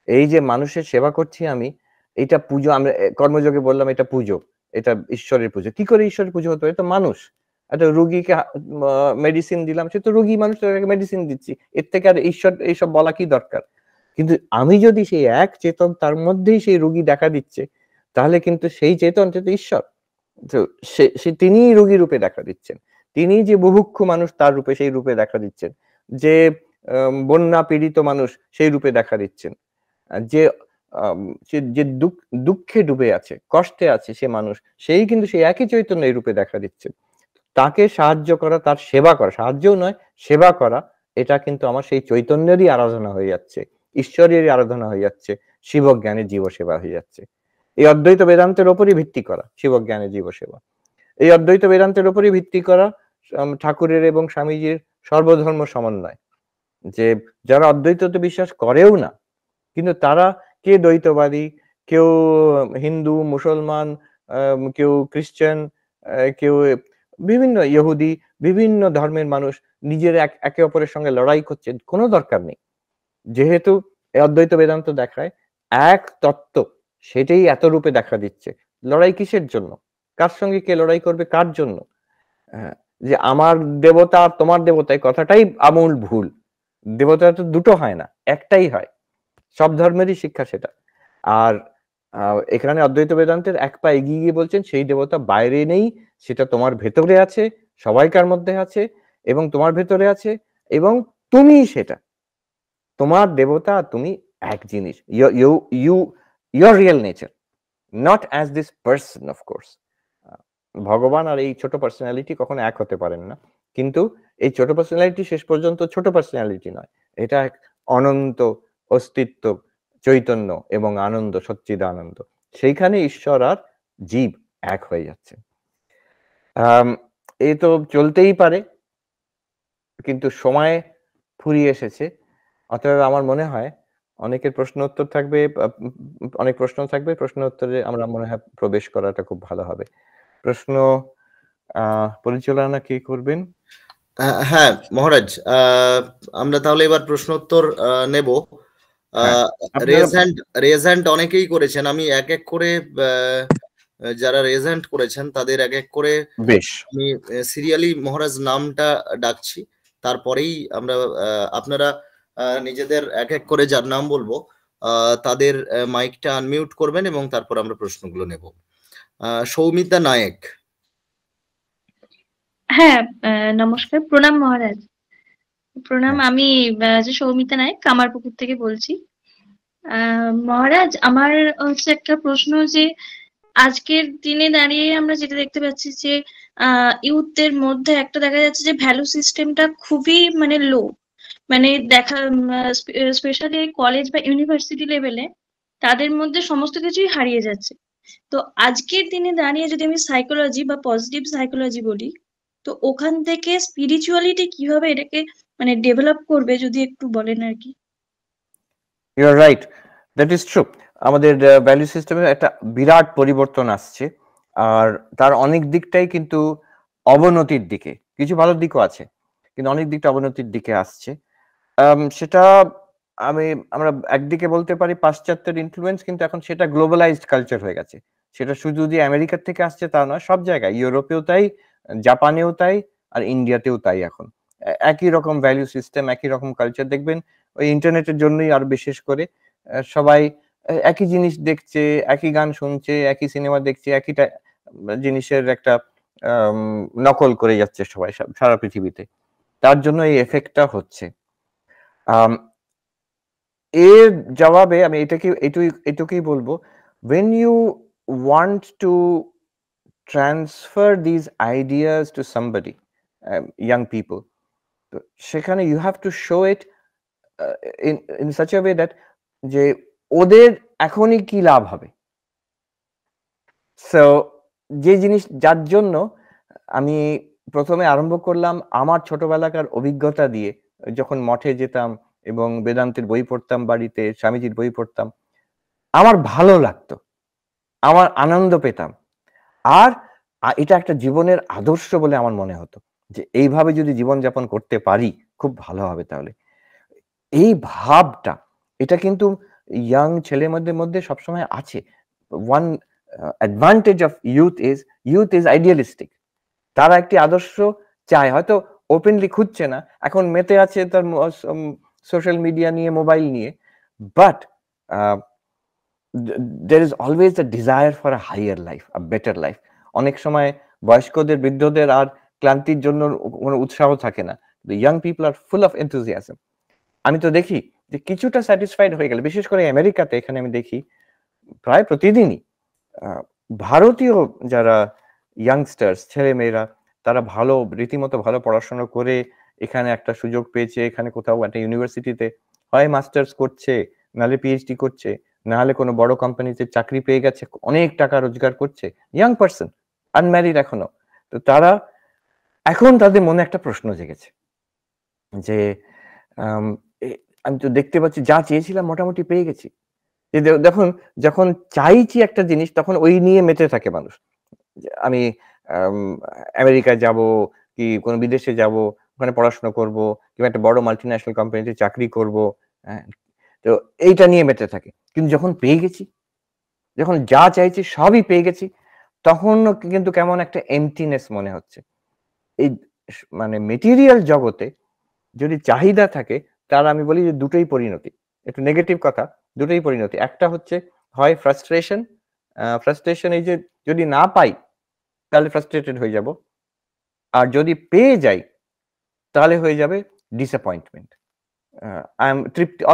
এই যে মানুষের সেবা করছি আমি, এটা পুজো। আমরা কর্মযোগে বললাম এটা পুজো, এটা ঈশ্বরের পুজো। কি করে ঈশ্বরের পুজো হতো? এটা মানুষ একটা রোগীকে মেডিসিন দিলাম, সে তো রোগী মানুষ, তাকে মেডিসিন দিচ্ছি, এর থেকে আর ঈশ্বর এইসব বলা কি দরকার? কিন্তু আমি যদি সেই এক চেতন, তার মধ্যেই সেই রোগী দেখা দিচ্ছে, তাহলে কিন্তু সেই চেতন তো ঈশ্বর। তো সে তিনিই রোগী রূপে দেখা দিচ্ছেন, তিনি যে বুভুক্ষু মানুষ তার রূপে সেই রূপে দেখা দিচ্ছেন, যে বন্যা পীড়িত মানুষ সেই রূপে দেখা দিচ্ছেন, যে যে দুঃখে ডুবে আছে, কষ্টে আছে সে মানুষ, সেই কিন্তু সেই একই চৈতন্য এই রূপে দেখা দিচ্ছেন। তাকে সাহায্য করা, তার সেবা করা, সাহায্যও নয় সেবা করা, এটা কিন্তু আমার সেই চৈতন্যেরই আরাধনা হয়ে যাচ্ছে, ঈশ্বরেরই আরাধনা হয়ে যাচ্ছে, শিবজ্ঞানের জীব সেবা হয়ে যাচ্ছে। এই অদ্বৈত বেদান্তের ওপরই ভিত্তি করা শিবজ্ঞানের জীব সেবা, এই অদ্বৈত বেদান্তের ওপরই ভিত্তি করা ঠাকুরের এবং স্বামীজির সর্বধর্ম সমন্বয়। যে যারা অদ্বৈততে বিশ্বাস করেও না, কিন্তু তারা কে দ্বৈতবাদী, কেউ হিন্দু, মুসলমান, কেউ খ্রিস্টান, কেউ বিভিন্ন ইহুদি, বিভিন্ন ধর্মের মানুষ নিজের একে অপরের সঙ্গে লড়াই করছে, কোনো দরকার নেই। যেহেতু অদ্বৈত বেদান্ত দেখায় এক তত্ত্ব, সেটাই এত রূপে দেখা দিচ্ছে, লড়াই কিসের জন্য? কার সঙ্গে কে লড়াই করবে, কার জন্য? যে আমার দেবতা আর তোমার দেবতা, এই কথাটাই আমূল ভুল। দেবতা তো দুটো হয় না, একটাই হয়। সব ধর্মেরই শিক্ষা সেটা। আর এখানে অদ্বৈত বেদান্তের এক পা এগিয়ে গিয়ে বলছেন সেই দেবতা বাইরে নেই, সেটা তোমার ভেতরে আছে, সবাইকার মধ্যে আছে, এবং তোমার ভেতরে আছে, এবং তুমি সেটা, তোমার দেবতা তুমি এক জিনিস, your real nature, not as this person of course. ভগবান আর এই ছোট পার্সোনালিটি কখনো এক হতে পারেন না, কিন্তু এই ছোট পার্সোনালিটি শেষ পর্যন্ত ছোট পার্সোনালিটি নয়, এটা এক অনন্ত অস্তিত্ব, চৈতন্য এবং আনন্দ, সচ্চিদানন্দ। সেইখানে ঈশ্বর আর জীব এক হয়ে যাচ্ছে। এই তো চলতেই পারে, কিন্তু সময় ফুরিয়ে এসেছে। অতএব আমার মনে হয় অনেকের প্রশ্ন উত্তর থাকবে, অনেক প্রশ্ন থাকবে, প্রশ্ন উত্তরে আমরা মনে হয় প্রবেশ করাটা খুব ভালো হবে। প্রশ্ন পরিচালনা কে করবেন? হ্যাঁ মহারাজ, আমরা তাহলে এবার প্রশ্ন উত্তর নেব। রেজ হ্যান্ড অনেকেই করেছেন, আমি এক এক করে যারা রেজ হ্যান্ড করেছেন তাদের এক এক করে বেশ আমি সিরিয়ালি মহারাজ নামটা ডাকছি, তারপরেই আমরা আপনারা নিজেদের এক এক করে যার নাম বলবো তাদের মাইকটা আনমিউট করবেন এবং তারপর আমরা প্রশ্নগুলো নেব। সৌমিতা নায়েক। হ্যাঁ নমস্কার, প্রণাম মহারাজ। প্রণাম, আমি যে সৌমিতা নায়েক কামারপুকুর থেকে বলছি। মহারাজ, আমার হচ্ছে একটা প্রশ্ন, যে আজকের দিনে দাঁড়িয়ে আমরা যেটা দেখতে পাচ্ছি যে ইউথদের মধ্যে একটা দেখা যাচ্ছে যে ভ্যালু সিস্টেমটা খুবই মানে লো, মানে দেখা স্পেশালি কলেজ বা ইউনিভার্সিটি লেভেলে তাদের মধ্যে সমস্ত কিছুই হারিয়ে যাচ্ছে। তো আজকের দিনে দাঁড়িয়ে যদি আমি সাইকোলজি বা পজিটিভ সাইকোলজি বলি, তো ওখান থেকে স্পিরিচুয়ালিটি কিভাবে এটাকে মানে ডেভেলপ করবে যদি একটু বলেন আর কি। You are right, that is true. আমাদের ভ্যালু সিস্টেমে একটা বিরাট পরিবর্তন আসছে, আর তার অনেক দিকটাই কিন্তু অবনতির দিকে, কিছু ভালো দিকও আছে, কিন্তু অনেক দিকটা অবনতির দিকে আসছে। সেটা আমরা একদিকে বলতে পারি পাশ্চাত্যের ইনফ্লুয়েন্স, কিন্তু এখন সেটা গ্লোবালাইজড কালচার হয়ে গেছে। সেটা শুধু যে আমেরিকার থেকে আসছে তা নয়, সব জায়গায়, ইউরোপেও তাই, জাপানেও তাই, আর ইন্ডিয়াতেও তাই। এখন একই রকম ভ্যালু সিস্টেম, একই রকম কালচার দেখবেন। ওই ইন্টারনেটের জন্যই আর বিশেষ করে সবাই একই জিনিস দেখছে, একই গান শুনছে, একই সিনেমা দেখছে, একই জিনিসের একটা নকল করে যাচ্ছে সবাই সারা পৃথিবীতে। তার জন্য এই এফেক্টটা হচ্ছে। এর জবাবে আমি এটুকুই বলবো, when you want to transfer these ideas to somebody, young people, তো সেখানে you have to show it in such a way that যে ওদের এখনই কি লাভ হবে। সো যে জিনিস, যার জন্য আমি প্রথমে আরম্ভ করলাম আমার ছোটবেলাকার অভিজ্ঞতা দিয়ে, যখন মঠে যেতাম এবং বেদান্তের বই পড়তাম, বাড়িতে স্বামীজির বই পড়তাম, আমার ভালো লাগতো, আমার আনন্দ পেতাম, আর এটা একটা জীবনের আদর্শ বলে আমার মনে হতো যে এইভাবে যদি জীবনযাপন করতে পারি খুব ভালো হবে। তাহলে এই ভাবটা, এটা কিন্তু ইয়াং ছেলের মধ্যে সবসময় আছে। One advantage of youth is idealistic. তারা একটি আদর্শ চায়, হয়তো ওপেনলি খুঁজছে না, এখন মেতে আছে তার সোশ্যাল মিডিয়া নিয়ে, মোবাইল নিয়ে, but there is always a desire for a higher life, a better life. অনেক সময় বয়স্কদের, বৃদ্ধদের আর ক্লান্তির জন্য কোনো উৎসাহ থাকে না। The young people are full of enthusiasm. আমি তো দেখি যে কিছুটা স্যাটিসফাইড হয়ে গেলে, বিশেষ করে আমেরিকাতে, এখানে আমি দেখি প্রায় প্রতিদিনই ভারতীয় যারা ইয়াংস্টার্স, ছেলে মেয়েরা, তারা ভালো, রীতিমতো ভালো পড়াশোনা করে এখানে একটা সুযোগ পেয়েছে, এখানে কোথাও একটা ইউনিভার্সিটিতে হয় মাস্টার্স করছে, নাহলে পিএইচডি করছে, নাহলে কোনো বড় কোম্পানিতে চাকরি পেয়ে গেছে, অনেক টাকা রোজগার করছে, ইয়াং পার্সন, আনম্যারিড এখনো। তো তারা এখন, তাদের মনে একটা প্রশ্ন জেগেছে যে আমি তো দেখতে পাচ্ছি যা চেয়েছিলাম মোটামুটি পেয়ে গেছি। দেখুন, যখন চাইছি একটা জিনিস তখন ওই নিয়ে মেতে থাকে মানুষ। আমি আমেরিকায় যাব, কি কোনো বিদেশে যাব, ওখানে পড়াশোনা করব, কিংবা একটা বড় মাল্টিন্যাশনাল কোম্পানিতে চাকরি করব, তো এইটা নিয়ে মেতে থাকে। কিন্তু যখন পেয়ে গেছি, যখন যা চাইছি সবই পেয়ে গেছি, তখন কিন্তু কেমন একটা এমটিনেস মনে হচ্ছে। এই মানে মেটেরিয়াল জগতে যদি চাহিদা থাকে, তার আমি বলি যে দুটোই পরিণতি, একটু নেগেটিভ কথা, দুটোই পরিণতি। একটা হচ্ছে হয় ফ্রাস্ট্রেশন, এই যে যদি না পাই তাহলে ফ্রাস্ট্রেটেড হয়ে যাব, আর যদি পেয়ে যাই তাহলে হয়ে যাবে ডিসঅ্যাপয়েন্টমেন্ট,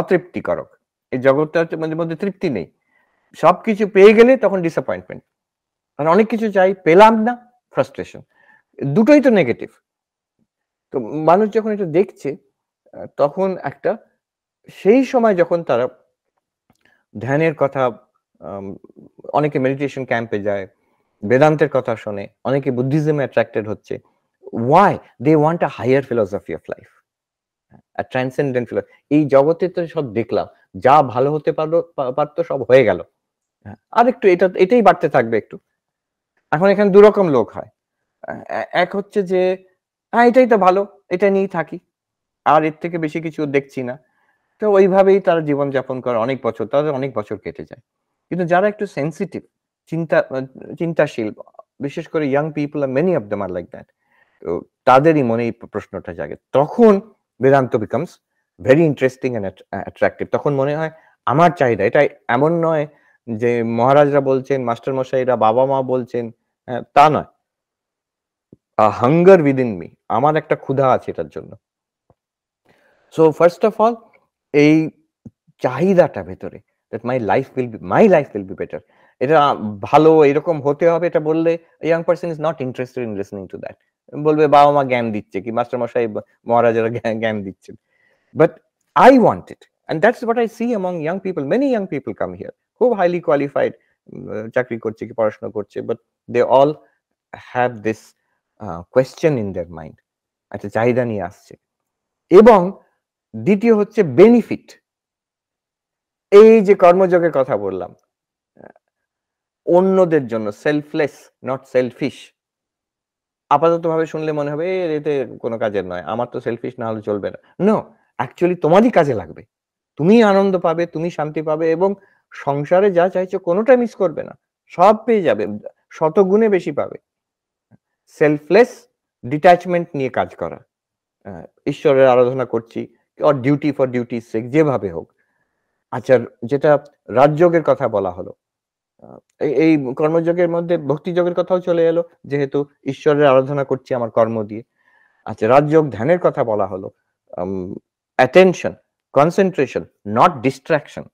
অতৃপ্তিকরক। এই জগৎটার মধ্যে তৃপ্তি নেই, সবকিছু পেয়ে গেলে তখন ডিসঅ্যাপয়েন্টমেন্ট, আর অনেক কিছু চাই, পেলাম না, ফ্রাস্ট্রেশন। দুটোই তো নেগেটিভ। তো মানুষ যখন এটা দেখছে, তখন একটা, সেই সময় যখন তারা ধ্যানের কথা, অনেকে মেডিটেশন ক্যাম্পে যায়, বেদান্তের কথা শোনে, অনেকে বুদ্ধিজমে অ্যাট্রাক্টেড হচ্ছে। Why? They want a higher philosophy of life, a transcendent philosophy. এই জগতে তো সব দেখলাম, যা ভালো হতে পারতো সব হয়ে গেল, আর একটু এটাই বাড়তে থাকবে একটু। এখন এখানে দুরকম লোক হয়, এক হচ্ছে যে হ্যাঁ এটাই তো ভালো, এটা নিয়েই থাকি, আর এর থেকে বেশি কিছু দেখছি না। তো ওইভাবেই তারা জীবনযাপন করে অনেক বছর, তাদের অনেক বছর কেটে যায়। কিন্তু যারা একটু সেন্সিটিভ, চিন্তাশীল, বিশেষ করে young people, many of them are like that, তো তাদেরই মনে এই প্রশ্নটা জাগে। তখন Vedanta becomes very interesting and attractive. তখন মনে হয় আমার চাহিদা, এটা এমন নয় যে মহারাজরা বলছেন, মাস্টার মশাইরা, বাবা মা বলছেন, তা নয়। হাঙ্গার উইদিন মি, আমার একটা ক্ষুধা আছে এটার জন্য। সো ফার্স্ট অফ অল, এই চাহিদাটা ভেতরে, that my life will be better, এটা ভালো এরকম হতে হবে, এটা বললে young person is not interested in listening to that. বলবে বাবা মা জ্ঞান দিচ্ছে, কি মাস্টার মশাই মহারাজারা জ্ঞান দিচ্ছেন। But I want it, and that's what I see among young people. Many young people come here, খুব হাইলি কোয়ালিফাইড, চাকরি করছে কি পড়াশোনা করছে, but they all have this question in their mind, একটা চাহিদা নিয়ে আসছে। এবং দ্বিতীয় হচ্ছে বেনিফিট। এই যে কর্মযোগের কথা বললাম, অন্যদের জন্য, সেলফলেস নট সেলফিশ। আপাতত ভাবে শুনলে মনে হবে এতে কোনো কাজের নয়, আমার তো সেলফিশ না হলে চলবে না। নো, অ্যাকচুয়ালি তোমারই কাজে লাগবে, তুমি আনন্দ পাবে, তুমি শান্তি পাবে, এবং সংসারে যা চাইছো কোনোটা মিস করবে না, সব পেয়ে যাবে, শতগুণে বেশি পাবে। সেলফলেস ডিট্যাচমেন্ট নিয়ে কাজ করা, ঈশ্বরের আরাধনা করছি, অর ডিউটি ফর ডিউটির সেক, যেভাবে হোক। আচ্ছা, যেটা রাজযোগের কথা বলা হলো, এই কর্মযোগের মধ্যে ভক্তিযোগের কথাও চলে এলো, যেহেতু ঈশ্বরের আরাধনা করছি আমার কর্ম দিয়ে। আচ্ছা, রাজযোগ ধ্যানের কথা বলা হলো, অ্যাটেনশন, কনসেন্ট্রেশন, নট ডিস্ট্রাকশন।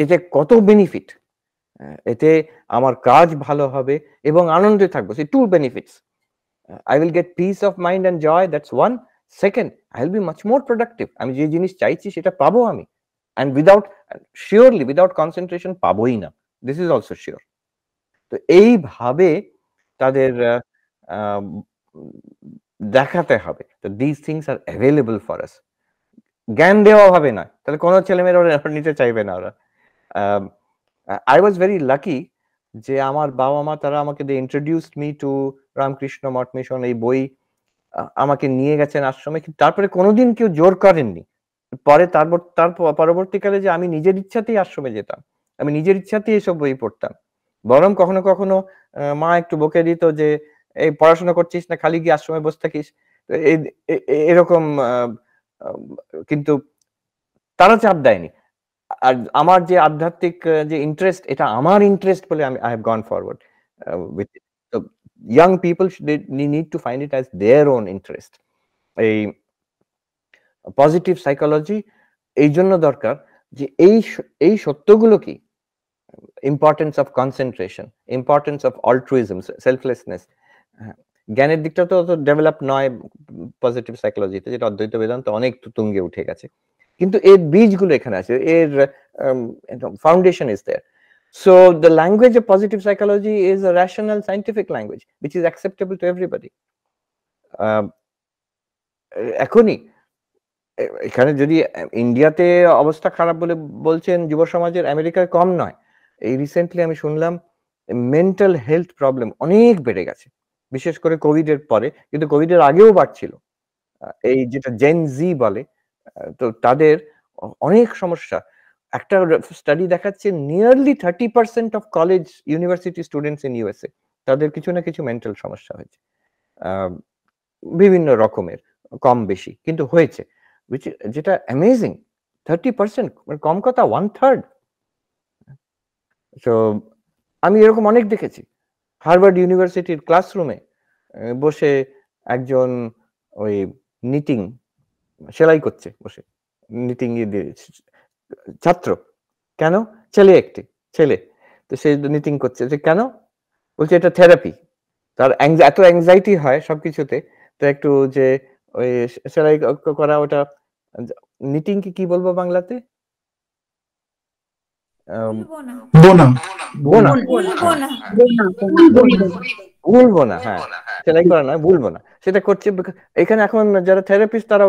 এতে কত বেনিফিট, এতে আমার কাজ ভালো হবে এবং আনন্দে থাকবো। সেই two benefits, I will get peace of mind and joy, that's one. Second, I'll be much more productive. আমি যে জিনিস চাইছি সেটা পাবো আমি, and surely without concentration পাবোই না, this is also sure. তো এইভাবে তাদের দেখাতে হবে that these things are available for us. জ্ঞান দেওয়া হবে না, তাহলে কোনো ছেলেমেয়েরা ওরা নিতে চাইবে না। ওরা I was very lucky যে আমার বাবা মা তারা আমাকে they introduced me to Ramakrishna Math mission, এই বই আমাকে নিয়ে গেছেন আশ্রমে, কিন্তু তারপরে কোনোদিন কেউ জোর করেননি। তার পরবর্তীকালে যে আমি নিজের ইচ্ছাতেই আশ্রমে যেতাম, আমি নিজের ইচ্ছাতেই এসব বই পড়তাম। বরং কখনো কখনো মা একটু বকে দিত যে এই পড়াশোনা করছিস না, খালি গিয়ে আশ্রমে বসে থাকিস, এরকম। কিন্তু তারা চাপ দেয়নি। আর আমার যে আধ্যাত্মিক যে ইন্টারেস্ট, এটা আমার ইন্টারেস্ট বলে I have gone forward with it. So young people they need to find it as their own interest. এই পজিটিভ সাইকোলজি এই জন্য দরকার যে এই সত্যগুলো কি, importance of concentration, importance of altruism, selflessness. জ্ঞানের দিকটা তো ডেভেলপ নয় পজিটিভ সাইকোলজিতে, যেটা অদ্বৈত বেদান্ত অনেক তুঙ্গে উঠে গেছে, কিন্তু এর বীজগুলো এখানে আছে, এর foundation is there. So the language of positive psychology is a rational scientific language which is acceptable to everybody. এখনই এখানে যদি ইন্ডিয়াতে অবস্থা খারাপ বলে বলছেন যুব সমাজের, আমেরিকায় কম নয়। এই রিসেন্টলি আমি শুনলাম মেন্টাল হেলথ প্রবলেম অনেক বেড়ে গেছে, বিশেষ করে কোভিড এর পরে, কিন্তু কোভিড এর আগেও বাড়ছিল। এই যেটা জেন জি বলে, তো তাদের অনেক সমস্যা। একটা স্টাডি দেখাচ্ছে nearly 30% of college university students in USA তাদের কিছু না কিছু মেন্টাল সমস্যা হয়েছে, বিভিন্ন রকমের, কম বেশি কিন্তু হয়েছে, যেটা অ্যামেজিং। 30%, মানে কম কথা 1/3। তো আমি এরকম অনেক দেখেছি। হার্ভার্ড ইউনিভার্সিটির ক্লাসরুমে বসে একজন ওই নিটিং, সেলাই করছে বসে, নিটিং ছাত্র, কেন? একটি ছেলে, তো সে নিটিং করছে, যে কেন? বলছে এটা থেরাপি। তার এত অ্যাংজাইটি হয় সবকিছুতে, তো একটু যে ওই সেলাই করা, ওটা নিটিং কি বলবো বাংলাতে? ভুলবো না, হ্যাঁ, সেলাই করা নয়, ভুলবো না, সেটা করছে। এখানে এখন যারা থেরাপিস্ট তারা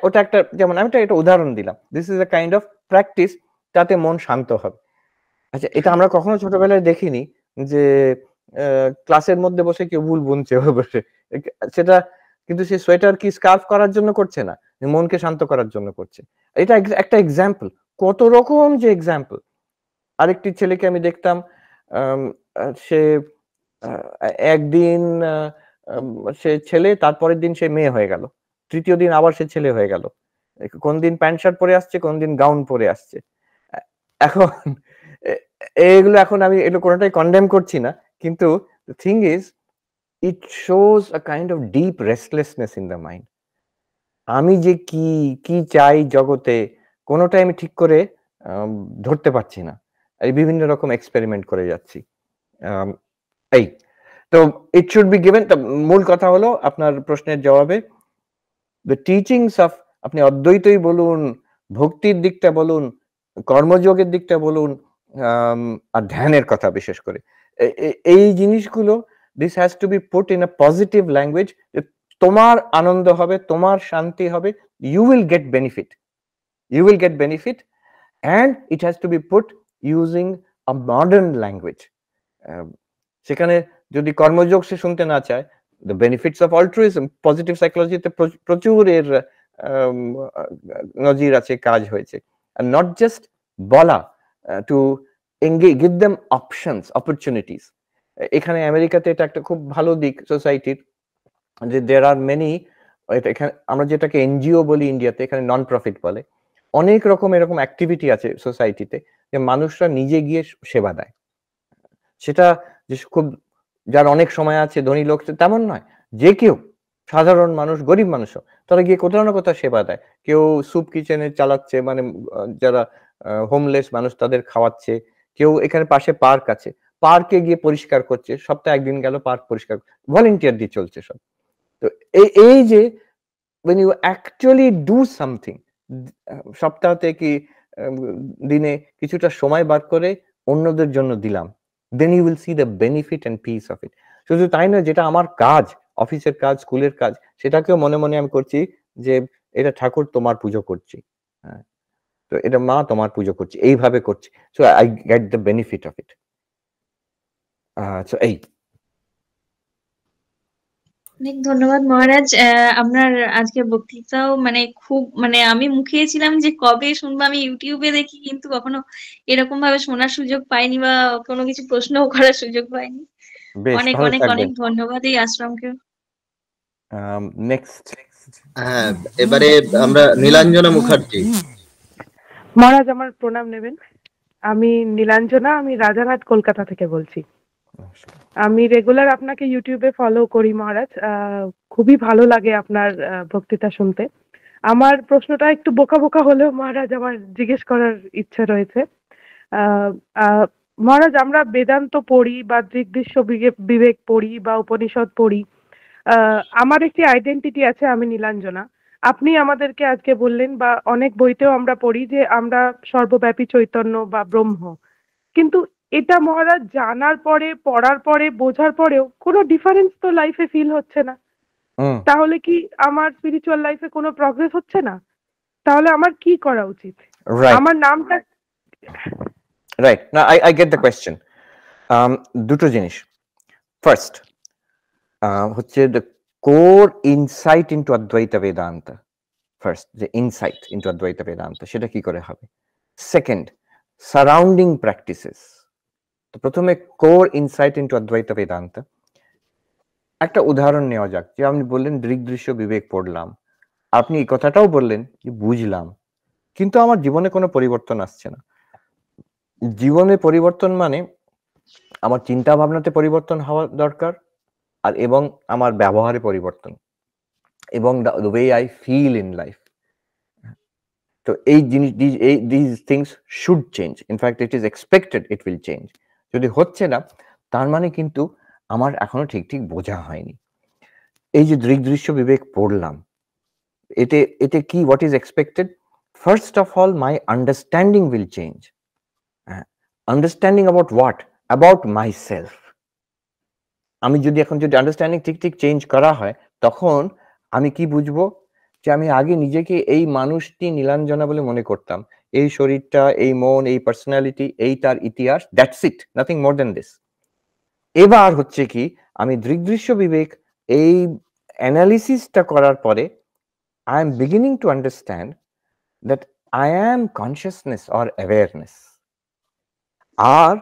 ওটা একটা, যেমন আমি একটা উদাহরণ দিলাম, this is a kind of practice, তাতে মন শান্ত হবে। আচ্ছা, এটা আমরা কখনো ছোটবেলায় দেখিনি যে ক্লাসের মধ্যে বসে কেউ ভুল বুনছে বসে, সেটা কিন্তু সে সোয়েটার কি স্কার্ফ করার জন্য করছে না, মনকে শান্ত করার জন্য করছে। এটা একটা এক্সাম্পল, কত রকম যে এক্সাম্পল। আরেকটি ছেলেকে আমি দেখতাম, সে একদিন সে ছেলে, তারপরের দিন সে মেয়ে হয়ে গেল, তৃতীয় দিন আবার সে ছেলে হয়ে গেল, কোন দিন প্যান্ট শার্ট পরে আসছে, কোন দিন গাউন পরে আসছে। এখন এগুলো, এখন আমি এগুলো কোনোটাই কন্ডেম করছি না, কিন্তু thing is it shows a kind of deep restlessness in the mind. আমি যে কি চাই জগতে, কোনোটাই আমি ঠিক করে ধরতে পারছি না, এই বিভিন্ন রকম এক্সপেরিমেন্ট করে যাচ্ছি। এই তো ইট শুড বি গিভেন। মূল কথা হলো আপনার প্রশ্নের জবাবে, দ্য টিচিংস অফ, আপনি অদ্বৈতই বলুন, ভক্তির দিকটা বলুন, কর্মযোগের দিকটা বলুন, আর ধ্যানের কথা বিশেষ করে এই জিনিসগুলো this has to be put in a positive language. তোমার আনন্দ হবে, তোমার শান্তি হবে, you will get benefit and it has to be put using a modern language. সেখানে যদি কর্মযোগ সে শুনতে না চায়, the benefits of altruism, positive সাইকোলজিতে প্রচুর এর নজির আছে, কাজ হয়েছে। and not just বলা, to engage, give them options, opportunities. এখানে আমেরিকাতে এটা একটা খুব ভালো দিক সোসাইটির, যে there are many, এখানে আমরা যেটাকে এনজিও বলি ইন্ডিয়াতে, এখানে নন প্রফিট বলে, অনেক রকম এরকম অ্যাক্টিভিটি আছে সোসাইটিতে যে মানুষরা নিজে গিয়ে সেবা দেয়। সেটা যে খুব যার অনেক সময় আছে, ধনী লোক তেমন নয়, যে কেউ সাধারণ মানুষ, গরিব মানুষও তারা গিয়ে কোথাও না কোথাও সেবা দেয়। কেউ স্যুপ কিচেনে চালাচ্ছে, মানে যারা হোমলেস মানুষ তাদের খাওয়াচ্ছে, কেউ এখানে পাশে পার্ক আছে, পার্কে গিয়ে পরিষ্কার করছে, সপ্তাহে একদিন গেল পার্ক পরিষ্কার, ভলেন্টিয়ার দিয়ে চলছে সব। তো এই যে when you actually do something, সপ্তাহতে কি দিনে কিছুটা সময় বার করে অন্যদের জন্য দিলাম, then you will see the benefit and peace of it. শুধু তাই না, যেটা আমার কাজ, অফিসের কাজ, স্কুলের কাজ, সেটাকেও মনে মনে আমি করছি যে এটা ঠাকুর তোমার পুজো করছি, হ্যাঁ, তো এটা মা তোমার পুজো করছি, এইভাবে করছি, so I get the benefit of it. So এই অনেক ধন্যবাদ মহারাজ। আপনার আজকের বক্তৃতাও মানে খুব, মানে আমি মুখিয়েছিলাম যে কবে শুনবো। আমি ইউটিউবে দেখি, কিন্তু কখনো এরকম ভাবে শোনার সুযোগ পাইনি বা কোনো কিছু প্রশ্নও করার সুযোগ পাইনি। অনেক অনেক অনেক ধন্যবাদ এই আশ্রমকে। নেক্সট, হ্যাঁ, এবারে আমরা নীলাঞ্জনা মুখার্জি। মহারাজ আমার প্রণাম নেবেন। আমি নীলাঞ্জনা, আমি রাজারহাট কলকাতা থেকে বলছি। আমি রেগুলার আপনাকে ইউটিউবে ফলো করি মহারাজ, খুবই ভালো লাগে আপনার বক্তৃতা শুনতে। আমার প্রশ্নটা একটু বোকা বোকা হলেও মহারাজ আমার জিজ্ঞেস করার ইচ্ছা রয়েছে। মহারাজ, আমরা বেদান্ত পড়ি বা দৃগ্দৃশ্য বিবেক পড়ি বা উপনিষদ পড়ি, আমার একটি আইডেন্টিটি আছে, আমি নীলাঞ্জনা। আপনি আমাদেরকে আজকে বললেন বা অনেক বইতেও আমরা পড়ি যে আমরা সর্বব্যাপী চৈতন্য বা ব্রহ্ম, কিন্তু এটা মহারাজ জানার পরে, পড়ার পরে, বোঝার পরেও কোনো ডিফারেন্স তো লাইফে ফিল হচ্ছে না। তাহলে কি আমার স্পিরিচুয়াল লাইফে কোনো প্রগ্রেস হচ্ছে না? তাহলে আমার কি করা উচিত? আমার নামটা রাইট না, আই গেট দ্য কোয়েশ্চেন। দুটো জিনিস, ফার্স্ট হচ্ছে দ্য কোর ইনসাইট ইনটু অদ্বৈত বেদান্ত। ফার্স্ট যে ইনসাইট ইনটু অদ্বৈত বেদান্ত, সেটা কি করে হবে? Second, surrounding practices. তো প্রথমে কোর ইনসাইট ইনটু অদ্বৈত বেদান্ত। একটা উদাহরণ নেওয়া যাক, যে আপনি বললেন দৃগ্দৃশ্য বিবেক পড়লাম, আপনি এই কথাটাও বললেন যে বুঝলাম, কিন্তু আমার জীবনে কোনো পরিবর্তন আসছে না। জীবনে পরিবর্তন মানে আমার চিন্তা ভাবনাতে পরিবর্তন হওয়া দরকার, আর এবং আমার ব্যবহারে পরিবর্তন, এবং the way I feel in life. তো এই জিনিস, these things should change. In fact, it is expected it will change. যদি হচ্ছে না, তার মানে কিন্তু আমার এখনো ঠিক ঠিক বোঝা হয়নি। এই যে দৃগ্দৃশ্য বিবেক পড়লাম, এতে কি, what is expected? First of all, my understanding will change. Understanding about what? About myself. আমি যদি এখন যদি আন্ডারস্ট্যান্ডিং ঠিক ঠিক চেঞ্জ করা হয়, তখন আমি কি বুঝবো? যে আমি আগে নিজেকে এই মানুষটি নীলাঞ্জনা বলে মনে করতাম, এই শরীরটা, এই মন, এই পার্সোনালিটি, এই তার ইতিহাস, that's it, nothing more than this. এবার হচ্ছে কি, আমি দৃগ্দৃশ্য বিবেক এই অ্যানালিসিসটা করার পরে I am beginning to understand that I am consciousness or awareness. Our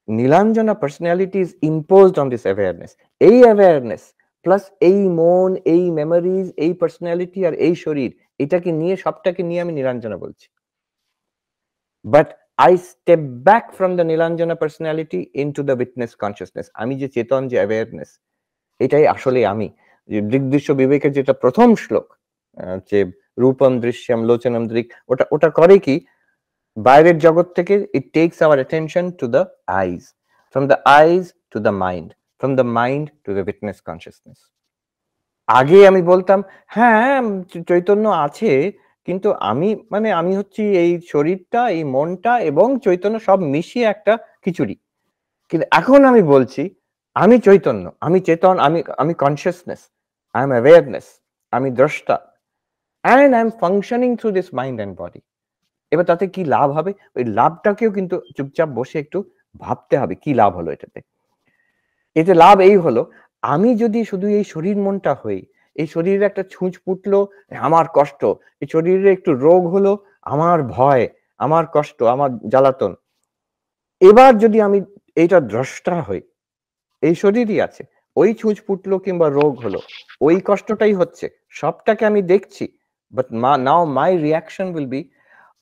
Nilanjana personality is imposed on this awareness. এই awareness plus এই মন, এই memories, এই personality আর এই শরীর, এটাকে নিয়ে, সবটাকে নিয়ে আমি নীলাঞ্জনা বলছি। But I step back from the Nilanjana personality into the witness consciousness. আমি যে চেতন, যে awareness, এটাই আসলে আমি। দৃগ্দৃশ্য বিবেকের যেটা প্রথম শ্লোক, যে রূপম দৃশ্যম লোচনম দৃক, ওটা করে কি, বাইরের জগৎ থেকে it takes our attention to the eyes, from the eyes to the mind, from the mind to the witness consciousness. আগে আমি বলতাম হ্যাঁ চৈতন্য আছে, কিন্তু আমি হচ্ছি এই শরীরটা, এই মনটা এবং চৈতন্য সব মিশিয়ে একটা খিচুড়ি। কিন্তু এখন আমি বলছি আমি চৈতন্য, আমি চেতন, আমি কনসিয়াসনেস, আই এম অ্যাওয়ারনেস, আমি দ্রষ্টা, and I am functioning through this mind and body. এবার তাতে কি লাভ হবে? ওই লাভটাকেও কিন্তু চুপচাপ বসে একটু ভাবতে হবে কি লাভ হলো এটাতে। এতে লাভ এই হলো, আমি যদি শুধু এই শরীর মনটা হই, এই শরীরে একটা ছুঁচ ফুটলো আমার কষ্ট, এই শরীরে একটু রোগ হলো আমার ভয়, আমার কষ্ট, আমার জ্বালাতন। এবার যদি আমি এইটা দ্রষ্টা হই, এই শরীরই আছে, ওই ছুঁচ ফুটলো কিংবা রোগ হলো, ওই কষ্টটাই হচ্ছে, সবটাকে আমি দেখছি, but now my reaction will be,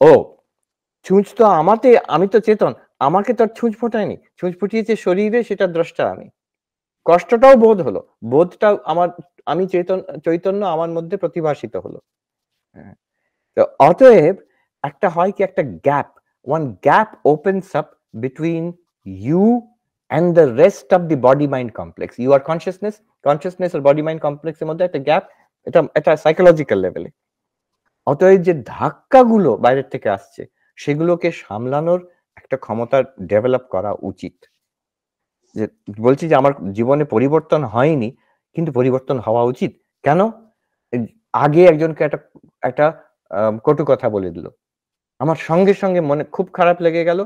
ও ছুঁচ তো আমাতে, আমি তো চেতন, আমাকে তো আর ছুঁচ ফোটায়নি, ছুঁচ ফুটিয়েছে শরীরে, সেটা দ্রষ্টা আমি। কষ্টটাও বোধ হলো, বোধটাও আমার, আমি চৈতন্য আমার মধ্যে প্রতিভাসিত হলো। হ্যাঁ, তো অতএব একটা হয় কি, একটা gap, one gap opens up between you and the rest of the body mind complex. You are consciousness আর body mind complex এর মধ্যে একটা গ্যাপ, এটা সাইকোলজিক্যাল লেভেলে। অতএব যে ধাক্কাগুলো বাইরের থেকে আসছে সেগুলোকে সামলানোর একটা ক্ষমতা ডেভেলপ করা উচিত। যে বলছি যে আমার জীবনে পরিবর্তন হয়নি, কিন্তু পরিবর্তন হওয়া উচিত। কেন? আগে একজনকে একটা কটু কথা বলে দিল, আমার সঙ্গে সঙ্গে মনে খুব খারাপ লেগে গেল,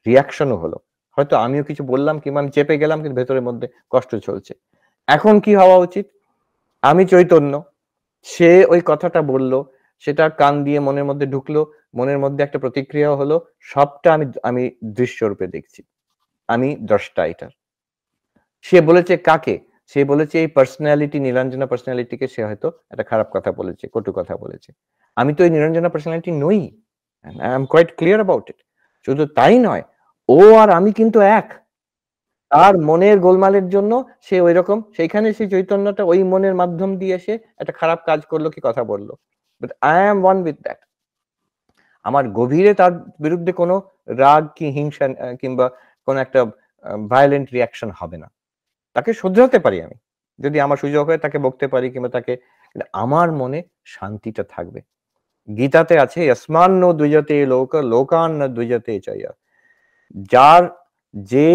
রিয়াকশনও হলো, হয়তো আমিও কিছু বললাম কিংবা আমি চেপে গেলাম, কিন্তু ভেতরের মধ্যে কষ্ট চলছে। এখন কি হওয়া উচিত? আমি চৈতন্য, সে ওই কথাটা বলল, সেটা কান দিয়ে মনের মধ্যে ঢুকলো, মনের মধ্যে একটা প্রতিক্রিয়া হলো, সবটা আমি দৃশ্যরূপে দেখছি, আমি দ্রষ্টা এটার। সে বলেছে কাকে? সে বলেছে এই পার্সোনালিটি, নীলাঞ্জনা পার্সোনালিটিকে সে হয়তো একটা খারাপ কথা বলেছে, কটু কথা বলেছে। আমি তো এই নীলাঞ্জনা পার্সোনালিটি নই, I am quite clear about it. শুধু তাই নয়, ও আর আমি কিন্তু এক। তার মনের গোলমালের জন্য সে ওই রকম, সেইখানে সেই চৈতন্যটা ওই মনের মাধ্যম দিয়ে সে একটা খারাপ কাজ করলো কি কথা বললো, but I am one with that. আমার গভীরে তার বিরুদ্ধে কোনো রাগ কি হিংসা কিংবা কোনো একটা ভায়োলেন্ট রিয়াকশন হবে না। তাকে শুধরাতে পারি আমি, যদি আমার সুযোগ হয় তাকে বকতে পারি কিংবা তাকে, আমার মনে শান্তিটা থাকবে। গীতাতে আছে যস্মান্নো দ্বিজতে লোকান্ন দ্বিজতে চয়া, যার, যে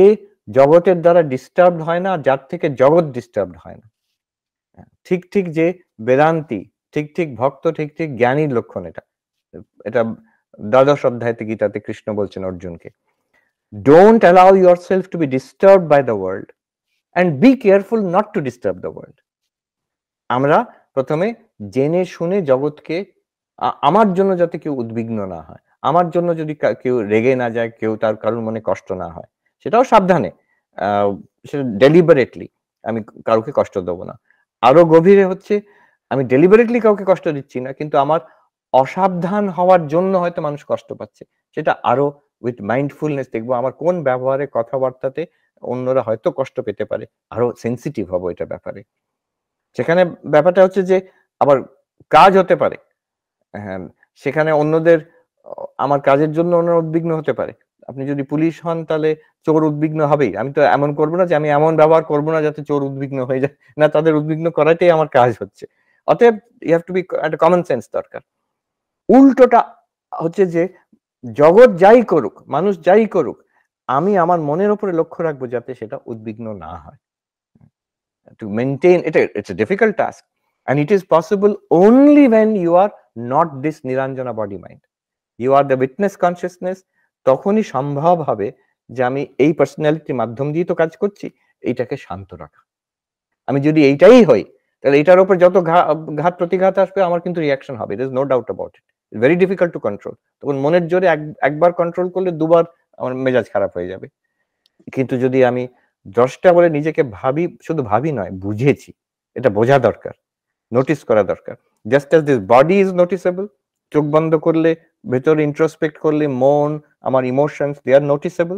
জগতের দ্বারা ডিস্টার্বড হয় না, যার থেকে জগৎ ডিস্টার্বড হয় না। ঠিক ঠিক যে বেদান্তি, ঠিক ঠিক ভক্ত, ঠিক ঠিক জ্ঞানীর লক্ষণ এটা। এটা দ্বাদশ অধ্যায়তে গীতাতে কৃষ্ণ বলছেন অর্জুনকে, don't allow yourself to be disturbed by the world and be careful not to disturb the world. আমরা প্রথমে জেনে শুনে জগৎকে, আমার জন্য যাতে কেউ উদ্বিগ্ন না হয়, আমার জন্য যদি কেউ রেগে না যায়, কেউ তার কারোর মনে কষ্ট না হয়, সেটাও সাবধানে, সেটা ডেলিবারেটলি আমি কাউকে কষ্ট দেবো না। আরো গভীরে হচ্ছে, আমি ডেলিবারেটলি কাউকে কষ্ট দিচ্ছি না, কিন্তু আমার অসাবধান হওয়ার জন্য হয়তো মানুষ কষ্ট পাচ্ছে, সেটা আরো উইথ মাইন্ডফুলনেস দেখবো আমার কোন ব্যবহারে, কথাবার্তাতে অন্যরা হয়তো কষ্ট পেতে পারে, আরো সেন্সিটিভ হবো এটা ব্যাপারে। সেখানে ব্যাপারটা হচ্ছে যে আবার কাজ হতে পারে, হ্যাঁ, সেখানে অন্যদের, আমার কাজের জন্য অন্যরা উদ্বিগ্ন হতে পারে। আপনি যদি পুলিশ হন তাহলে চোর উদ্বিগ্ন হবেই, আমি তো এমন করবো না যে আমি এমন ব্যবহার করবো না যাতে চোর উদ্বিগ্ন হয়ে যায়, না, তাদের উদ্বিগ্ন করাটাই আমার কাজ হচ্ছে। অতএব ইউ হ্যাভ টু বি, একটা কমন সেন্স দরকার। উল্টোটা হচ্ছে যে জগৎ যাই করুক, মানুষ যাই করুক, আমি আমার মনের উপরে লক্ষ্য রাখবো যাতে সেটা উদ্বিগ্ন না হয়। To maintain it, it's a difficult task, and it is possible only when you are not this Niranjana body mind. You are the witness consciousness. তখনই সম্ভব হবে যে আমি এই পার্সোনালিটির মাধ্যম দিয়ে তো কাজ করছি, এইটাকে শান্ত রাখা। আমি যদি এইটাই হই, তাহলে এটার উপর যত ঘাত প্রতিঘাত আসবে আমার কিন্তু রিয়াকশন হবে, there is no doubt about it. It's very difficult to control. তখন মনের জোরে একবার কন্ট্রোল করলে দুবার আমার মেজাজ খারাপ হয়ে যাবে। কিন্তু যদি আমি দ্রষ্টা বলে নিজেকে ভাবি, শুধু ভাবি নয়, বুঝেছি, এটা বোঝা দরকার, নোটিস করা দরকার। Just as this body is noticeable, চোখ বন্ধ করলে, ভেতরে ইন্ট্রোস্পেক্ট করলে মন, আমার ইমোশনস, দে আর নোটিসেবল,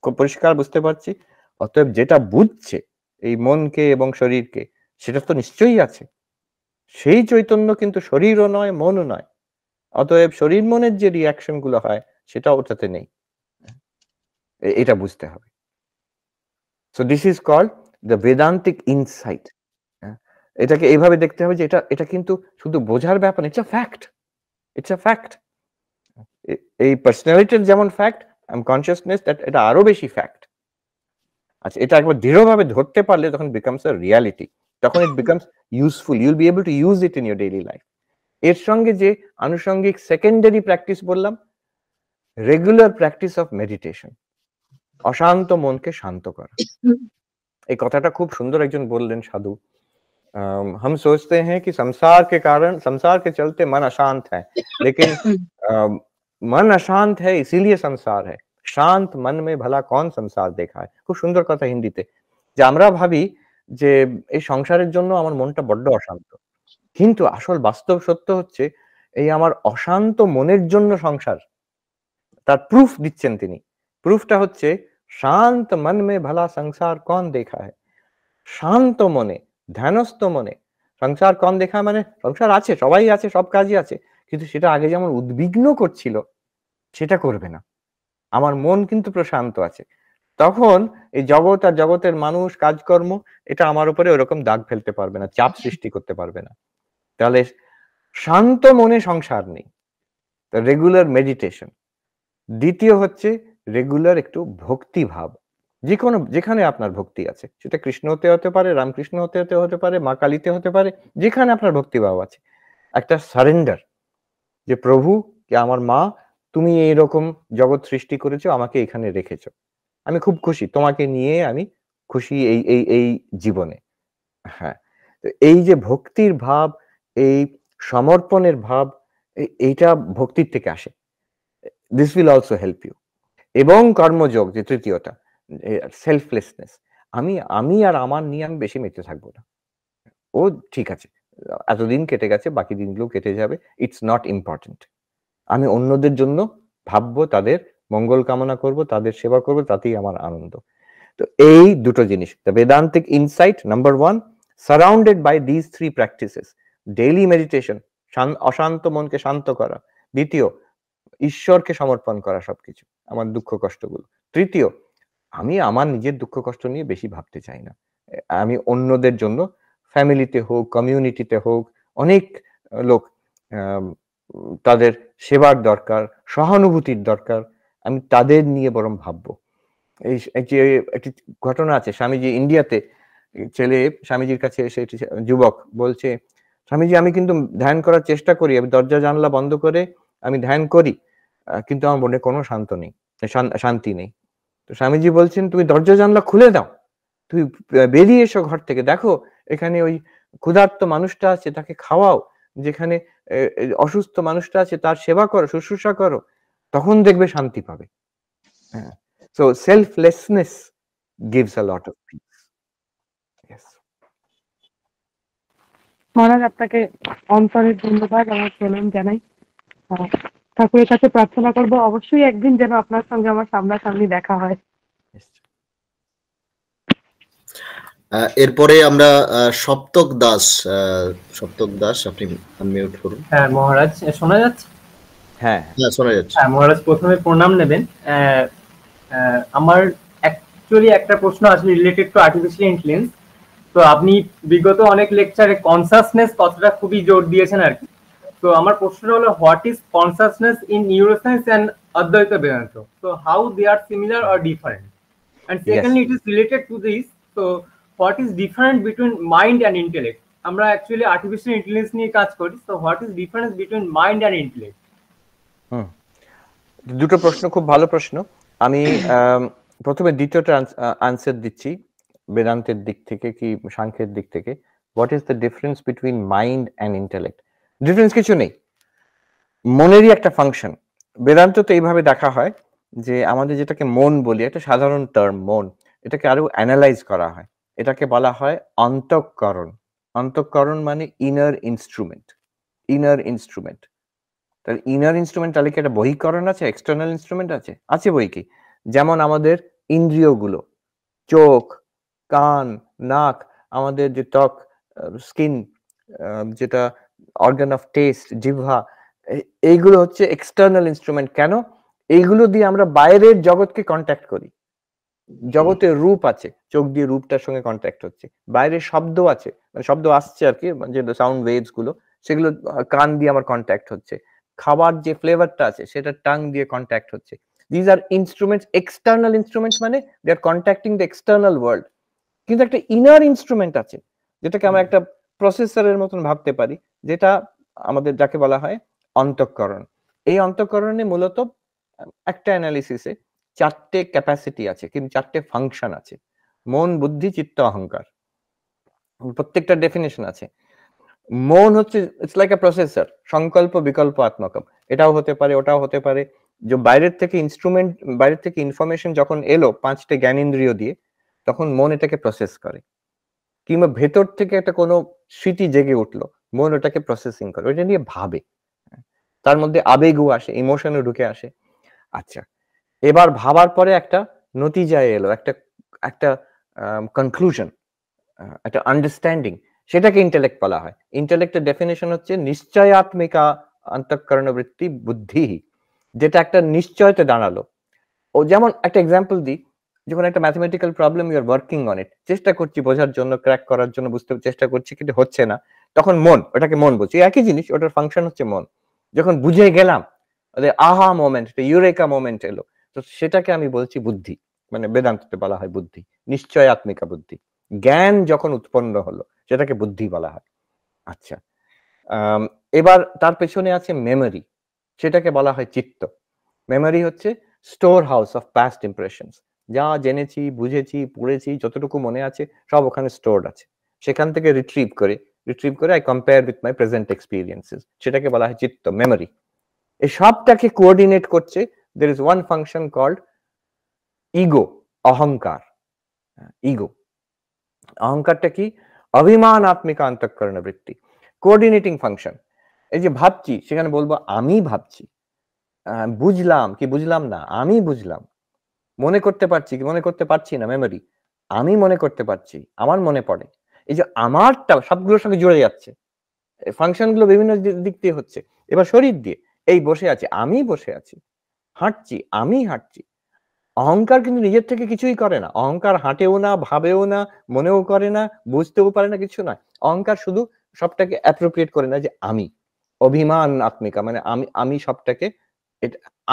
খুব পরিষ্কার বুঝতে পারছি। অতএব যেটা বুঝছে এই মনকে এবং শরীরকে, সেটা তো নিশ্চয়ই আছে, সেই চৈতন্য কিন্তু শরীরও নয়, মনও নয়। অতএব শরীর মনের যে রিয়াকশন গুলো হয় সেটা ওটাতে নেই, এটা বুঝতে হবে। So this is called the Vedantic insight. এটাকে এইভাবে দেখতে হবে যে এটা কিন্তু শুধু বোঝার ব্যাপার, it's a fact. It's a fact. এই পার্সোনালিটির যেমন ফ্যাক্ট, কনসিয়াসনেস এটা আরো বেশি ফ্যাক্ট। আচ্ছা, এটা একবার দৃঢ়ভাবে ধরতে পারলে তখন বিকামস আ রিয়ালিটি, তখন it becomes useful, you'll be able to use it in your daily life. এর সঙ্গে যে আনুষঙ্গিক সেকেন্ডারি প্র্যাকটিস বললাম, রেগুলার প্র্যাকটিস অফ মেডিটেশন, অশান্ত মনকে শান্ত করা। এই কথাটা খুব সুন্দর একজন বললেন সাধু, हम सोचते हैं कि संसार के चलते मन अशांत है, लेकिन मन अशांत है इसीलिए संसार है, शांत मन में भला कौन संसार देखा है। খুব সুন্দর কথা হিন্দিতে, যে আমরা ভাবি যে এই সংসারের জন্য আমার মনটা বড্ড অশান্ত, কিন্তু আসল বাস্তব সত্য হচ্ছে এই আমার অশান্ত মনের জন্য সংসার। তার প্রুফ দিচ্ছেন তিনি। প্রুফটা হচ্ছে শান্ত মন মে ভলা সংসার কন দেখা হয়। শান্ত মনে, ধ্যানস্থ মনে সংসার কন দেখা, মানে সংসার আছে, সবাই আছে, সব কাজই আছে, কিন্তু সেটা আগে যেমন উদ্বিগ্ন করছিল সেটা করবে না। আমার মন কিন্তু প্রশান্ত আছে। তখন এই জগৎ আর জগতের মানুষ, কাজকর্ম, এটা আমার উপরে ওরকম দাগ ফেলতে পারবে না, চাপ সৃষ্টি করতে পারবে না। তাহলে শান্ত মনে সংসার নেই। Regular meditation. দ্বিতীয় হচ্ছে রেগুলার একটু ভক্তি ভাব, যেখানে আপনার ভক্তি আছে, সেটা কৃষ্ণ হতে পারে, রামকৃষ্ণ হতে পারে, মা কালীতে হতে পারে, যেখানে আপনার ভক্তি ভাব আছে, একটা সারেন্ডার, যে প্রভু, কি আমার মা, তুমি এইরকম জগৎ সৃষ্টি করেছো, আমাকে এখানে রেখেছো, আমি খুব খুশি, তোমাকে নিয়ে আমি খুশি এই এই এই জীবনে। হ্যাঁ, তো এই যে ভক্তির ভাব, এই সমর্পণের ভাব, এইটা ভক্তির থেকে আসে। This will also help you. এবং কর্মযোগ, যে তৃতীয়টা, সেলফলেসনেস, আমি আর আমার নিয়ে আমি বেশি মেতে থাকবো না। ও ঠিক আছে, এতদিন কেটে গেছে, বাকি দিনগুলো কেটে যাবে, ইটস নট ইম্পর্টেন্ট। আমি অন্যদের জন্য ভাববো, তাদের মঙ্গল কামনা করব, তাদের সেবা করব, তাতেই আমার আনন্দ। তো এই দুটো জিনিস, the Vedantic insight number 1, surrounded by this 3 practices, daily meditation, অশান্ত মনকে শান্ত করা, দ্বিতীয় ঈশ্বরকে সমর্পণ করা সবকিছু, আমার দুঃখ কষ্টগুলো, তৃতীয় আমি আমার নিজের দুঃখ কষ্ট নিয়ে বেশি ভাবতে চাই না, আমি অন্যদের জন্য, ফ্যামিলিতে হোক, কমিউনিটিতে হোক, অনেক লোক তাদের সেবার দরকার, সহানুভূতির দরকার, আমি তাদের নিয়ে বরং ভাববো। এই যে একটি ঘটনা আছে, স্বামীজি ইন্ডিয়াতে, ছেলে স্বামীজির কাছে এসে, যুবক বলছে, স্বামীজি আমি কিন্তু ধ্যান করার চেষ্টা করি, আমি দরজা জানলা বন্ধ করে আমি ধ্যান করি, কিন্তু আমার মনে কোনো শান্তি নেই। তো স্বামীজি বলছেন, তুমি দরজা জানলা খুলে দাও, তুমি বেরিয়ে এসো ঘর থেকে, দেখো এখানে ওই ক্ষুধার্ত মানুষটা আছে, তাকে খাওয়াও, যেখানে অসুস্থ মানুষটা আছে তার সেবা করো, শুশ্রূষা করো, তখন দেখবে শান্তি পাবে। হ্যাঁ, so selflessness gives a lot of peace. Yes. মহারাজ, আপনাকে অন্তরের ধন্যবাদ, আমার প্রণাম জানাই। ঠাকুরের কাছে প্রার্থনা করবো অবশ্যই একদিন যেন আপনার সঙ্গে আমার সামনাসামনি দেখা হয়। এরপরে আমরা সপ্তক দাস, আপনি আনমিউট করুন। হ্যাঁ মহারাজ, শোনা যাচ্ছে? হ্যাঁ শোনা যাচ্ছে। হ্যাঁ মহারাজ, প্রথমে প্রণাম নেবেন। আমার অ্যাকচুয়ালি একটা প্রশ্ন আছে রিলেটেড টু আর্টিফিশিয়াল ইন্টেলিজেন্স। তো আপনি বিগত অনেক লেকচারে কনসাসনেস কথাটা খুবই জোর দিয়েছেন আর কি। তো আমার প্রশ্নটা হলো, what is consciousness in neuroscience and অদ্বৈত Vedanta? So how they are similar or different? And secondly it is related to this, so what is different between mind and intellect? আমরা অ্যাকচুয়ালি আর্টিফিশিয়াল ইন্টেলিজেন্স নিয়ে কাজ করি, so what is difference between mind and intellect? দুটো প্রশ্ন, খুব ভালো প্রশ্ন। আমি প্রথমে দ্বিতীয়টা আনসার দিচ্ছি, বেদান্তের দিক থেকে কি সাংখ্যের দিক থেকে। What is the difference between mind and intellect? Difference কিছু নেই, মনেরই একটা ফাংশন। বেদান্ত তো এইভাবে দেখা হয় যে আমাদের যেটাকে মন বলি, একটা সাধারণ টার্ম মন, এটাকে আরো অ্যানালাইজ করা হয়, এটাকে বলা হয় অন্তঃকরণ। অন্তঃকরণ মানে ইনার ইনস্ট্রুমেন্ট, ইনার ইনস্ট্রুমেন্ট। তাহলে ইনার ইনস্ট্রুমেন্ট তাহলে কি একটা বহিকরণ আছে, এক্সটার্নাল ইনস্ট্রুমেন্ট আছে? আছে বই কি। যেমন আমাদের ইন্দ্রিয়গুলো, চোখ, কান, নাক, আমাদের যে ত্বক, স্কিন, যেটা অর্গান অফ টেস্ট, জিহ্বা, এইগুলো হচ্ছে এক্সটার্নাল ইনস্ট্রুমেন্ট। কেন? এইগুলো দিয়ে আমরা বাইরের জগৎকে কন্ট্যাক্ট করি। জগতের রূপ আছে, চোখ দিয়ে রূপটার সঙ্গে কন্ট্যাক্ট হচ্ছে। বাইরে শব্দ আছে, মানে শব্দ আসছে আর কি, যে সাউন্ড ওয়েভস গুলো, সেগুলো কান দিয়ে আমার কন্ট্যাক্ট হচ্ছে। খাবার যে ফ্লেভারটা আছে সেটা টাং দিয়ে কন্ট্যাক্ট হচ্ছে। These are instruments, external instruments, মানে দে আর কন্ট্যাক্টিং দ্য এক্সটার্নাল ওয়ার্ল্ড। কিন্তু একটা ইনার ইনস্ট্রুমেন্ট আছে যেটাকে আমরা একটা প্রসেসরের মতন ভাবতে পারি, যেটা আমাদের যাকে বলা হয় অন্তঃকরণ। এই অন্তঃকরণে মূলত একটা অ্যানালিসিসে 4টে ক্যাপাসিটি আছে, কিন্তু 4টে ফাংশন আছে। মন, বুদ্ধি, চিত্ত, অহংকার, প্রত্যেকটা ডেফিনেশন আছে। মন হচ্ছে ইটস লাইক এ প্রসেসর, সংকল্প বিকল্প আত্মকম, এটাও হতে পারে ওটাও হতে পারে। যে বাইরের থেকে ইনস্ট্রুমেন্ট, বাইরের থেকে ইনফরমেশন যখন এলো 5টে জ্ঞানেন্দ্রিয় দিয়ে, তখন মন এটাকে প্রসেস করে। কিংবা ভেতর থেকে একটা কোনো স্মৃতি জেগে উঠলো, মন ওটাকে প্রসেসিং করে, ওইটা নিয়ে ভাবে, তার মধ্যে আবেগও আসে, ইমোশনও ঢুকে আসে। আচ্ছা, এবার ভাবার পরে একটা নতিজায় এলো, একটা একটা কনক্লুশন, একটা আন্ডারস্ট্যান্ডিং, সেটাকে ইন্টেলেক্ট বলা হয়। ইন্টেলেক্টের ডেফিনেশন হচ্ছে নিশ্চয়াত্মিকা অন্তঃকরণ বৃত্তি বুদ্ধি, যেটা একটা নিশ্চয়তে দাঁড়ালো। ও যেমন একটা এক্সাম্পল দিই, যখন একটা mathematical problem you are working on it, চেষ্টা করছি বোঝার জন্য, ক্র্যাক করার জন্য, বুঝতে চেষ্টা করছি কিন্তু হচ্ছে না, তখন মন, ওটাকে মন বলছি, একই জিনিস, ওটার ফাংশন হচ্ছে মন। যখন বুঝে গেলাম, আহা মোমেন্ট, ইউরেকা মোমেন্ট এলো, তো সেটাকে আমি বলছি বুদ্ধি, মানে বেদান্ততে বলা হয় বুদ্ধি, নিশ্চয়াত্মিকা বুদ্ধি। জ্ঞান যখন উৎপন্ন হলো সেটাকে বুদ্ধি বলা হয়। আচ্ছা, এবার তার পেছনে আছে মেমোরি, সেটাকে বলা হয় চিত্ত। মেমোরি হচ্ছে store house of past impressions, যা জেনেছি, বুঝেছি, পড়েছি, যতটুকু মনে আছে সব ওখানে স্টোরড আছে, সেখান থেকে রিট্রিভ করে I compare with my present experiences, সেটাকে বলা হয় চিত্ত, মেমোরি। এই সবটাকে কোঅর্ডিনেট করছে, there is one function called ego, অহংকার। ইগো, অহংকারটা কি? অভিমান আত্মিকা অন্তঃকরণ বৃত্তি, কোঅর্ডিনেটিং ফাংশন। এই যে ভাবছি, সেখানে বলবো আমি ভাবছি, বুঝলাম কি বুঝলাম না, আমি বুঝলাম, মনে করতে পারছি কি মনে করতে পারছি না, মেমোরি, আমি মনে করতে পারছি, আমার মনে পড়ে। এই যে আমারটা সবগুলোর সঙ্গে জুড়ে যাচ্ছে, ফাংশন গুলো বিভিন্ন দিক দিয়ে হচ্ছে। এবার শরীর দিয়ে, এই বসে আছে, আমি বসে আছি, হাঁটছি, আমি হাঁটছি। অহংকার কিন্তু নিজের থেকে কিছুই করে না, অহংকার হাঁটেও না, ভাবেও না, মনেও করে না, বুঝতেও পারে না, কিছু না। অহংকার শুধু সবটাকে অ্যাপ্রোপ্রিয়েট করে না, যে আমি, অভিমান আত্মিকা, মানে আমি সবটাকে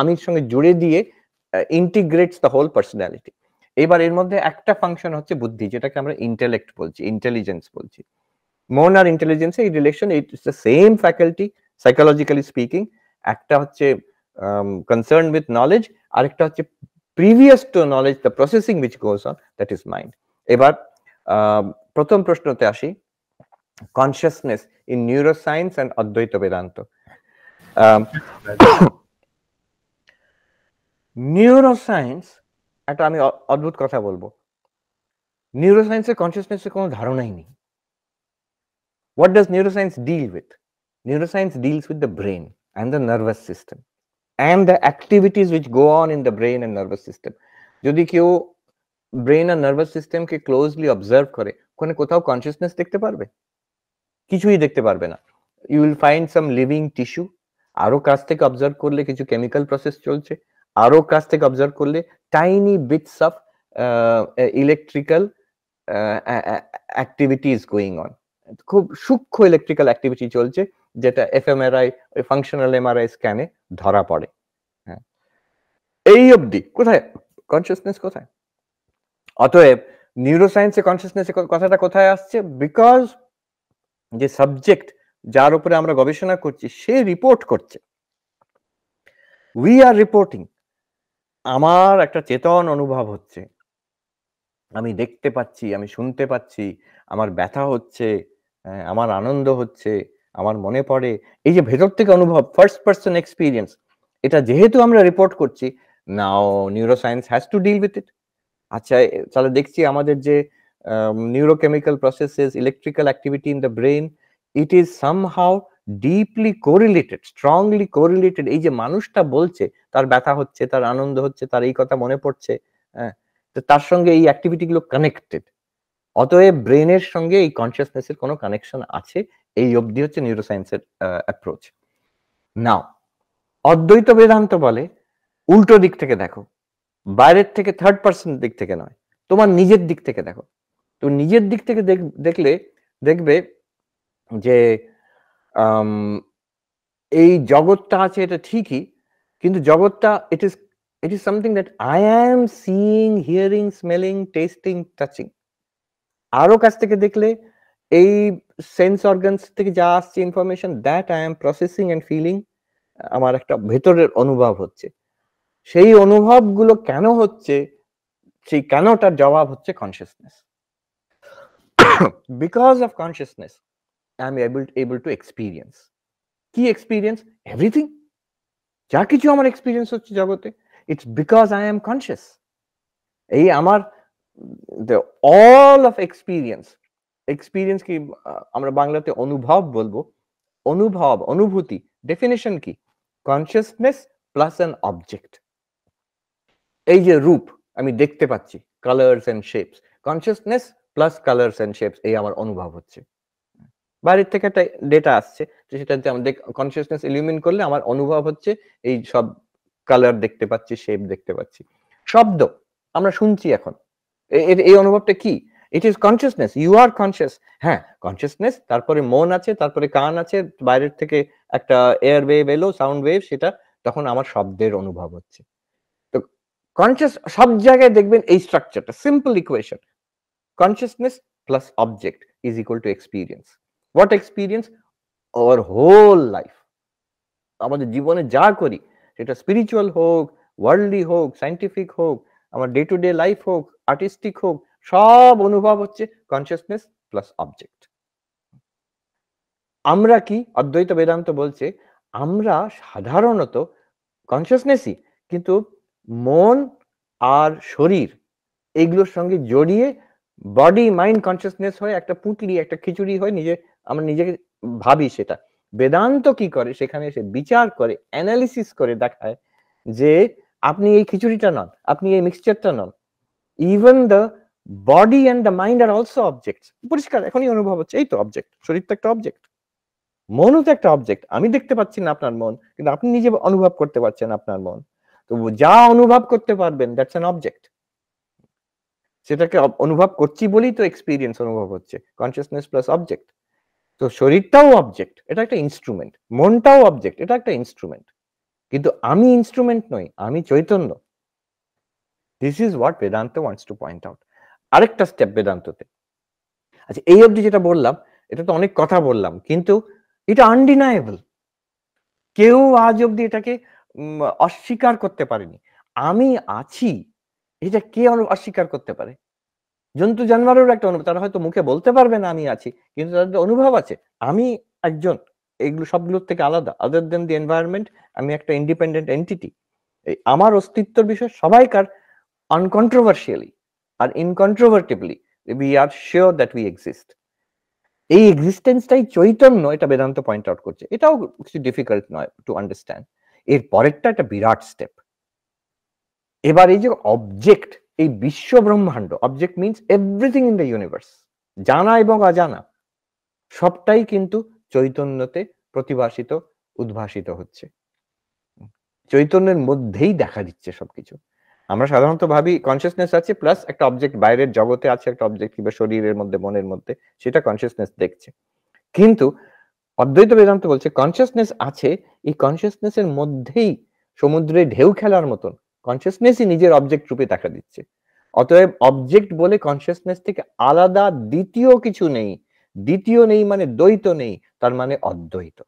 আমির সঙ্গে জুড়ে দিয়ে ইন্টিগ্রেটস দ্য হোল পার্সোনালিটি। এবার এর মধ্যে একটা ফাংশন হচ্ছে বুদ্ধি, যেটাকে আমরা ইন্টেলেক্ট বলছি, ইন্টেলিজেন্স বলছি। মন আর ইন্টেলিজেন্স এই relation, it's the same faculty psychologically speaking. একটা হচ্ছে কনসার্ন উইথ নলেজ, আরেকটা হচ্ছে previous to knowledge, the processing which goes on, that is mind. এবার প্রথম প্রশ্নতে আসি, কনসিয়াসনেস ইন নিউরোসায়েন্স এন্ড অদ্বৈত বেদান্ত। নিউরোসায়েন্স, একটা আমি অদ্ভুত কথা বলবো, নিউরোসায়েন্সের কনসিয়াসনেসের কোনো ধারণাই নেই। What does neuroscience deal with? Neuroscience deals with the brain and the nervous system and the activities which go on in the brain and nervous system. যদি কেউ ব্রেন আর নার্ভাস সিস্টেমকে ক্লোজলি অবজার্ভ করে, ওখানে কোথাও কনসিয়াসনেস দেখতে পারবে? কিছুই দেখতে পারবে না। You will find some living tissue, আরো কাছ থেকে অবজার্ভ করলে কিছু কেমিক্যাল প্রসেস চলছে, আরো কাছ থেকে অবজার্ভ করলে tiny bits of electrical activities going on, খুব সূক্ষ্ম ইলেকট্রিক্যাল অ্যাক্টিভিটি চলছে, যেটা এফএমআরআই, ফাংশনাল এমআরআই স্ক্যানে ধরা পড়ে। হ্যাঁ, এই অবধি কোথায় কনসিয়াসনেস, কোথায়? অতএব নিউরোসায়েন্সে কনসিয়াসনেসের কথাটা কোথায় আসছে? বিকজ যে সাবজেক্ট যার উপরে আমরা গবেষণা করছি সে রিপোর্ট করছে, উই আর রিপোর্টিং। আমার একটা চেতন অনুভব হচ্ছে, আমি দেখতে পাচ্ছি, আমি শুনতে পাচ্ছি, আমার ব্যথা হচ্ছে, আমার আনন্দ হচ্ছে, আমার মনে পড়ে, এই যে ভেতর থেকে অনুভব, ফার্স্ট পার্সন এক্সপিরিয়েন্স, এটা যেহেতু আমরা রিপোর্ট করছি, now neuroscience has to deal with it. আচ্ছা, তাহলে দেখছি আমাদের যে neurochemical processes, electrical activity in the brain, it is somehow deeply correlated, strongly correlated. এই যে মানুষটা বলছে তার ব্যথা হচ্ছে, তার আনন্দ হচ্ছে, তার এই কথা মনে পড়ছে, হ্যাঁ, তো তার সঙ্গে এই অ্যাক্টিভিটি গুলো কানেক্টেড। অতএব ব্রেনের সঙ্গে এই কনসিয়াসনেসের কোনো কানেকশন আছে, এই অবধি হচ্ছে নিউরোসায়েন্সের অ্যাপ্রোচ। নাও অদ্বৈত বেদান্ত বলে উল্টো দিক থেকে দেখো, বাইরের থেকে, থার্ড পার্সন দিক থেকে নয়, তোমার নিজের দিক থেকে দেখো। তো নিজের দিক থেকে দেখলে দেখবে যে এই জগৎটা আছে এটা ঠিকই, কিন্তু জগৎটা it is something that I am seeing, hearing, smelling, tasting, touching. আরো কাছ থেকে দেখলে এই সেন্স অর্গানস থেকে যা আসছে information, that I am processing and feeling, আমার একটা ভেতরের অনুভব হচ্ছে। সেই অনুভবগুলো কেন হচ্ছে, সেই কেনটার জবাব হচ্ছে consciousness. Because of consciousness I am able to experience. কি এক্সপিরিয়েন্স? এভরিথিং। যা কিছু আমার এক্সপিরিয়েন্স হচ্ছে জগতে, it's because I am conscious. এই আমার অল অফ এক্সপিরিয়েন্স, এক্সপিরিয়েন্স কি আমরা বাংলাতে অনুভব বলবো, অনুভব, অনুভূতি, ডেফিনেশন কি? Consciousness plus an object. এই যে রূপ আমি দেখতে পাচ্ছি, colours and shapes, consciousness plus colours and shapes, এই আমার অনুভব হচ্ছে। বাইরের থেকে একটা ডেটা আসছে, সেটাতে আমাদের কনসিয়াসনেস ইলুমিন করলে আমার অনুভব হচ্ছে এই সব কালার দেখতে পাচ্ছি, শেপ দেখতে পাচ্ছি। শব্দ আমরা শুনছি এখন, এই অনুভবটা কি? It is consciousness, you are conscious. হ্যাঁ, কনসিয়াসনেস, তারপরে মন আছে, তারপরে কান আছে, বাইরের থেকে একটা এয়ার ওয়েভ এলো, সাউন্ড ওয়েভ, সেটা তখন আমার শব্দের অনুভব হচ্ছে। তো কনসিয়াস সব জায়গায় দেখবেন এই স্ট্রাকচারটা, simple equation, consciousness plus object is equal to experience. What experience? Our whole life, আমাদের জীবনে যা করি, সেটা স্পিরিচুয়াল হোক, ওয়ার্ল্ডলি হোক, সায়েন্টিফিক হোক, আমার ডে টু ডে লাইফ হোক, আর্টিস্টিক হোক, সব অনুভব হচ্ছে কনসিয়াসনেস প্লাস অবজেক্ট। আমরা কি, অদ্বৈত বেদান্ত বলছে আমরা সাধারণত কনসিয়াসনেসই, কিন্তু মন আর শরীর এইগুলোর সঙ্গে জড়িয়ে বডি মাইন্ড কনসিয়াসনেস হয়ে একটা পুটলি, একটা খিচুড়ি হয়ে আমরা নিজেকে ভাবি। সেটা বেদান্ত কি করে, সেখানে এসে বিচার করে, অ্যানালিসিস করে দেখায় যে আপনি এই খিচুড়িটা নন, আপনি এই মিক্সচারটা নন। Even the body and the mind are also objects. পরিষ্কার এখনই অনুভব হচ্ছে, এই তো অবজেক্ট, শরীর তো একটা অবজেক্ট, মনও তো একটা অবজেক্ট। আমি দেখতে পাচ্ছি না আপনার মন, কিন্তু আপনি নিজে অনুভব করতে পারছেন আপনার মন। তো যা অনুভব করতে পারবেন, দ্যাটস অ্যান অবজেক্ট। সেটাকে অনুভব করছি বলেই তো এক্সপিরিয়েন্স অনুভব হচ্ছে, কনসিয়াসনেস প্লাস অবজেক্ট। তো শরীরটাও অবজেক্ট, এটা একটা ইনস্ট্রুমেন্ট, মনটাও অবজেক্ট, এটা একটা ইনস্ট্রুমেন্ট, কিন্তু আমি ইনস্ট্রুমেন্ট নই, আমি Chaitanya. This is what Vedanta wants to point out. আরেকটা স্টেপ বেদান্ততে। আচ্ছা, এই অবধি যেটা বললাম, এটা তো অনেক কথা বললাম, কিন্তু এটা আনডিনায়েবল। কেউ আজ অব্দি এটাকে অস্বীকার করতে পারেনি। আমি আছি, এটা কে অস্বীকার করতে পারে? জন্তু জানোয়ারের একটা অনুভব, তারা হয়তো মুখে বলতে পারবে না আমি আছি, কিন্তু তাদের অনুভব আছে আমি একজন, এগুলো সবগুলোর থেকে আলাদা, আদার দেন দি এনভায়রনমেন্ট, আমি একটা ইন্ডিপেন্ডেন্ট এন্টিটি। আমার অস্তিত্বের বিষয় সবাইকার আনকন্ট্রোভার্সিয়ালি আর incontrovertibly we are sure that we exist. এই এক্সিস্টেন্সটাই চৈতন্য, এটা বেদান্ত পয়েন্ট আউট করছে। এটাও কিছু ডিফিকাল্ট নয় টু আন্ডারস্ট্যান্ড। এর পরেরটা একটা বিরাট স্টেপ। এবার এই যে অবজেক্ট, এই বিশ্ব ব্রহ্মাণ্ড, object means everything in the universe, জানা এবং অজানা সবটাই কিন্তু চৈতন্যতে প্রতিভাসিত, উদ্ভাসিত হচ্ছে। চৈতন্যের মধ্যেই দেখা দিচ্ছে সবকিছু। আমরা সাধারণত ভাবি কনসিয়াসনেস আছে প্লাস একটা অবজেক্ট, বাইরের জগতে আছে একটা অবজেক্ট, কিংবা শরীরের মধ্যে, মনের মধ্যে, সেটা কনসিয়াসনেস দেখছে। কিন্তু অদ্বৈত বেদান্ত বলছে কনসিয়াসনেস আছে, এই কনসিয়াসনেসের মধ্যেই সমুদ্রে ঢেউ খেলার মতন কনসিয়াসনেসই নিজের অবজেক্ট রূপে দেখা দিচ্ছে। অতএব অবজেক্ট বলে কনসিয়াসনেস থেকে আলাদা দ্বিতীয় কিছু নেই। দ্বিতীয় নেই মানে দ্বৈত নেই, তার মানে অদ্বৈত।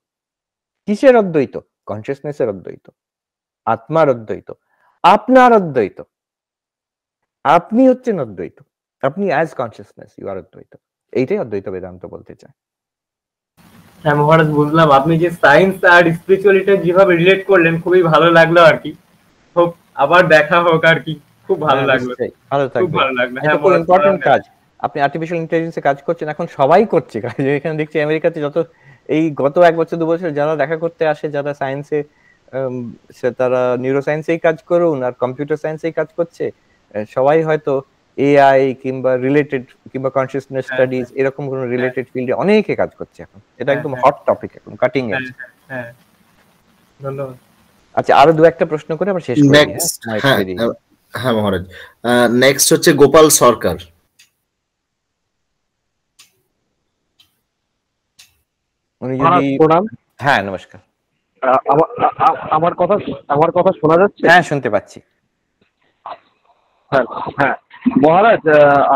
কিসের অদ্বৈত? কনসিয়াসনেসের অদ্বৈত, আত্মার অদ্বৈত, আপনার অদ্বৈত। আপনি হচ্ছেন অদ্বৈত, আপনি অ্যাজ কনসিয়াসনেস, ইউ আর অদ্বৈত। এইটাই অদ্বৈত বেদান্ত বলতে চায়। হ্যাঁ মহারাজ, বুঝলাম। আপনি যে সায়েন্স আর স্পিরিচুয়ালিটি যেভাবে রিলেট করলেন খুবই ভালো লাগলো আর কি। হোক আবার দেখা হোক আর কি। খুব ভালো লাগলো, ভালো থাকবেন। খুব ভালো লাগলো। এটা খুব ইম্পর্টেন্ট কাজ। আপনি আর্টিফিশিয়াল ইন্টেলিজেন্সে কাজ করছেন, এখন সবাই করছে কাজ। এখানে দেখছি আমেরিকাতে যত এই গত 1 বছর 2 বছর যারা দেখা করতে আসে, যারা সায়েন্সে, তারা নিউরো সায়েন্সেই কাজ করুন আর কম্পিউটার সায়েন্সেই কাজ করছে, সবাই হয়তো এআই কিংবা রিলেটেড কিংবা কনসিয়াসনেস স্টাডিজ এরকম কোন রিলেটেড ফিল্ডে অনেকে কাজ করছে এখন। এটা একদম হট টপিক এখন, কাটিং এজ। হ্যাঁ, ধন্যবাদ। আচ্ছা, আরো 2-1টা প্রশ্ন করে আমরা শেষ করি। হ্যাঁ মহারাজ, নেক্সট হচ্ছে গোপাল সরকার। উনি যদি, হ্যাঁ নমস্কার। আমার কথা শোনা যাচ্ছে? হ্যাঁ, শুনতে পাচ্ছি। হ্যাঁ হ্যাঁ মহারাজ,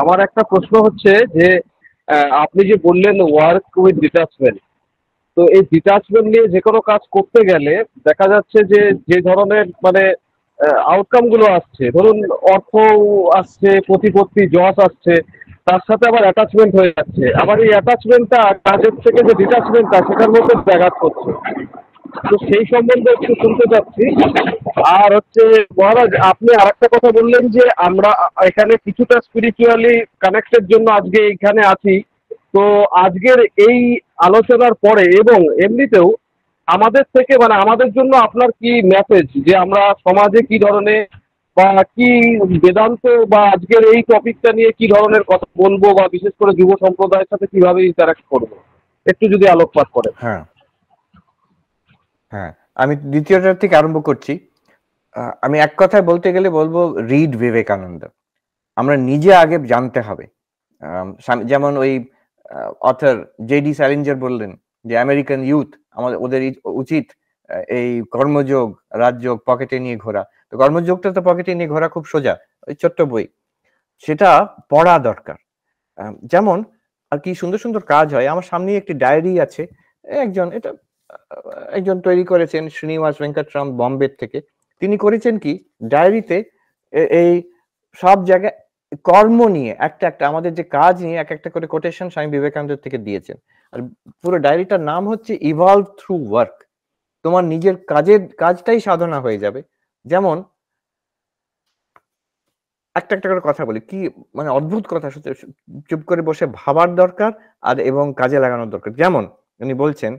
আমার একটা প্রশ্ন হচ্ছে যে আপনি যে বললেন ওয়ার্ক উইথ ডিটাচমেন্ট, তো এই ডিটাচমেন্ট নিয়ে যে কোনো কাজ করতে গেলে দেখা যাচ্ছে যে যে ধরনের মানে আউটকাম গুলো আসছে, ধরুন অর্থ আসছে, প্রতিপত্তি, যশ আসছে, তার সাথে আবার অ্যাটাচমেন্ট হয়ে যাচ্ছে। আবার এই অ্যাটাচমেন্টটা কাজের থেকে যে ডিটাচমেন্টটা সেটার মধ্যে ব্যাঘাত করছে। তো সেই সম্বন্ধে একটু শুনতে চাচ্ছি। আর হচ্ছে মহারাজ, আপনি আর একটা কথা বললেন যে আমরা এখানে কিছুটা স্পিরিচুয়ালি কানেক্টের জন্য আজকে এইখানে আছি। তো আজকের এই আলোচনার পরে এবং এমনিতেও আমাদের থেকে মানে আমাদের জন্য আপনার কি মেসেজ, যে আমরা সমাজে কি ধরনের বা কি বেদান্ত বা আজকের এই টপিকটা নিয়ে কি ধরনের কথা বলবো, বা বিশেষ করে যুব সম্প্রদায়ের সাথে কিভাবে ইন্টারাক্ট করবো, একটু যদি আলোকপাত করেন। হ্যাঁ হ্যাঁ, আমি দ্বিতীয়টার থেকে আরম্ভ করছি। আমি এক কথায় বলতে গেলে বলবো রিড বিবেকানন্দ। আমরা নিজে আগে জানতে হবে। যেমন ওই অথর জেডি স্যালিঞ্জার বললেন যে আমেরিকান ইউথ ওদের উচিত এই কর্মযোগ রাজযোগ পকেটে নিয়ে ঘোরা। তো কর্মযোগটা তো পকেটে নিয়ে ঘোরা খুব সোজা, ওই ছোট্ট বই, সেটা পড়া দরকার। যেমন আর কি সুন্দর সুন্দর কাজ হয়। আমার সামনেই একটি ডায়েরি আছে, একজন তৈরি করেছেন, শ্রীনিবাস ভেঙ্কটরাম, বম্বে থেকে। তিনি করেছেন কি, ডায়েরিতে এই সব জায়গায় কর্ম নিয়ে একটা আমাদের যে কাজ নিয়ে এক একটা করে কোটেশন স্বামী বিবেকানন্দ থেকে দিয়েছেন। আর পুরো ডায়েরিটার নাম হচ্ছে ইভলভ থ্রু ওয়ার্ক। তোমার নিজের কাজটাই সাধনা হয়ে যাবে। যেমন একটা করে কথা বলি, কি মানে অদ্ভুত কথা, চুপ করে বসে ভাবার দরকার আর এবং কাজে লাগানোর দরকার। যেমন উনি বলছেন,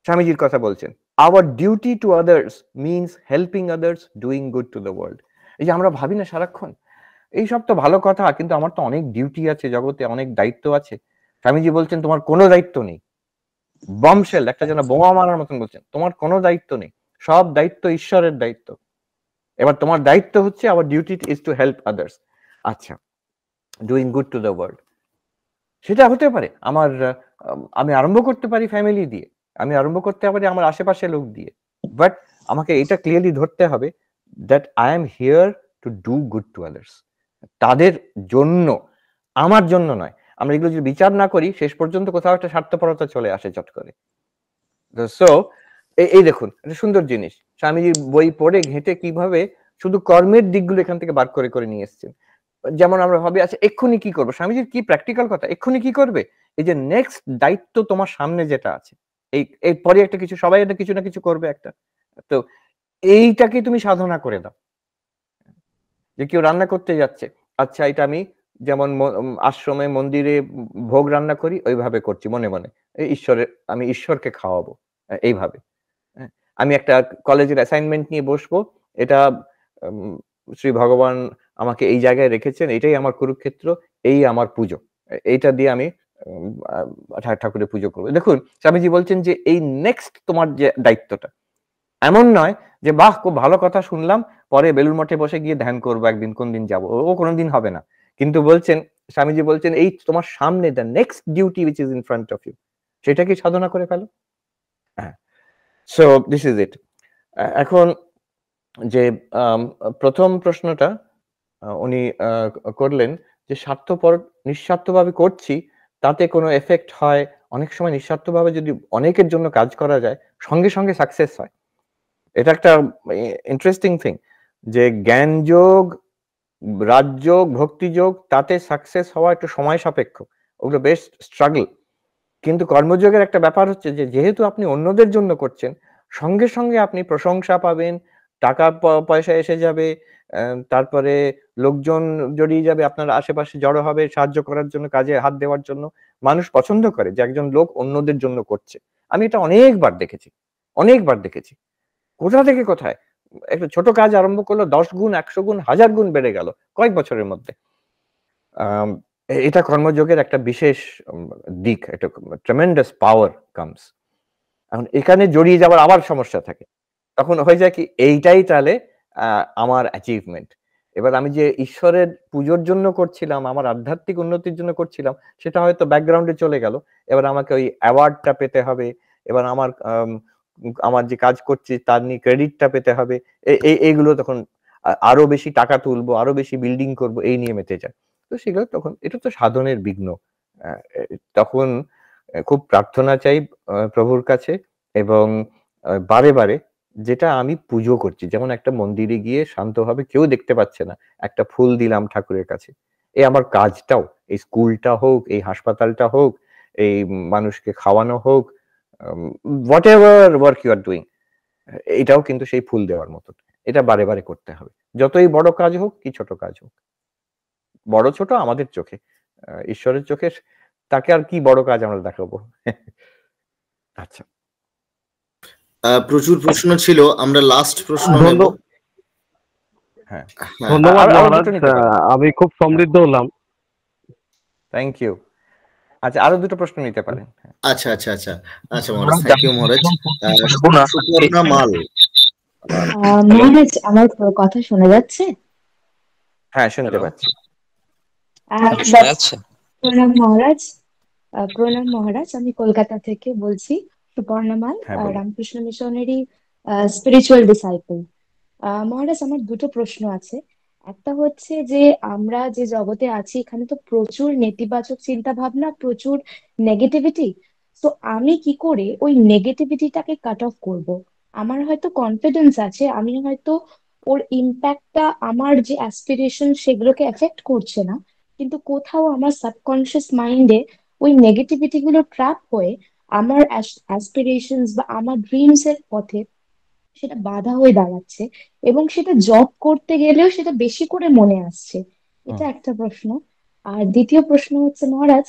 স্বামীজির কথা বলছেন, our duty to others means helping others, doing good to the world. এই যে আমরা ভাবি না সারাক্ষণ, এই সব তো ভালো কথা, কিন্তু আমার তো অনেক ডিউটি আছে জগতে, অনেক দায়িত্ব আছে। স্বামীজি বলছেন তোমার কোনো দায়িত্ব নেই। বমশেল, একটা যেন বোমা মারার মতন বলছেন, তোমার কোনো দায়িত্ব নেই, সব দায়িত্ব ঈশ্বরের দায়িত্ব। এবার তোমার দায়িত্ব হচ্ছে our duty is to help others. আচ্ছা, doing good to the world, সেটা হতে পারে আমি আরম্ভ করতে পারি ফ্যামিলি দিয়ে, আমি আরম্ভ করতে পারি আমার আশেপাশে লোক দিয়ে, বাট আমাকে এটা ক্লিয়ারলি ধরতে হবে that I am here to do good to others, তাদের জন্য, আমার জন্য নয়। আমরা এগুলো যদি বিচার না করি, শেষ পর্যন্ত কোথাও একটা স্বার্থপরতা চলে আসে চট করে। সো এই দেখুন, একটা সুন্দর জিনিস, স্বামীজির বই পড়ে ঘেঁটে কিভাবে শুধু কর্মের দিকগুলো এখান থেকে বার করে করে নিয়ে এসছেন। যেমন আমরা ভাবি আচ্ছা এক্ষুনি কি করবো, স্বামীজির কি প্র্যাকটিক্যাল কথা, এক্ষুনি কি করবে, এই যে নেক্সট দায়িত্ব তোমার সামনে যেটা আছে, এই পরে একটা কিছু, সবাই একটা কিছু না কিছু করবে একটা, তো এইটাকে তুমি সাধনা করে দাও। যে কেউ রান্না করতে যাচ্ছে, আচ্ছা এটা আমি যেমন আশ্রমে মন্দিরে ভোগ রান্না করি ওইভাবে করছি মনে মনে, আমি ঈশ্বরকে খাওয়াবো এইভাবে। আমি একটা কলেজের অ্যাসাইনমেন্ট নিয়ে বসবো, এটা শ্রী ভগবান আমাকে এই জায়গায় রেখেছেন, এটাই আমার কুরুক্ষেত্র, এই আমার পুজো, এইটা দিয়ে আমি ঠাকুরের পুজো করবো। দেখুন স্বামীজি বলছেন যে এই নেক্সট তোমার যে দায়িত্বটা, এমন নয় যে বাহ খুব ভালো কথা শুনলাম, পরে বেলুর মঠে বসে গিয়ে ধ্যান করবো একদিন, কোন দিন যাবো, ও কোনোদিন হবে না। কিন্তু বলছেন, স্বামীজি বলছেন এই তোমার সামনে the next duty which is in front of you, সেটাকে সাধনা করে ফেলো। হ্যাঁ, সো দিস ইজ ইট। এখন যে প্রথম প্রশ্নটা উনি করলেন যে নিঃস্বার্থভাবে করছি, তাতে কোনো এফেক্ট হয়? অনেক সময় নিঃস্বার্থভাবে যদি অনেকের জন্য কাজ করা যায়, সঙ্গে সঙ্গে সাকসেস হয়। এটা একটা ইন্টারেস্টিং থিং যে জ্ঞানযোগ, রাজযোগ, ভক্তিযোগ, তাতে সাকসেস হওয়া একটু সময় সাপেক্ষ, ওগুলো বেশ স্ট্রাগল। কিন্তু কর্মযোগের একটা ব্যাপার হচ্ছে যে যেহেতু আপনি অন্যদের জন্য করছেন, সঙ্গে সঙ্গে আপনি প্রশংসা পাবেন, টাকা পয়সা এসে যাবে, তারপরে লোকজন জড়িয়ে যাবে, আপনার আশেপাশে জড়ো হবে সাহায্য করার জন্য, কাজে হাত দেওয়ার জন্য। মানুষ পছন্দ করে যে একজন লোক অন্যদের জন্য করছে। আমি এটা অনেকবার দেখেছি। কোথা থেকে কোথায় একটা ছোট কাজ আরম্ভ করলো, 10 গুণ, 100 গুণ, 1000 গুণ বেড়ে গেল কয়েক বছরের মধ্যে। এটা কর্মযোগের একটা বিশেষ দিক, একটা ট্রেমেন্ডাস পাওয়ার কামস। এখন এখানে জড়িয়ে যাওয়ার আবার সমস্যা থাকে, তখন হয়ে যায় কি এইটাই তাহলে আমার অ্যাচিভমেন্ট। এবার আমি যে ঈশ্বরের পুজোর জন্য করছিলাম, আমার আধ্যাত্মিক উন্নতির জন্য করছিলাম, সেটা হয়তো ব্যাকগ্রাউন্ডে চলে গেল। এবার আমাকে ওই অ্যাওয়ার্ডটা পেতে হবে, এবার আমার আমার যে কাজ করছি তার নিয়ে ক্রেডিটটা পেতে হবে, এইগুলো তখন আরো বেশি টাকা তুলবো, আরো বেশি বিল্ডিং করব, এই নিয়ে মেতে যায়। তো সেগুলো তখন এটা তো সাধনের বিঘ্ন। তখন খুব প্রার্থনা চাই প্রভুর কাছে, এবং বারে বারে যেটা আমি পুজো করছি, যেমন একটা মন্দিরে গিয়ে শান্তভাবে কেউ দেখতে পাচ্ছে না, একটা ফুল দিলাম ঠাকুরের কাছে, এই আমার কাজটাও, এই স্কুলটা হোক, এই হাসপাতালটা হোক, এই মানুষকে খাওয়ানো হোক, whatever work you are doing, এটাও কিন্তু সেই ফুল দেওয়ার মতো। এটা বারে বারে করতে হবে, যতই বড় কাজ হোক কি ছোট কাজ হোক। বড় ছোট আমাদের চোখে, ঈশ্বরের চোখে তাকে আর কি বড় কাজ আমরা দেখাবো। আচ্ছা, প্রচুর প্রশ্ন ছিল, আমরা লাস্ট প্রশ্ন নেব। হ্যাঁ, ধন্যবাদ মহারাজ, আমি খুব সমৃদ্ধ হলাম। Thank you. আচ্ছা, আরো দুটো প্রশ্ন নিতে পারেন। আচ্ছা আচ্ছা আচ্ছা আচ্ছা মহারাজ, থ্যাংক ইউ মহারাজ। সুপর্ণা মাল। মহারাজ, আমার কথা শোনা যাচ্ছে? হ্যাঁ, শুনতে পাচ্ছি। প্রণাম মহারাজ। প্রণাম মহারাজ, আমি কলকাতা থেকে বলছি, সুপর্ণা মাল, রামকৃষ্ণ মিশনেরই স্পিরিচুয়াল ডিসাইপল। মহারাজ, আমার দুটো প্রশ্ন আছে। একটা হচ্ছে যে আমরা যে জগতে আছি এখানে তো প্রচুর নেতিবাচক চিন্তা ভাবনা, প্রচুর নেগেটিভিটি। তো আমি কি করে ওই নেগেটিভিটিটাকে কাট অফ করব? আমার হয়তো কনফিডেন্স আছে, আমি হয়তো ওর ইম্প্যাক্টটা আমার যে অ্যাসপিরেশন সেগুলোকে এফেক্ট করছে না, কিন্তু কোথাও আমার সাবকনশিয়াস মাইন্ডে ওই নেগেটিভিটি গুলো ট্র্যাপ হয়ে আমার অ্যাসপিরেশনস বা আমার ড্রিমস এর পথে সেটা বাধা হয়ে দাঁড়াচ্ছে, এবং সেটা জব করতে গেলেও সেটা বেশি করে মনে আসছে। এটা একটা প্রশ্ন। আর দ্বিতীয় প্রশ্ন হচ্ছে মহারাজ,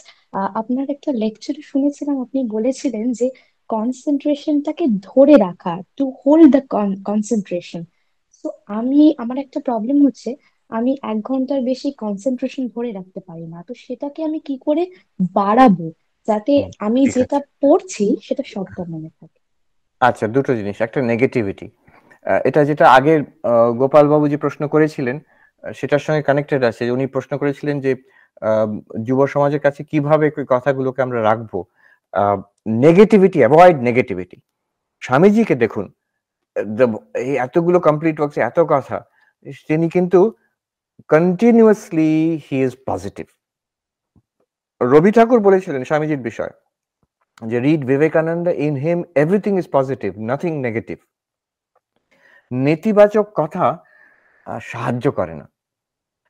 আপনার একটা লেকচারে শুনেছিলাম আপনি বলেছিলেন যে কনসেন্ট্রেশনটাকে ধরে রাখা, টু হোল্ড দ্য কনসেন্ট্রেশন। তো আমার একটা প্রবলেম হচ্ছে, আমি 1 ঘন্টার বেশি কনসেন্ট্রেশন ধরে রাখতে পারি না। তো সেটাকে আমি কি করে বাড়াবো যাতে আমি যেটা পড়ছি সেটা সবটা মনে থাকে? আচ্ছা, দুটো জিনিস। একটা নেগেটিভিটি, এটা যেটা আগের গোপাল বাবু যে প্রশ্ন করেছিলেন সেটার সঙ্গে কানেক্টেড আছে। উনি প্রশ্ন করেছিলেন যে যুব সমাজের কাছে কিভাবে কথাগুলোকে আমরা রাখবো, নেগেটিভিটি, অ্যাভয়েড নেগেটিভিটি। স্বামীজিকে দেখুন, এই এতগুলো কমপ্লিট ওয়ার্কস, এত কথা, তিনি কিন্তু continuously he is positive. Rabi Thakur বলেছিলেন স্বামীজির বিষয় যে read Vivekananda, in him everything is positive, nothing negative. নেতিবাচক কথা সাহায্য করে না।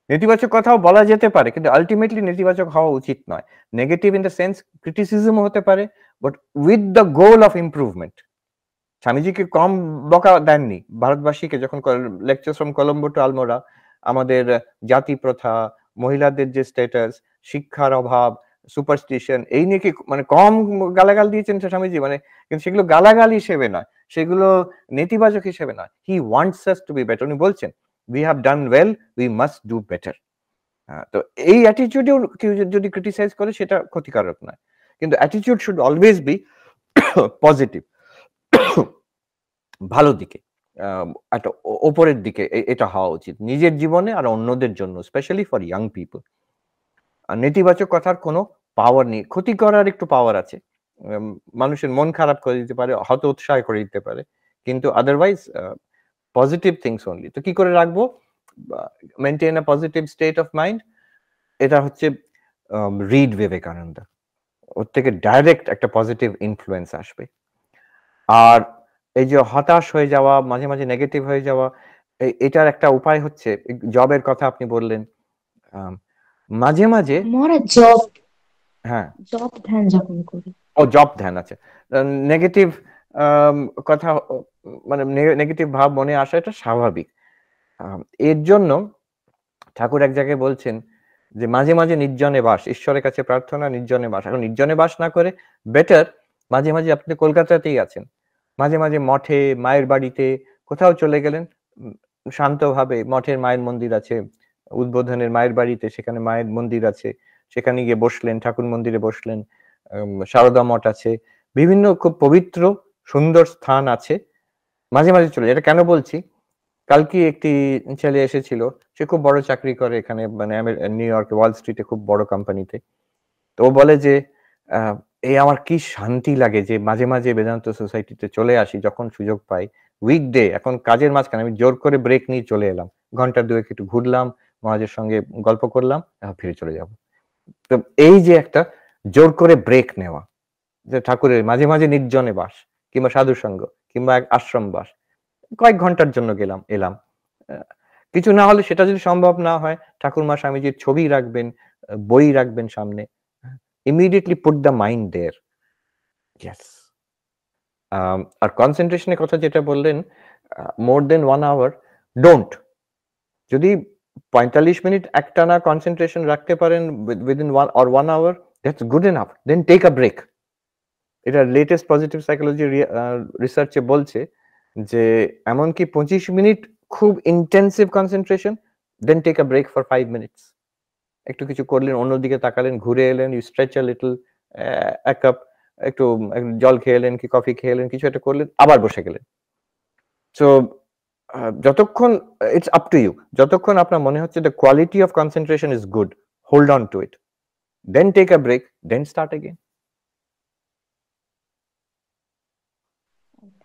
নেতিবাচক কথাও বলা যেতে পারে, কিন্তু আলটিমেটলি নেতিবাচক হওয়া উচিত নয়। Negative in the sense criticism হতে পারে, but with the goal of improvement. স্বামীজিকে কম বকা দেননি ভারতবাসীকে, যখন lecture from Colombo to Almora, আমাদের জাতি প্রথা, মহিলাদের যে স্ট্যাটাস, শিক্ষার অভাব, সুপারস্টিশন, এই নিয়ে কি মানে কম গালাগাল দিয়েছেন স্বামীজি? মানে কিন্তু সেগুলো গালাগাল হিসেবে নয়, সেগুলো নেতিবাচক হিসেবে নয়। He wants us to be better. উনি বলছেন we have done well, we must do better. তো এই অ্যাটিটিউডেও কেউ যদি ক্রিটিসাইজ করে সেটা ক্ষতিকারক নয়, কিন্তু attitude should always be positive, ভালো দিকে, একটা ওপরের দিকে এটা হওয়া উচিত নিজের জীবনে আর অন্যদের জন্য, স্পেশালি ফর ইয়াং পিপল। আর নেতিবাচক কথার কোনো পাওয়ার নেই, ক্ষতি করার একটু পাওয়ার আছে, মানুষের মন খারাপ করে দিতে পারে, হত উৎসাহ করে দিতে পারে, কিন্তু আদারওয়াইজ পজিটিভ থিংস অনলি। তো কি করে রাখবো maintain a positive state of mind? এটা হচ্ছে রিড বিবেকানন্দ, ওর থেকে ডাইরেক্ট একটা পজিটিভ ইনফ্লুয়েন্স আসবে। আর এই যে হতাশ হয়ে যাওয়া, মাঝে মাঝে নেগেটিভ হয়ে যাওয়া, এটার একটা উপায় হচ্ছে, জবের কথা আপনি বললেন, মাঝে মাঝে জব, হ্যাঁ জব ধ্যান যখন করি, জব ধ্যান আছে, নেগেটিভ কথা মানে নেগেটিভ ভাব মনে আসা এটা স্বাভাবিক। এর জন্য ঠাকুর এক জায়গায় বলছেন যে মাঝে মাঝে নির্জনে বাস, ঈশ্বরের কাছে প্রার্থনা, নির্জনে বাস। এখন নির্জনে বাস না করে বেটার মাঝে মাঝে, আপনি কলকাতাতেই আছেন, মাঝে মাঝে মঠে, মায়ের বাড়িতে কোথাও চলে গেলেন, শান্তভাবে, মঠের মায়ের মন্দির আছে, উদ্বোধনের মায়ের বাড়িতে সেখানে মায়ের মন্দির আছে, সেখানে গিয়ে বসলেন, ঠাকুর মন্দিরে বসলেন, সারদা মঠ আছে, বিভিন্ন খুব পবিত্র সুন্দর স্থান আছে, মাঝে মাঝে চলে। এটা কেন বলছি, কালকে একটি ছেলে এসেছিল, সে খুব বড় চাকরি করে এখানে, মানে নিউ ইয়র্কে ওয়াল স্ট্রিটে খুব বড় কোম্পানিতে। তো ও বলে যে এই আমার কি শান্তি লাগে যে মাঝে মাঝে বেদান্ত সোসাইটিতে চলে আসি যখন সুযোগ পাই। উইকডে এখন কাজের মাঝখানে আমি জোর করে ব্রেক নিয়ে চলে এলাম। ঘন্টা ২ একটু ঘুরলাম, মহারাজের সঙ্গে গল্প করলাম, ফিরে চলে যাব। তো এই যে একটা জোর করে ব্রেক নেওয়া, যে ঠাকুরের মাঝে মাঝে নির্জনে বাস কিংবা সাধু সঙ্গ কিংবা এক আশ্রম বাস, কয়েক ঘন্টার জন্য গেলাম এলাম। কিছু না হলে সেটা যদি সম্ভব না হয়, ঠাকুরমা স্বামীজির ছবি রাখবেন, বই রাখবেন সামনে, immediately put the mind there. Yes. আর কনসেন্ট্রেশনের কথা যেটা বললেন, মোর দেন 1 আওয়ার ডোন্ট। যদি ৪৫ মিনিট একটানা কনসেন্ট্রেশন রাখতে পারেন within 1 hour, that's good enough. Then take a break. এটা লেটেস্ট পজিটিভ সাইকোলজি রিসার্চে বলছে যে এমনকি ২৫ মিনিট খুব intensive concentration, then take a break for 5 minutes. একটু কিছু করলেন, অন্যদিকে তাকালেন, ঘুরে এলেন, ইউ স্ট্রেচ আ লিটল, এক কাপ একটু জল খেয়ে এলেন কি কফি খেয়ে এলেন, কিছু একটা করলেন, আবার বসে গেলেন। সো যতক্ষণ, ইটস আপ টু ইউ, যতক্ষণ আপনার মনে হচ্ছে the quality of concentration is good, hold on to it, then take a break, then start again.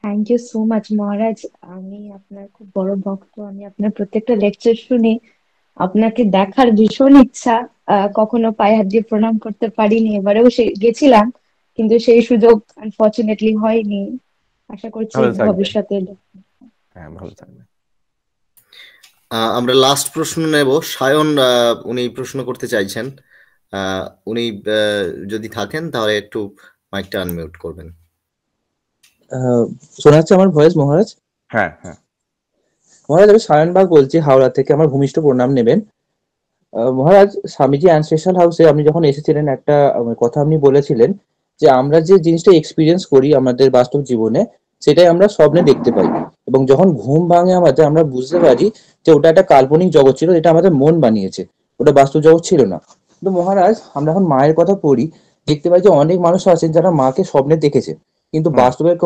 Thank you so much Maharaj. আমি আপনার খুব বড় ভক্ত। আমি আপনার প্রত্যেকটা লেকচার শুনে আপনাকে দেখার ভীষণ ইচ্ছা। কখনো পায়ে হাত দিয়ে প্রণাম করতে পারিনি, এবারেও গেছিলাম, কিন্তু সেই সুযোগ আনফরচুনেটলি হয়নি। আশা করছি ভালো থাকবেন। ভবিষ্যতে। হ্যাঁ, ভালো থাকবেন। আমরা লাস্ট প্রশ্ন নেব। সায়ন উনি প্রশ্ন করতে চাইছেন। উনি যদি থাকেন তাহলে একটু মাইকটা আনমিউট করবেন। শোনা যাচ্ছে আমার ভয়েস মহারাজ? হ্যাঁ হ্যাঁ মহারাজ, আমি সায়ন বাগ বলছি হাওড়া থেকে। আমার ভূমিষ্ঠ প্রণাম নেবেন। মহারাজ, স্বামীজি অ্যানসেস্ট্রাল হাউসে আপনি যখন এসেছিলেন একটা কথা আপনি বলেছিলেন যে আমরা যে জিনিসটা এক্সপিরিয়েন্স করি আমাদের বাস্তব জীবনে, সেটাই আমরা স্বপ্নে দেখতে পাই, এবং যখন ঘুম ভাঙে আমাদের আমরা বুঝতে পারি যে ওটা একটা কাল্পনিক জগৎ ছিল, এটা আমাদের মন বানিয়েছে, ওটা বাস্তব জগৎ ছিল না। কিন্তু মহারাজ, আমরা এখন মায়ের কথা পড়ি, দেখতে পাই যে অনেক মানুষ আছেন যারা মাকে স্বপ্নে দেখেছে, কিন্তু বাস্তবের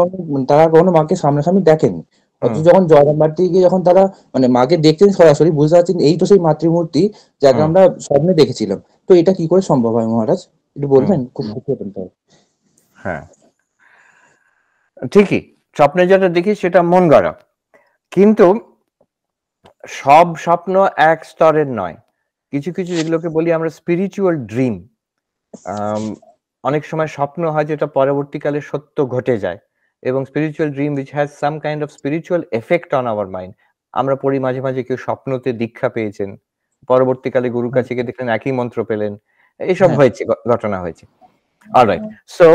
তারা কখনো মাকে সামনাসামনি দেখেনি। অথচ যখন জয়রামবাটি গিয়ে যখন তারা মানে মাকে দেখছেন সরাসরি, বুঝতে পারছেন এই তো সেই মাতৃমূর্তি যাকে আমরা স্বপ্নে দেখেছিলাম। তো এটা কি করে সম্ভব হয় মহারাজ, একটু বলবেন? খুব খুশি হতেন তাই। হ্যাঁ, ঠিকই, স্বপ্নে যেটা দেখি সেটা মন গড়া, কিন্তু সব স্বপ্ন এক স্তরের নয়। কিছু কিছু যেগুলোকে বলি আমরা স্পিরিচুয়াল ড্রিম, অনেক সময় স্বপ্ন হয় যেটা পরবর্তীকালে সত্য ঘটে যায়, এবং spiritual dream which has some kind of spiritual effect on our mind. আমরা পড়ি মাঝে মাঝে কেউ স্বপ্নতে দীক্ষা পেয়েছেন, পরবর্তীকালে গুরুর কাছে গিয়ে দেখলেন একই মন্ত্র পেলেন, এইসব হয়েছে, ঘটনা হয়েছে। Alright, so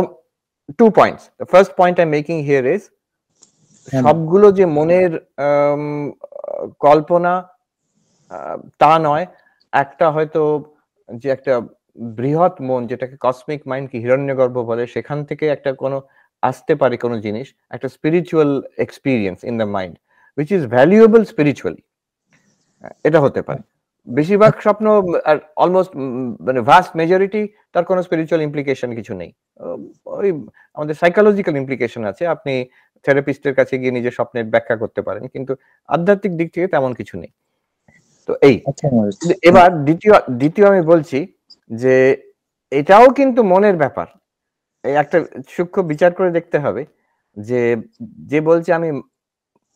2 points. The first point I'm making here is সবগুলো যে মনের কল্পনা তা নয়। একটা হয়তো যে একটা বৃহৎ মন, যেটাকে কসমিক মাইন্ড কি হিরণ্যগর্ভ বলে, সেখান থেকে একটা কোনো আসতে পারে কোনো জিনিস, একটা spiritual experience in the mind which is valuable spiritually, এটা হতে পারে। বেশিরভাগ স্বপ্ন আর অলমোস্ট মানে ভাস্ট মেজরিটি তার কোনো স্পিরিচুয়াল ইমপ্লিকেশন কিছু নেই, ওই আমাদের সাইকোলজিক্যাল ইমপ্লিকেশন আছে। আপনি থেরাপিস্টের কাছে গিয়ে নিজের স্বপ্নের ব্যাখ্যা করতে পারেন, কিন্তু আধ্যাত্মিক দিক থেকে তেমন কিছু নেই। তো এই এবার দ্বিতীয় আমি বলছি যে এটাও কিন্তু মনের ব্যাপার। এই একটা সূক্ষ্ম বিচার করে দেখতে হবে যে বলছে আমি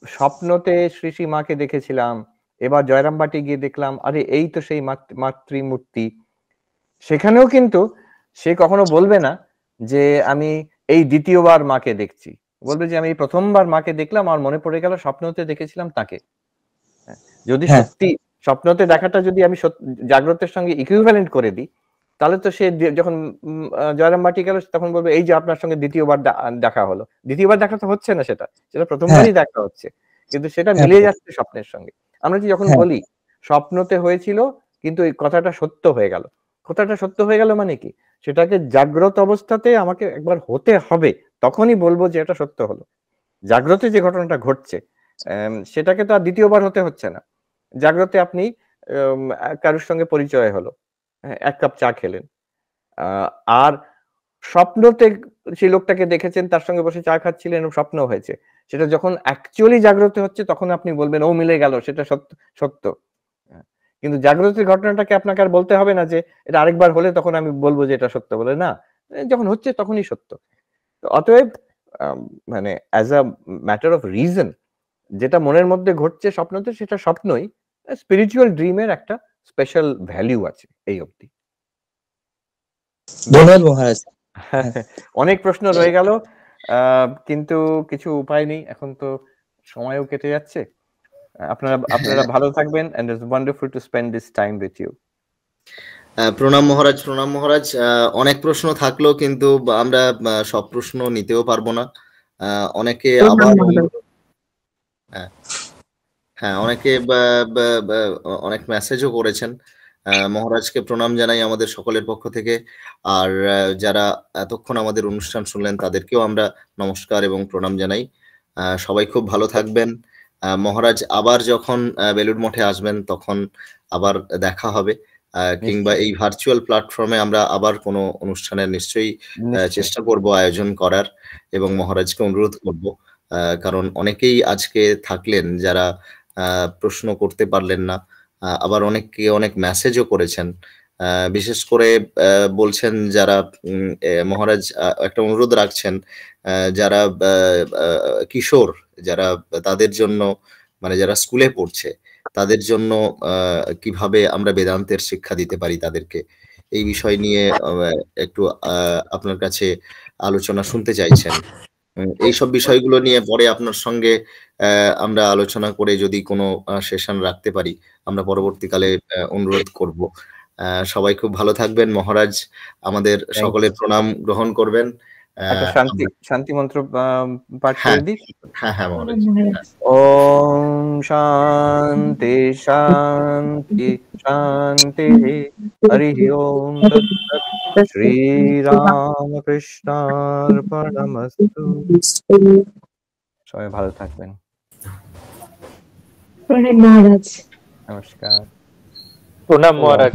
স্বপ্নতে শ্রী শ্রী মাকে দেখেছিলাম, এবার জয়রামবাটি গিয়ে দেখলাম আরে এই তো সেই মাতৃমূর্তি, সেখানেও কিন্তু সে কখনো বলবে না যে আমি এই দ্বিতীয়বার মাকে দেখছি, বলবে যে আমি এই প্রথমবার মাকে দেখলাম, আমার মনে পড়ে গেল স্বপ্নতে দেখেছিলাম তাকে। যদি সত্যি স্বপ্নতে দেখাটা যদি আমি জাগ্রতের সঙ্গে ইকুইভ্যালেন্ট করে দিই, তাহলে তো সে যখন জয়রামবাটি গেল তখন বলবে এই যে আপনার সঙ্গে দ্বিতীয়বার দেখা হলো। দ্বিতীয়বার দেখা তো হচ্ছে না, সেটা প্রথমবারই দেখা হচ্ছে, কিন্তু সেটা মিলে যাচ্ছে স্বপ্নের সঙ্গে। আমরা যে যখন বলি স্বপ্নতে হয়েছিল কিন্তু এই কথাটা সত্য হয়ে গেল, কথাটা সত্য হয়ে গেল মানে কি, সেটাকে জাগ্রত অবস্থাতে আমাকে একবার হতে হবে, তখনই বলবো যে এটা সত্য হলো। জাগ্রতে যে ঘটনাটা ঘটছে সেটাকে তো আর দ্বিতীয়বার হতে হচ্ছে না। জাগ্রতে আপনি কারোর সঙ্গে পরিচয় হলো, 1 কাপ চা খেলেন, আর স্বপ্নতে সেই লোকটাকে দেখেছেন, তার সঙ্গে বসে চা খাচ্ছিলেন, স্বপ্ন হয়েছে। সেটা যখন অ্যাকচুয়ালি জাগ্রত হচ্ছে তখন আপনি বলবেন ও মিলে গেল, সেটা সত্য। কিন্তু জাগ্রতের ঘটনাটাকে আপনাকে আর বলতে হবে না যে এটা আরেকবার হলে তখন আমি বলবো যে এটা সত্য বলে, না, যখন হচ্ছে তখনই সত্য। তো অতএব মানে as a matter of reason যেটা মনের মধ্যে ঘটছে স্বপ্নতে, সেটা স্বপ্নই। স্পিরিচুয়াল ড্রিমের একটা স্পেশাল ভ্যালু আছে এই অবধি। ধন্যবাদ মহারাজ। অনেক প্রশ্ন রয়ে গেল, কিন্তু কিছু উপায় নেই, এখন তো সময়ও কেটে যাচ্ছে। আপনারা ভালো থাকবেন, and it's wonderful to spend this time with you. প্রণাম মহারাজ, প্রণাম মহারাজ। অনেক প্রশ্ন থাকলেও কিন্তু আমরা সব প্রশ্ন নিতেও পারবো না। অনেকে আবার হ্যাঁ অনেকে অনেক মেসেজও করেছেন। মহারাজকে প্রণাম জানাই আমাদের সকলের পক্ষ থেকে। আর যারা এতক্ষণ আমাদের অনুষ্ঠান শুনলেন তাদেরকেও আমরা নমস্কার এবং প্রণাম জানাই। সবাই খুব ভালো থাকবেন। মহারাজ আবার যখন বেলুড় মঠে আসবেন তখন আবার দেখা হবে, কিংবা এই ভার্চুয়াল প্ল্যাটফর্মে আমরা আবার কোনো অনুষ্ঠানের নিশ্চয়ই চেষ্টা করব আয়োজন করার, এবং মহারাজকে অনুরোধ করব, কারণ অনেকেই আজকে থাকলেন যারা প্রশ্ন করতে পারলেন না, আবার অনেকে অনেক মেসেজও করেছেন। বিশেষ করে বলছেন যারা মহারাজ একটা অনুরোধ রাখছেন, যারা কিশোর, যারা তাদের জন্য মানে যারা স্কুলে পড়ছে তাদের জন্য কিভাবে আমরা বেদান্তের শিক্ষা দিতে পারি তাদেরকে, এই বিষয় নিয়ে একটু আপনার কাছে আলোচনা শুনতে চাইছেন। এইসব বিষয়গুলো নিয়ে পরে আপনার সঙ্গে আমরা আলোচনা করে যদি কোনো সেশন রাখতে পারি আমরা পরবর্তীকালে অনুরোধ করব। সবাই খুব ভালো থাকবেন। মহারাজ আমাদের সকলের প্রণাম গ্রহণ করবেন। শান্তি মন্ত্র পাঠ করে দিই। হ্যাঁ হ্যাঁ মহারাজ। ওম শান্তি শান্তি শান্তি হরি ওম তৎসৎ। শ্রী রামকৃষ্ণার্পণমস্তু। সবাই ভালো থাকবেন। প্রণাম মহারাজ। নমস্কার। প্রণাম মহারাজ।